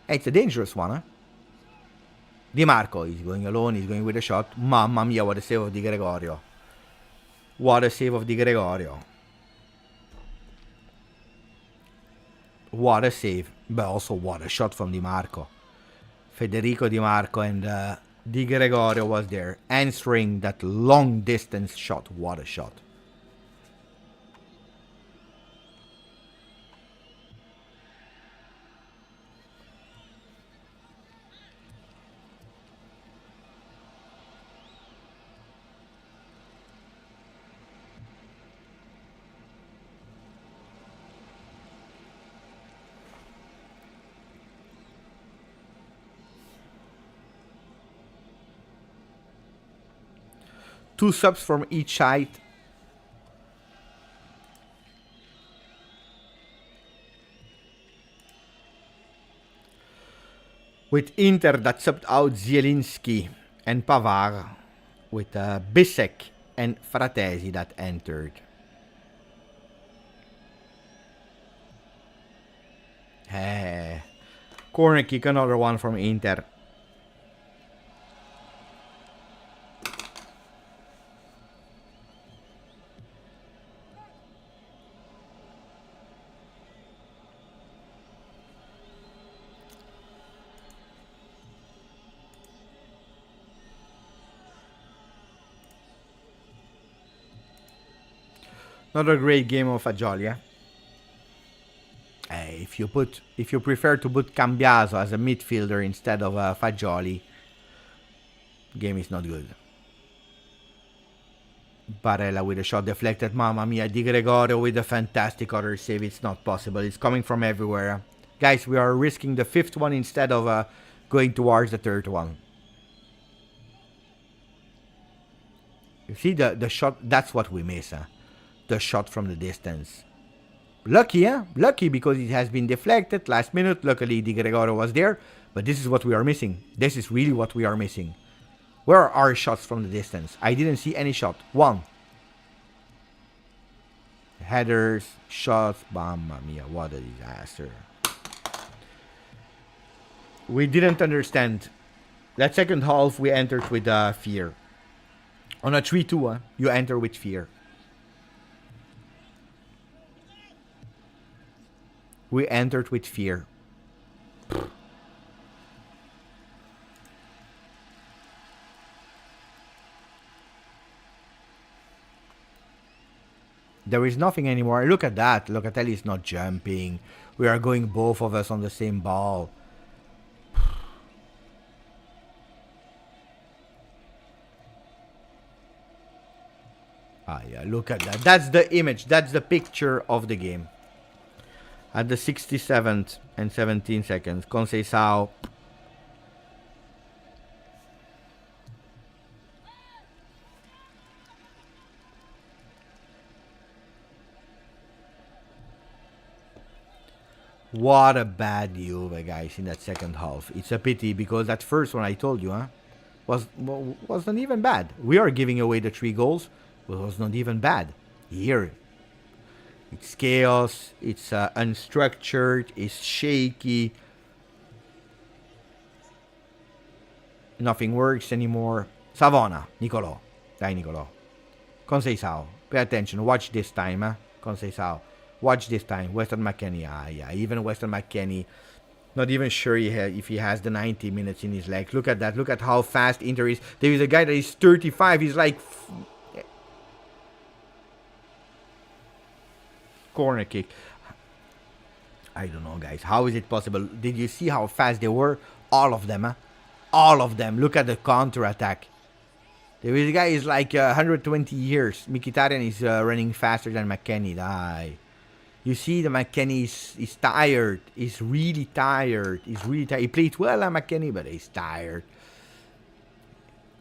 Hey, it's a dangerous one, huh? Di Marco, he's going alone, he's going with a shot. Mamma mia, what a save of Di Gregorio. What a save of Di Gregorio. What a save. But also what a shot from Di Marco. Federico Di Marco and Di Gregorio was there, answering that long distance shot. What a shot. Two subs from each side. With Inter that subbed out Zielinski and Pavard. With Bissek and Fratesi that entered. Corner kick, another one from Inter. Another great game of Fagioli. If you prefer to put Cambiaso as a midfielder instead of Fagioli, game is not good. Barella with a shot deflected. Mamma mia, Di Gregorio with a fantastic other save. It's not possible. It's coming from everywhere. Guys, we are risking the fifth one instead of going towards the third one. You see the shot? That's what we miss. The shot from the distance. Lucky, huh? Lucky because it has been deflected last minute. Luckily, Di Gregorio was there. But this is what we are missing. This is really what we are missing. Where are our shots from the distance? I didn't see any shot. One. Headers, shots. Mamma mia, what a disaster. We didn't understand. That second half, we entered with fear. On a 3-2, you enter with fear. We entered with fear. There is nothing anymore. Look at that. Locatelli is not jumping. We are going both of us on the same ball. Yeah, look at that. That's the image. That's the picture of the game. At the 67th and 17 seconds, Conceição. What a bad Juve, guys, in that second half. It's a pity because that first one I told you, wasn't even bad. We are giving away the 3 goals, but it was not even bad. Here, it's chaos, it's unstructured, it's shaky. Nothing works anymore. Savona, Nicolò. Dai, Nicolò. Conceição. Pay attention, watch this time, Conceição. Watch this time. Weston McKennie. Yeah. Even Weston McKennie, not even sure if he has the 90 minutes in his leg. Look at that. Look at how fast Inter is. There is a guy that is 35. He's like... Corner kick. I don't know, guys. How is it possible? Did you see how fast they were? All of them, All of them. Look at the counter-attack. There is a guy is like 120 years. Mkhitaryan is running faster than McKennie. You see, the McKennie is tired. He's really tired. He played well, McKennie, but he's tired.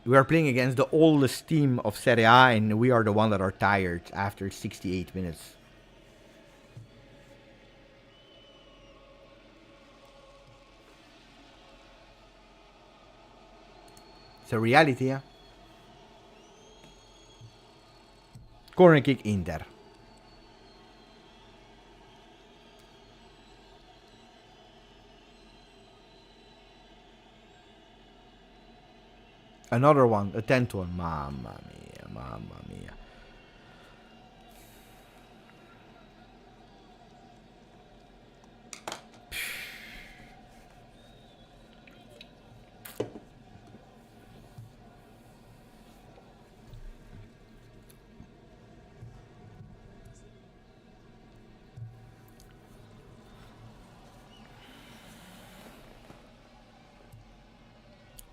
We are playing against the oldest team of Serie A, and we are the one that are tired after 68 minutes. It's a reality, Corner kick, Inter. Another one, a 10th one. Mamma mia, mamma mia.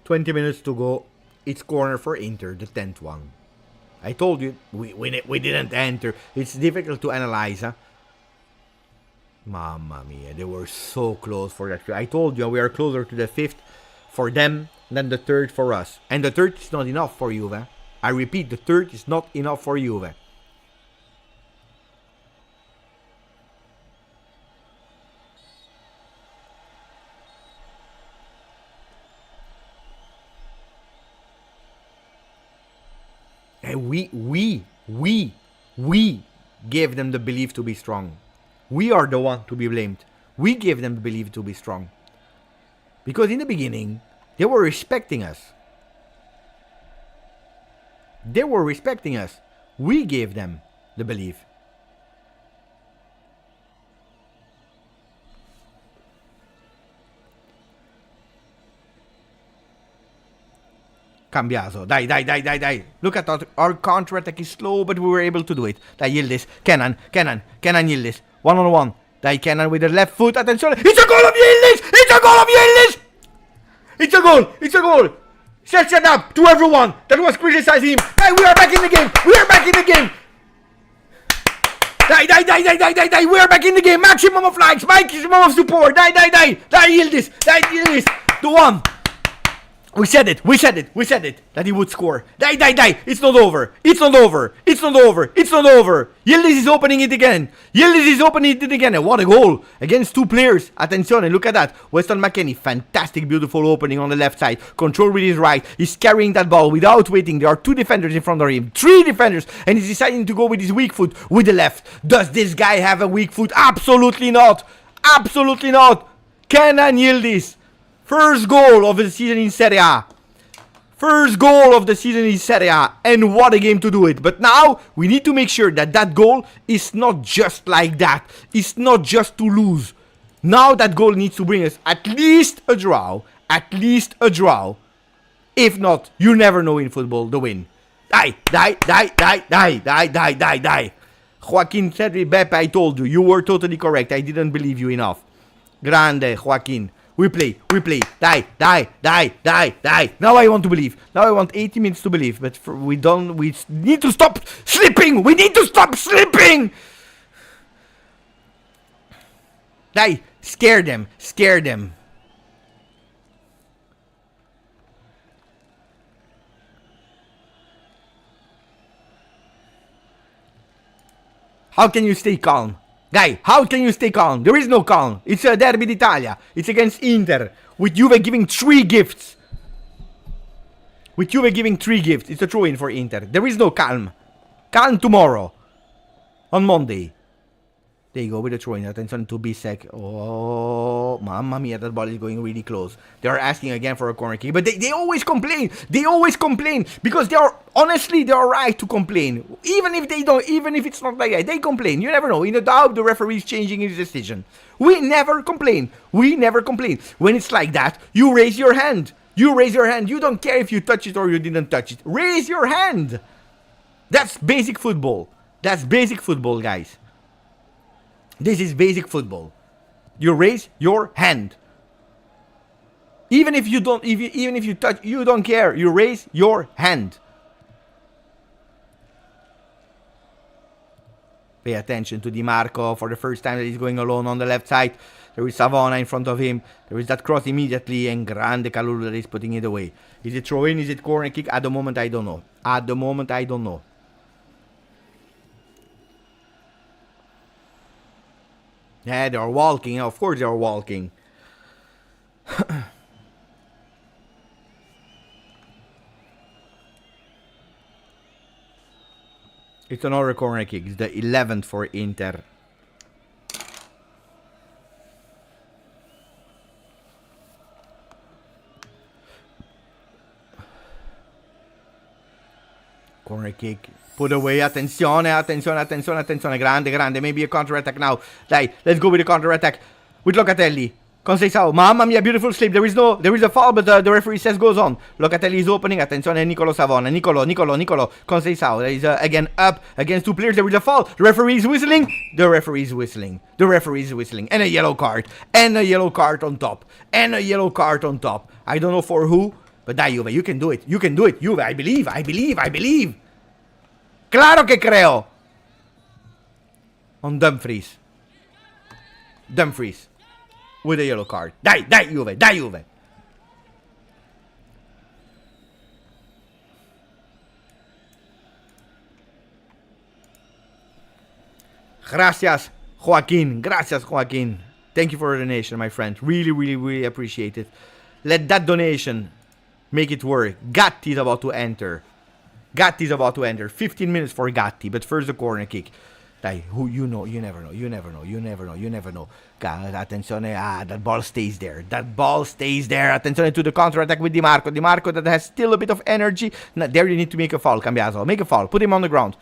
$20 to go. It's corner for Inter, the 10th one. I told you, we didn't enter. It's difficult to analyze, huh? Mamma mia, they were so close for that. I told you, we are closer to the 5th for them than the 3rd for us. And the 3rd is not enough for Juve. I repeat, the 3rd is not enough for Juve. And we gave them the belief to be strong. We are the one to be blamed. We gave them the belief to be strong. Because in the beginning, they were respecting us. They were respecting us. We gave them the belief. Cambiaso. Die. Look at our counter-attack is slow, but we were able to do it. Die, Yildiz. Kenan, Yildiz. 1-on-1. Die, Kenan with the left foot. Attention. It's a goal of Yildiz! It's a goal! Set it up to everyone that was criticizing him. Die, we are back in the game. Die. We are back in the game. Maximum of likes, maximum of support. Die, Yildiz. The one. We said it, that he would score. Die. It's not over. Yildiz is opening it again. And what a goal. Against 2 players. Attenzione, look at that. Weston McKennie, fantastic, beautiful opening on the left side. Control with his right. He's carrying that ball without waiting. There are 2 defenders in front of him. 3 defenders. And he's deciding to go with his weak foot with the left. Does this guy have a weak foot? Absolutely not. Kenan Yildiz. First goal of the season in Serie A. And what a game to do it. But now, we need to make sure that goal is not just like that. It's not just to lose. Now that goal needs to bring us at least a draw. If not, you never know in football the win. Die. Joaquin said, Beppe, I told you. You were totally correct. I didn't believe you enough. Grande, Joaquin. We play. Die. Now I want to believe. Now I want 80 minutes to believe. But we need to stop slipping. Die. Scare them. How can you stay calm? Guy, how can you stay calm? There is no calm. It's a Derby d'Italia. It's against Inter. With Juve giving 3 gifts. It's a throw-in for Inter. There is no calm. Calm tomorrow. On Monday. There you go with the throw-in. Attention to Bisek. Oh, mamma mia, that ball is going really close. They are asking again for a corner kick. But they always complain. Because they are right to complain. Even if it's not like that. They complain. You never know. In the doubt, the referee is changing his decision. We never complain. When it's like that, you raise your hand. You don't care if you touch it or you didn't touch it. Raise your hand. That's basic football. Guys. This is basic football. You raise your hand. Even if you touch, you don't care. You raise your hand. Pay attention to Di Marco for the first time that he's going alone on the left side. There is Savona in front of him. There is that cross immediately, and Grande Kalulu that is putting it away. Is it throw in? Is it corner kick? At the moment, I don't know. Yeah, they are walking. Of course they are walking. It's another corner kick. It's the 11th for Inter. Corner kick. Put away. Attenzione, attenzione, attenzione, attenzione. Grande, grande. Maybe a counter-attack now. Dai, let's go with the counter-attack. With Locatelli. Conceição. Mamma mia, beautiful slip. There is a foul, but the referee says goes on. Locatelli is opening. Attenzione, Nicolo Savona. Nicolo. Conceição. There is again up against two players. There is a foul. The referee is whistling. The referee is whistling. The referee is whistling. And a yellow card. And a yellow card on top. And a yellow card on top. I don't know for who. But dai, Juve, you can do it. You can do it. Juve, I believe. I believe. I believe. Claro que creo. On Dumfries. Dumfries. With a yellow card. Dai, dai, Juve. Dai, Juve. Gracias, Joaquin. Gracias, Joaquin. Thank you for the donation, my friend. Really, really, really appreciate it. Let that donation make it work. Gatti is about to enter. Gatti is about to enter. 15 minutes for Gatti, but first the corner kick. Dai, who you know, you never know, you never know, you never know, you never know. Attenzione, that ball stays there. That ball stays there. Attenzione to the counter-attack with Di Marco. Di Marco that has still a bit of energy. Now, there you need to make a foul, Cambiaso. Make a foul. Put him on the ground.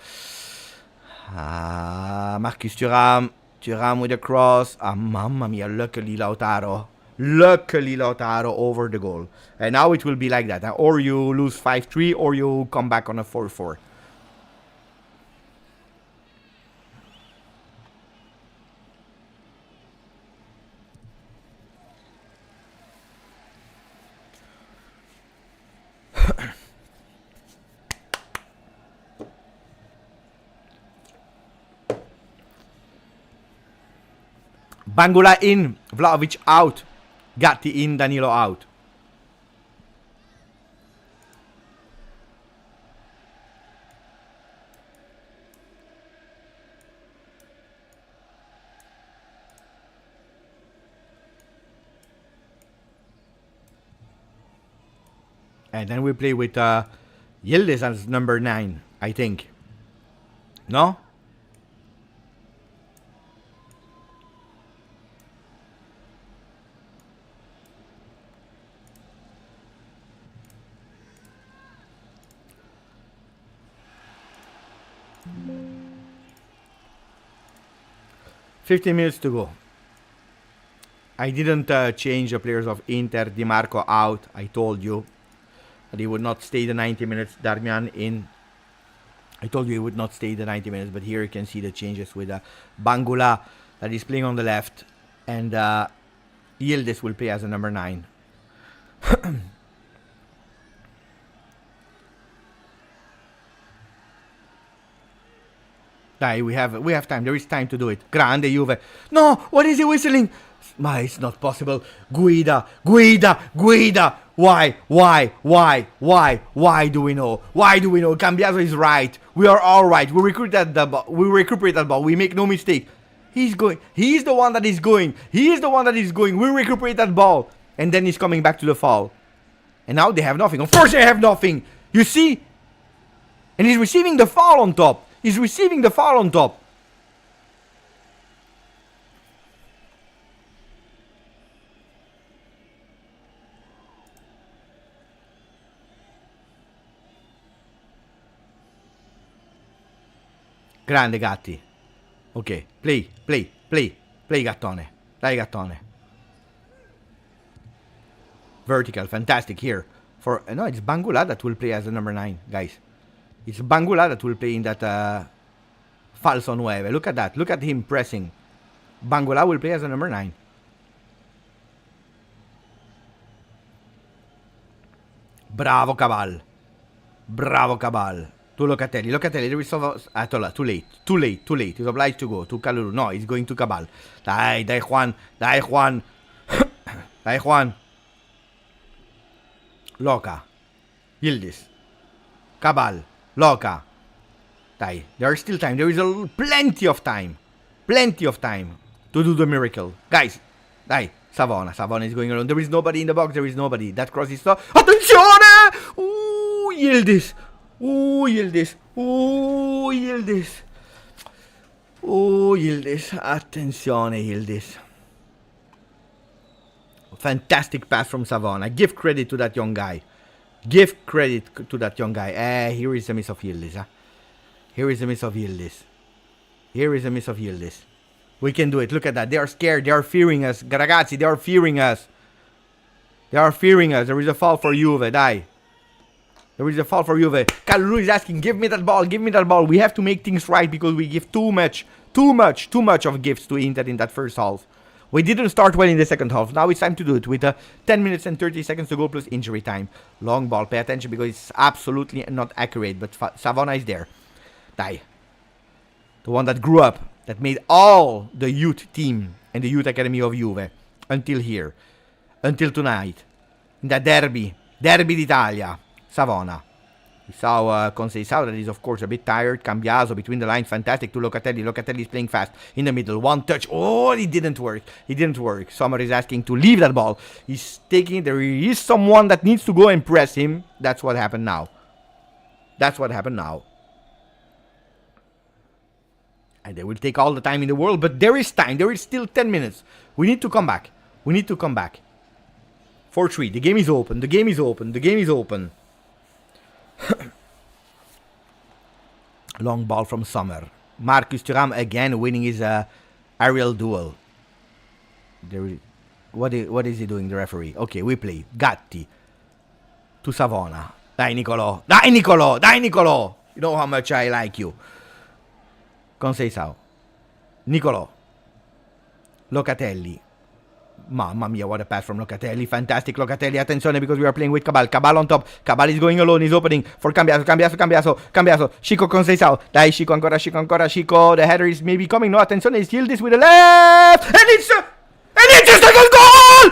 Marcus Thuram. Thuram with a cross. Mamma mia, luckily Lautaro. Luckily Lautaro over the goal. And now it will be like that. Or you lose 5-3 or you come back on a 4-4. Bangula in, Vlahovic out, Gatti in, Danilo out. And then we play with Yildiz as number 9, I think. No? $15 minutes to go. I didn't change the players of Inter. Di Marco out. I told you that he would not stay the 90 minutes. Darmian in. I told you he would not stay the 90 minutes. But here you can see the changes with Bangula that is playing on the left. And Yildiz will play as a number 9. Dai, we have time. There is time to do it. Grande Juve. No, what is he whistling? It's not possible. Guida. Why do we know? Cambiaso is right. We are all right. We recuperate that ball. We make no mistake. He's going. He's the one that is going. We recuperate that ball. And then he's coming back to the foul. And now they have nothing. Of course they have nothing. You see? And he's receiving the foul on top. Grande Gatti. Ok, play, Gattone. Dai, Gattone. Vertical, fantastic here. No, it's Bangula that will play as the number 9, guys. It's Bangula that will play in that falso 9. Look at that. Look at him pressing. Bangula will play as a number 9. Bravo Cabal. To Locatelli, there is too late. He's obliged to go to Kalulu. No, he's going to Cabal. Dai Juan. Loca. Yildiz. Cabal. Loca. Dai, there is still time. There is plenty of time to do the miracle. Guys, dai. Savona is going alone. There is nobody in the box. That cross is so... Attenzione! Yildiz. Yildiz. Yildiz. Yildiz. Attenzione, Yildiz. Fantastic pass from Savona. Give credit to that young guy. Give credit to that young guy. Here is a miss of Yildiz. Huh? Here is a miss of Yildiz. Here is a miss of Yildiz. We can do it. Look at that. They are scared. They are fearing us. Ragazzi, they are fearing us. They are fearing us. There is a foul for Juve. Dai. There is a foul for Juve. Kalulu is asking, give me that ball. Give me that ball. We have to make things right because we give too much of gifts to Inter in that first half. We didn't start well in the second half. Now it's time to do it with 10 minutes and 30 seconds to go plus injury time. Long ball. Pay attention because it's absolutely not accurate. But Savona is there. Dai. The one that grew up. That made all the youth team and the youth academy of Juve. Until here. Until tonight. In the derby. Derby d'Italia. Savona. We saw Conceição that is of course a bit tired. Cambiaso between the lines. Fantastic to Locatelli. Locatelli is playing fast. In the middle. One touch. Oh, it didn't work. It didn't work. Sommer is asking to leave that ball. He's taking it. There is someone that needs to go and press him. That's what happened now. That's what happened now. And they will take all the time in the world. But there is time. There is still 10 minutes. We need to come back. We need to come back. 4-3. The game is open. The game is open. The game is open. Long ball from Sommer. Marcus Thuram again winning his aerial duel. What is he doing, the referee? Okay, we play. Gatti. To Savona. Dai, Nicolò. Dai, Nicolò. Dai, Nicolò. You know how much I like you. Conceição. Nicolò. Locatelli. Mamma mia, what a pass from Locatelli. Fantastic Locatelli. Attenzione because we are playing with Cabal. Cabal on top. Cabal is going alone. He's opening for Cambiaso. Cambiaso. Chico Conceição. Dai, Chico ancora. Chico. The header is maybe coming. No, attenzione. It's Yildiz with the left. And it's a second goal!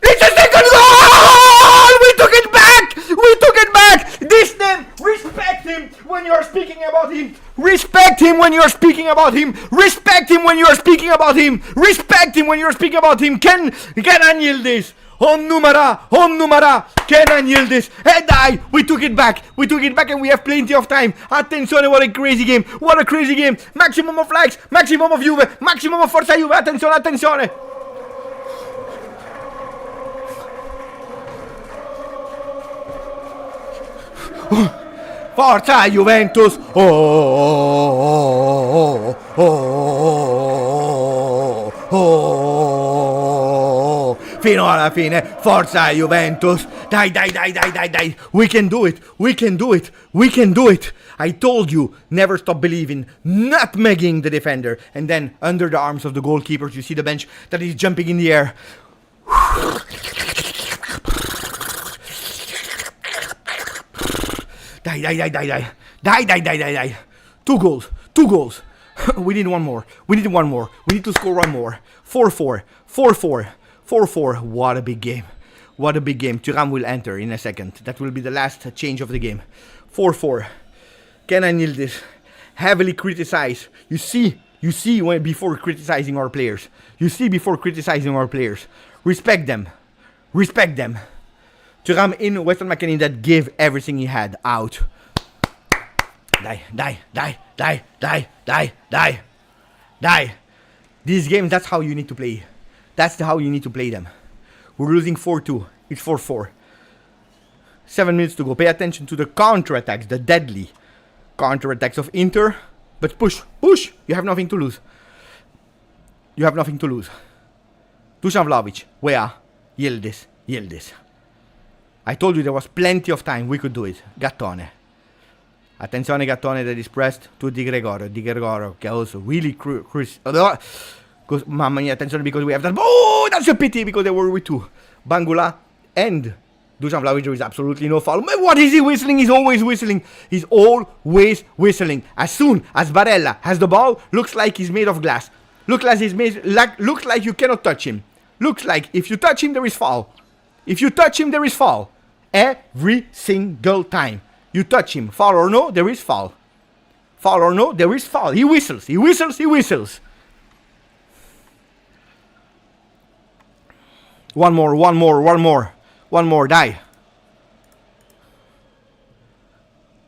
It's a second goal! We took it back! We took it back! This name, respect him when you're speaking about him. Respect him when you're speaking about him. Respect him when you're speaking about him. Respect him when you're speaking about him. Kenan Yildiz. On numara. Kenan Yildiz. Hey, dai, we took it back. We took it back and we have plenty of time. Attenzione, what a crazy game. What a crazy game. Maximum of likes. Maximum of Juve. Maximum of Forza Juve. Attenzione. Forza Juventus! Fino alla fine, Forza Juventus! Dai! We can do it! I told you, never stop believing, nutmegging the defender, and then under the arms of the goalkeepers, you see the bench that is jumping in the air. Die. Two goals. We need one more. We need to score one more. 4-4. What a big game. Thuram will enter in a second. That will be the last change of the game. 4-4. Kenan Yildiz, heavily criticized. You see before criticizing our players. Respect them. Thuram in, Weston McKennie that gave everything he had out. Die. These games, that's how you need to play. That's how you need to play them. We're losing 4-2. It's 4-4. 7 minutes to go. Pay attention to the counter-attacks, the deadly counter-attacks of Inter. But push. You have nothing to lose. Dusan Vlahovic. Where? Yildiz. I told you there was plenty of time. We could do it. Gattone. Attenzione Gattone that is pressed to Di Gregorio. Che also really mamma mia, attenzione because we have that. Oh, that's a pity because they were with two. Bangula and Dusan Vlahovic. There is absolutely no foul. What is he whistling? He's always whistling. As soon as Barella has the ball, looks like he's made of glass. Looks like you cannot touch him. Looks like if you touch him, there is foul. Every single time you touch him, foul or no, there is foul. He whistles. One more, die.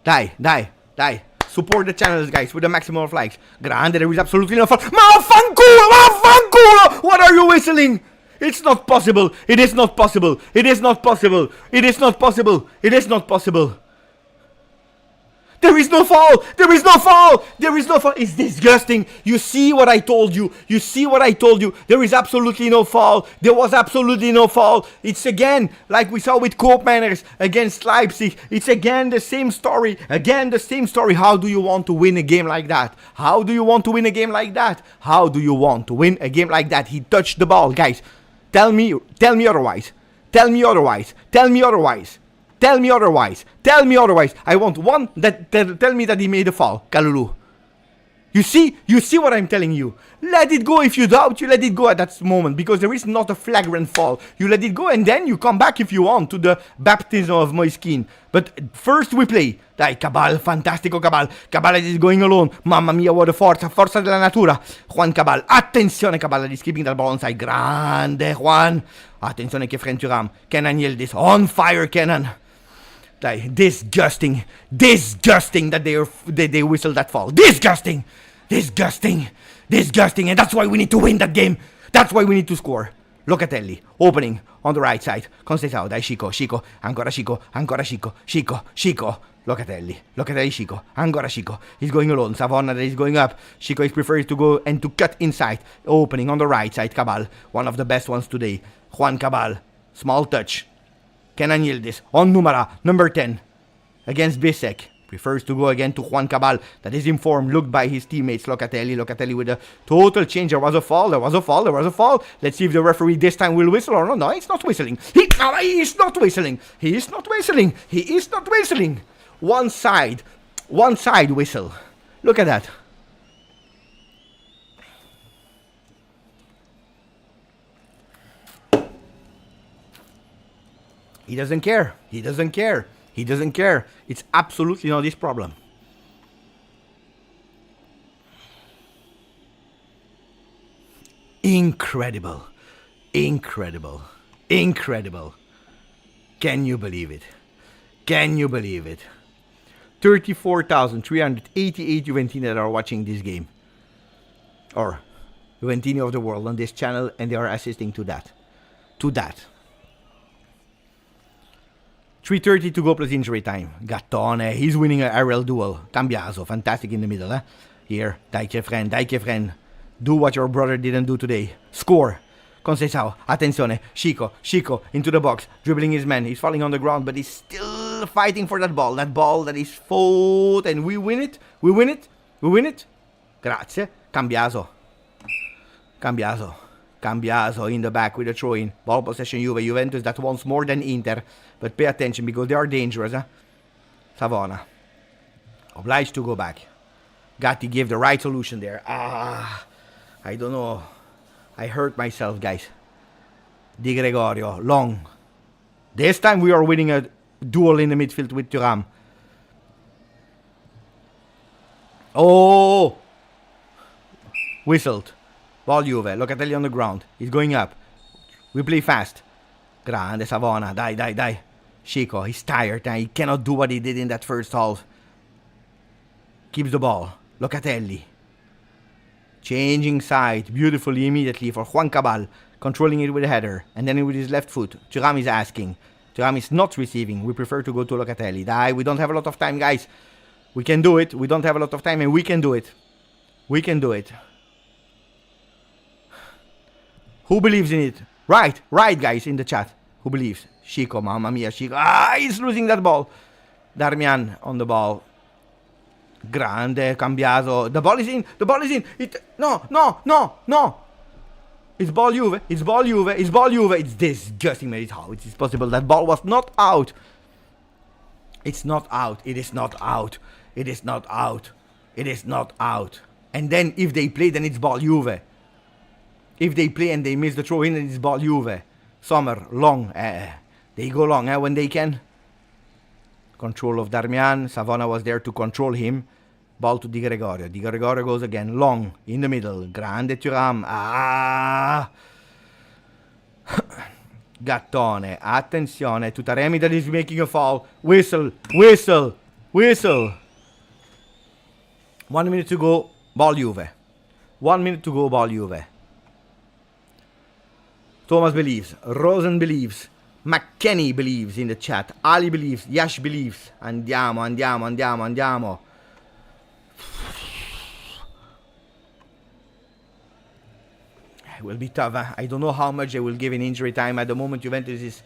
Dai. Support the channels, guys, with the maximum of likes. Grande, there is absolutely no fall. Maffanculo! What are you whistling? It's not possible. It is not possible. It is not possible. It is not possible. It is not possible. There is no fall. There is no fall. There is no fall. It's disgusting. You see what I told you. You see what I told you. There is absolutely no fall. There was absolutely no fall. It's again like we saw with Koopmeiners against Leipzig. It's again the same story. Again the same story. How do you want to win a game like that? How do you want to win a game like that? How do you want to win a game like that? He touched the ball, guys. Tell me otherwise. Tell me otherwise. Tell me otherwise. Tell me otherwise. Tell me otherwise. I want one that tell me that he made a foul. Kalulu. You see what I'm telling you. Let it go. If you doubt, you let it go at that moment, because there is not a flagrant fall. You let it go and then you come back if you want to the baptism of Moiskin. But first we play. Dai, Cabal, fantastico Cabal. Cabal is going alone. Mamma mia, what a forza della natura. Juan Cabal. Attenzione Cabal is keeping that ball onside. Grande Juan. Attenzione che French Ram. Kenan Yildiz. On fire Kenan. Like, disgusting that they whistle that fall. Disgusting, and that's why we need to win that game. That's why we need to score. Locatelli, opening on the right side. Conceição, dai Chico, ancora Chico. Locatelli, Chico, ancora Chico. He's going alone. Savona that is going up. Chico is preferred to go and to cut inside. Opening on the right side. Cabal, one of the best ones today. Juan Cabal, small touch. Kenan Yildiz on number 10 against Bisek. Prefers to go again to Juan Cabal, that is informed, looked by his teammates. Locatelli with a total change. There was a fall. Let's see if the referee this time will whistle or not. No, it's not whistling. He is not whistling. One side whistle. Look at that. He doesn't care. It's absolutely not his problem. Incredible. Can you believe it? 34,388 Juventini that are watching this game. Or Juventini of the world on this channel, and they are assisting to that. 3:30 to go plus injury time. Gattone, he's winning an aerial duel. Cambiaso, fantastic in the middle. Here, dai che friend. Do what your brother didn't do today. Score. Conceição, attenzione. Chico, into the box. Dribbling his man. He's falling on the ground, but he's still fighting for that ball. That ball that is fought, and we win it. Grazie. Cambiaso in the back with a throw-in. Ball possession Juventus that wants more than Inter. But pay attention because they are dangerous. Savona. Obliged to go back. Gatti gave the right solution there. I don't know. I hurt myself, guys. Di Gregorio. Long. This time we are winning a duel in the midfield with Thuram. Oh! Whistled. Ball Juve. Locatelli on the ground. He's going up. We play fast. Grande Savona. Dai. Chico, he's tired. He cannot do what he did in that first half. Keeps the ball. Locatelli. Changing side beautifully immediately for Juan Cabal. Controlling it with a header. And then with his left foot. Thuram is asking. Thuram is not receiving. We prefer to go to Locatelli. We don't have a lot of time, guys. We can do it. We don't have a lot of time, and we can do it. Who believes in it? Right, guys, in the chat. Who believes? Chico, mamma mia, Chico. He's losing that ball. Darmian on the ball. Grande, Cambiaso. The ball is in. No. It's ball Juve. It's disgusting, man. How it is possible? That ball was not out. It is not out. And then if they play, then it's ball Juve. If they play and they miss the throw in, then it's ball Juve. Sommer, long. They go long when they can. Control of Darmian. Savona was there to control him. Ball to Di Gregorio. Di Gregorio goes again. Long. In the middle. Grande Thuram. Gattone. Attenzione. Tutaremi that is making a foul. Whistle. Whistle. 1 minute to go. Ball Juve. 1 minute to go. Ball Juve. Thomas believes. Rosen believes. McKenny believes in the chat. Ali believes. Yash believes. Andiamo, andiamo, andiamo, andiamo. It will be tough. Huh? I don't know how much they will give in injury time. At the moment, Juventus is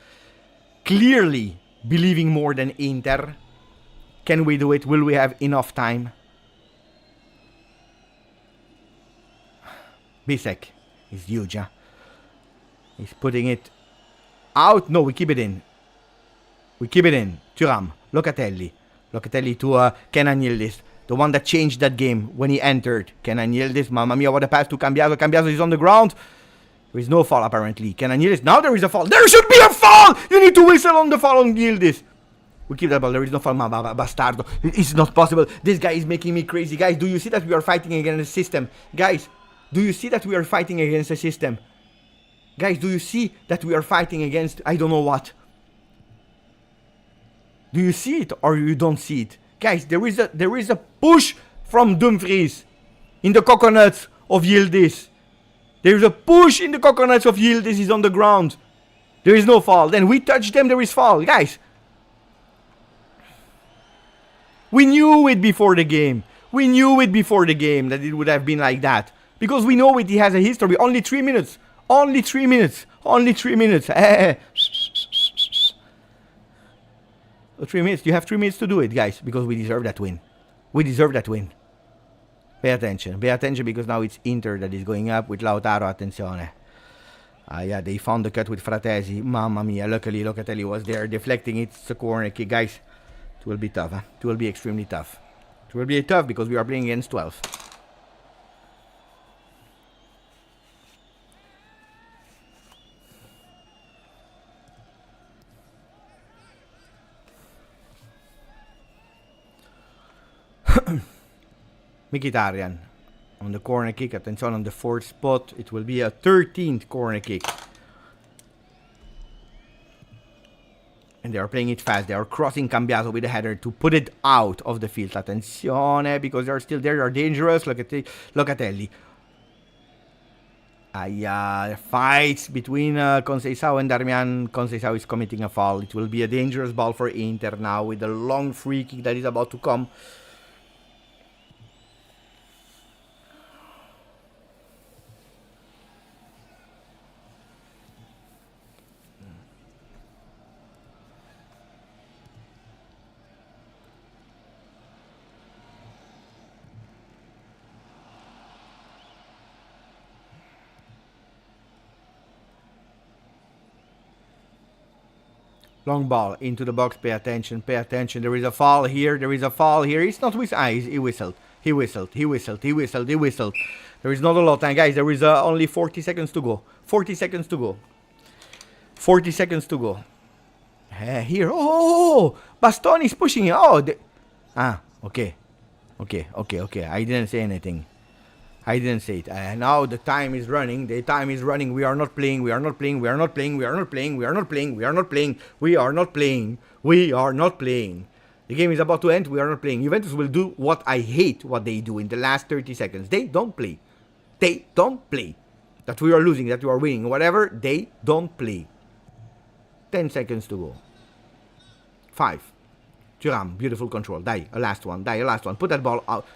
clearly believing more than Inter. Can we do it? Will we have enough time? Bisek is huge, huh? He's putting it out. No, we keep it in. We keep it in. Thuram. Locatelli. Locatelli to Kenan Yildiz. The one that changed that game when he entered. Kenan Yildiz. Mamma mia, what a pass to Cambiaso. Cambiaso is on the ground. There is no foul apparently. Kenan Yildiz. Now there is a foul. There should be a foul! You need to whistle on the foul on Yildiz. We keep that ball. There is no foul. Bastardo. It's not possible. This guy is making me crazy. Guys, do you see that we are fighting against the system? Guys, do you see that we are fighting against the system? Guys, do you see that we are fighting against I don't know what? Do you see it or you don't see it? Guys, there is a push from Dumfries in the coconuts of Yildiz. There is a push in the coconuts of Yildiz. He's on the ground. There is no foul. Then we touch them, there is foul. Guys, we knew it before the game. We knew it before the game that it would have been like that. Because we know it, he has a history. Only 3 minutes. Only 3 minutes. Only 3 minutes. 3 minutes. You have 3 minutes to do it, guys. Because we deserve that win. We deserve that win. Pay attention. Pay attention because now it's Inter that is going up with Lautaro. Attenzione. Yeah, they found the cut with Fratesi. Mamma mia. Luckily, Locatelli was there deflecting it. It's a corner kick. Guys, it will be tough. Huh? It will be extremely tough. It will be tough because we are playing against 12. Mkhitaryan on the corner kick. Attention on the 4th spot. It will be a 13th corner kick. And they are playing it fast. They are crossing Cambiaso with a header to put it out of the field. Attenzione, because they are still there. They are dangerous. Locatelli. Fights between Conceição and Darmian. Conceição is committing a foul. It will be a dangerous ball for Inter now with a long free kick that is about to come. Long ball into the box. Pay attention. Pay attention. There is a foul here. There is a foul here. It's not whistling. He whistled. He whistled. He whistled. He whistled. He whistled. There is not a lot of time, guys. There is only 40 seconds to go. 40 seconds to go. 40 seconds to go. Here. Oh, Bastoni is pushing it. Oh, okay. Okay. I didn't say anything. I didn't say it. Now the time is running. The time is running. We are not playing. We are not playing. We are not playing. We are not playing. We are not playing. We are not playing. We are not playing. We are not playing. The game is about to end. We are not playing. Juventus will do what I hate what they do in the last 30 seconds. They don't play. They don't play. That we are losing, that we are winning, whatever. They don't play. 10 seconds to go. 5. Thuram, beautiful control. Die, a last one. Die, a last one. Put that ball out.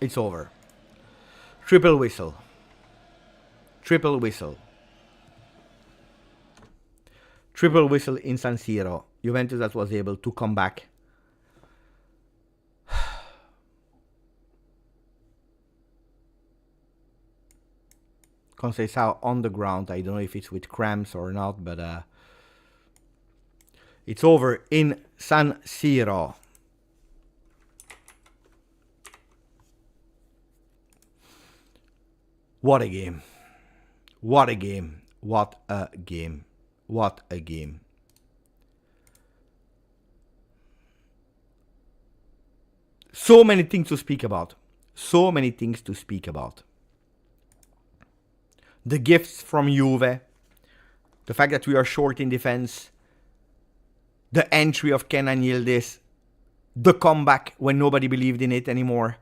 It's over. Triple whistle. Triple whistle. Triple whistle in San Siro. Juventus that was able to come back. Conceição on the ground. I don't know if it's with cramps or not, but it's over in San Siro. What a game. What a game. What a game. What a game. So many things to speak about. So many things to speak about. the gifts from Juve, the fact that we are short in defense, the entry of Ken and Yildiz, the comeback when nobody believed in it anymore.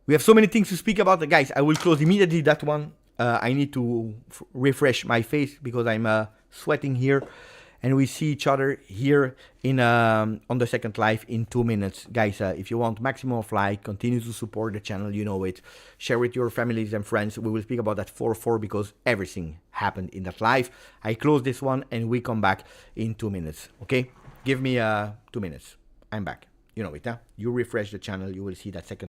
We have so many things to speak about. Guys, I will close immediately that one. I need to refresh my face because I'm sweating here. And we see each other here in on the second live in 2 minutes. Guys, if you want maximum of like, continue to support the channel, you know it. Share with your families and friends. We will speak about that 4-4 because everything happened in that live. I close this one and we come back in 2 minutes. Okay? Give me 2 minutes. I'm back. You know it, huh? You refresh the channel, you will see that second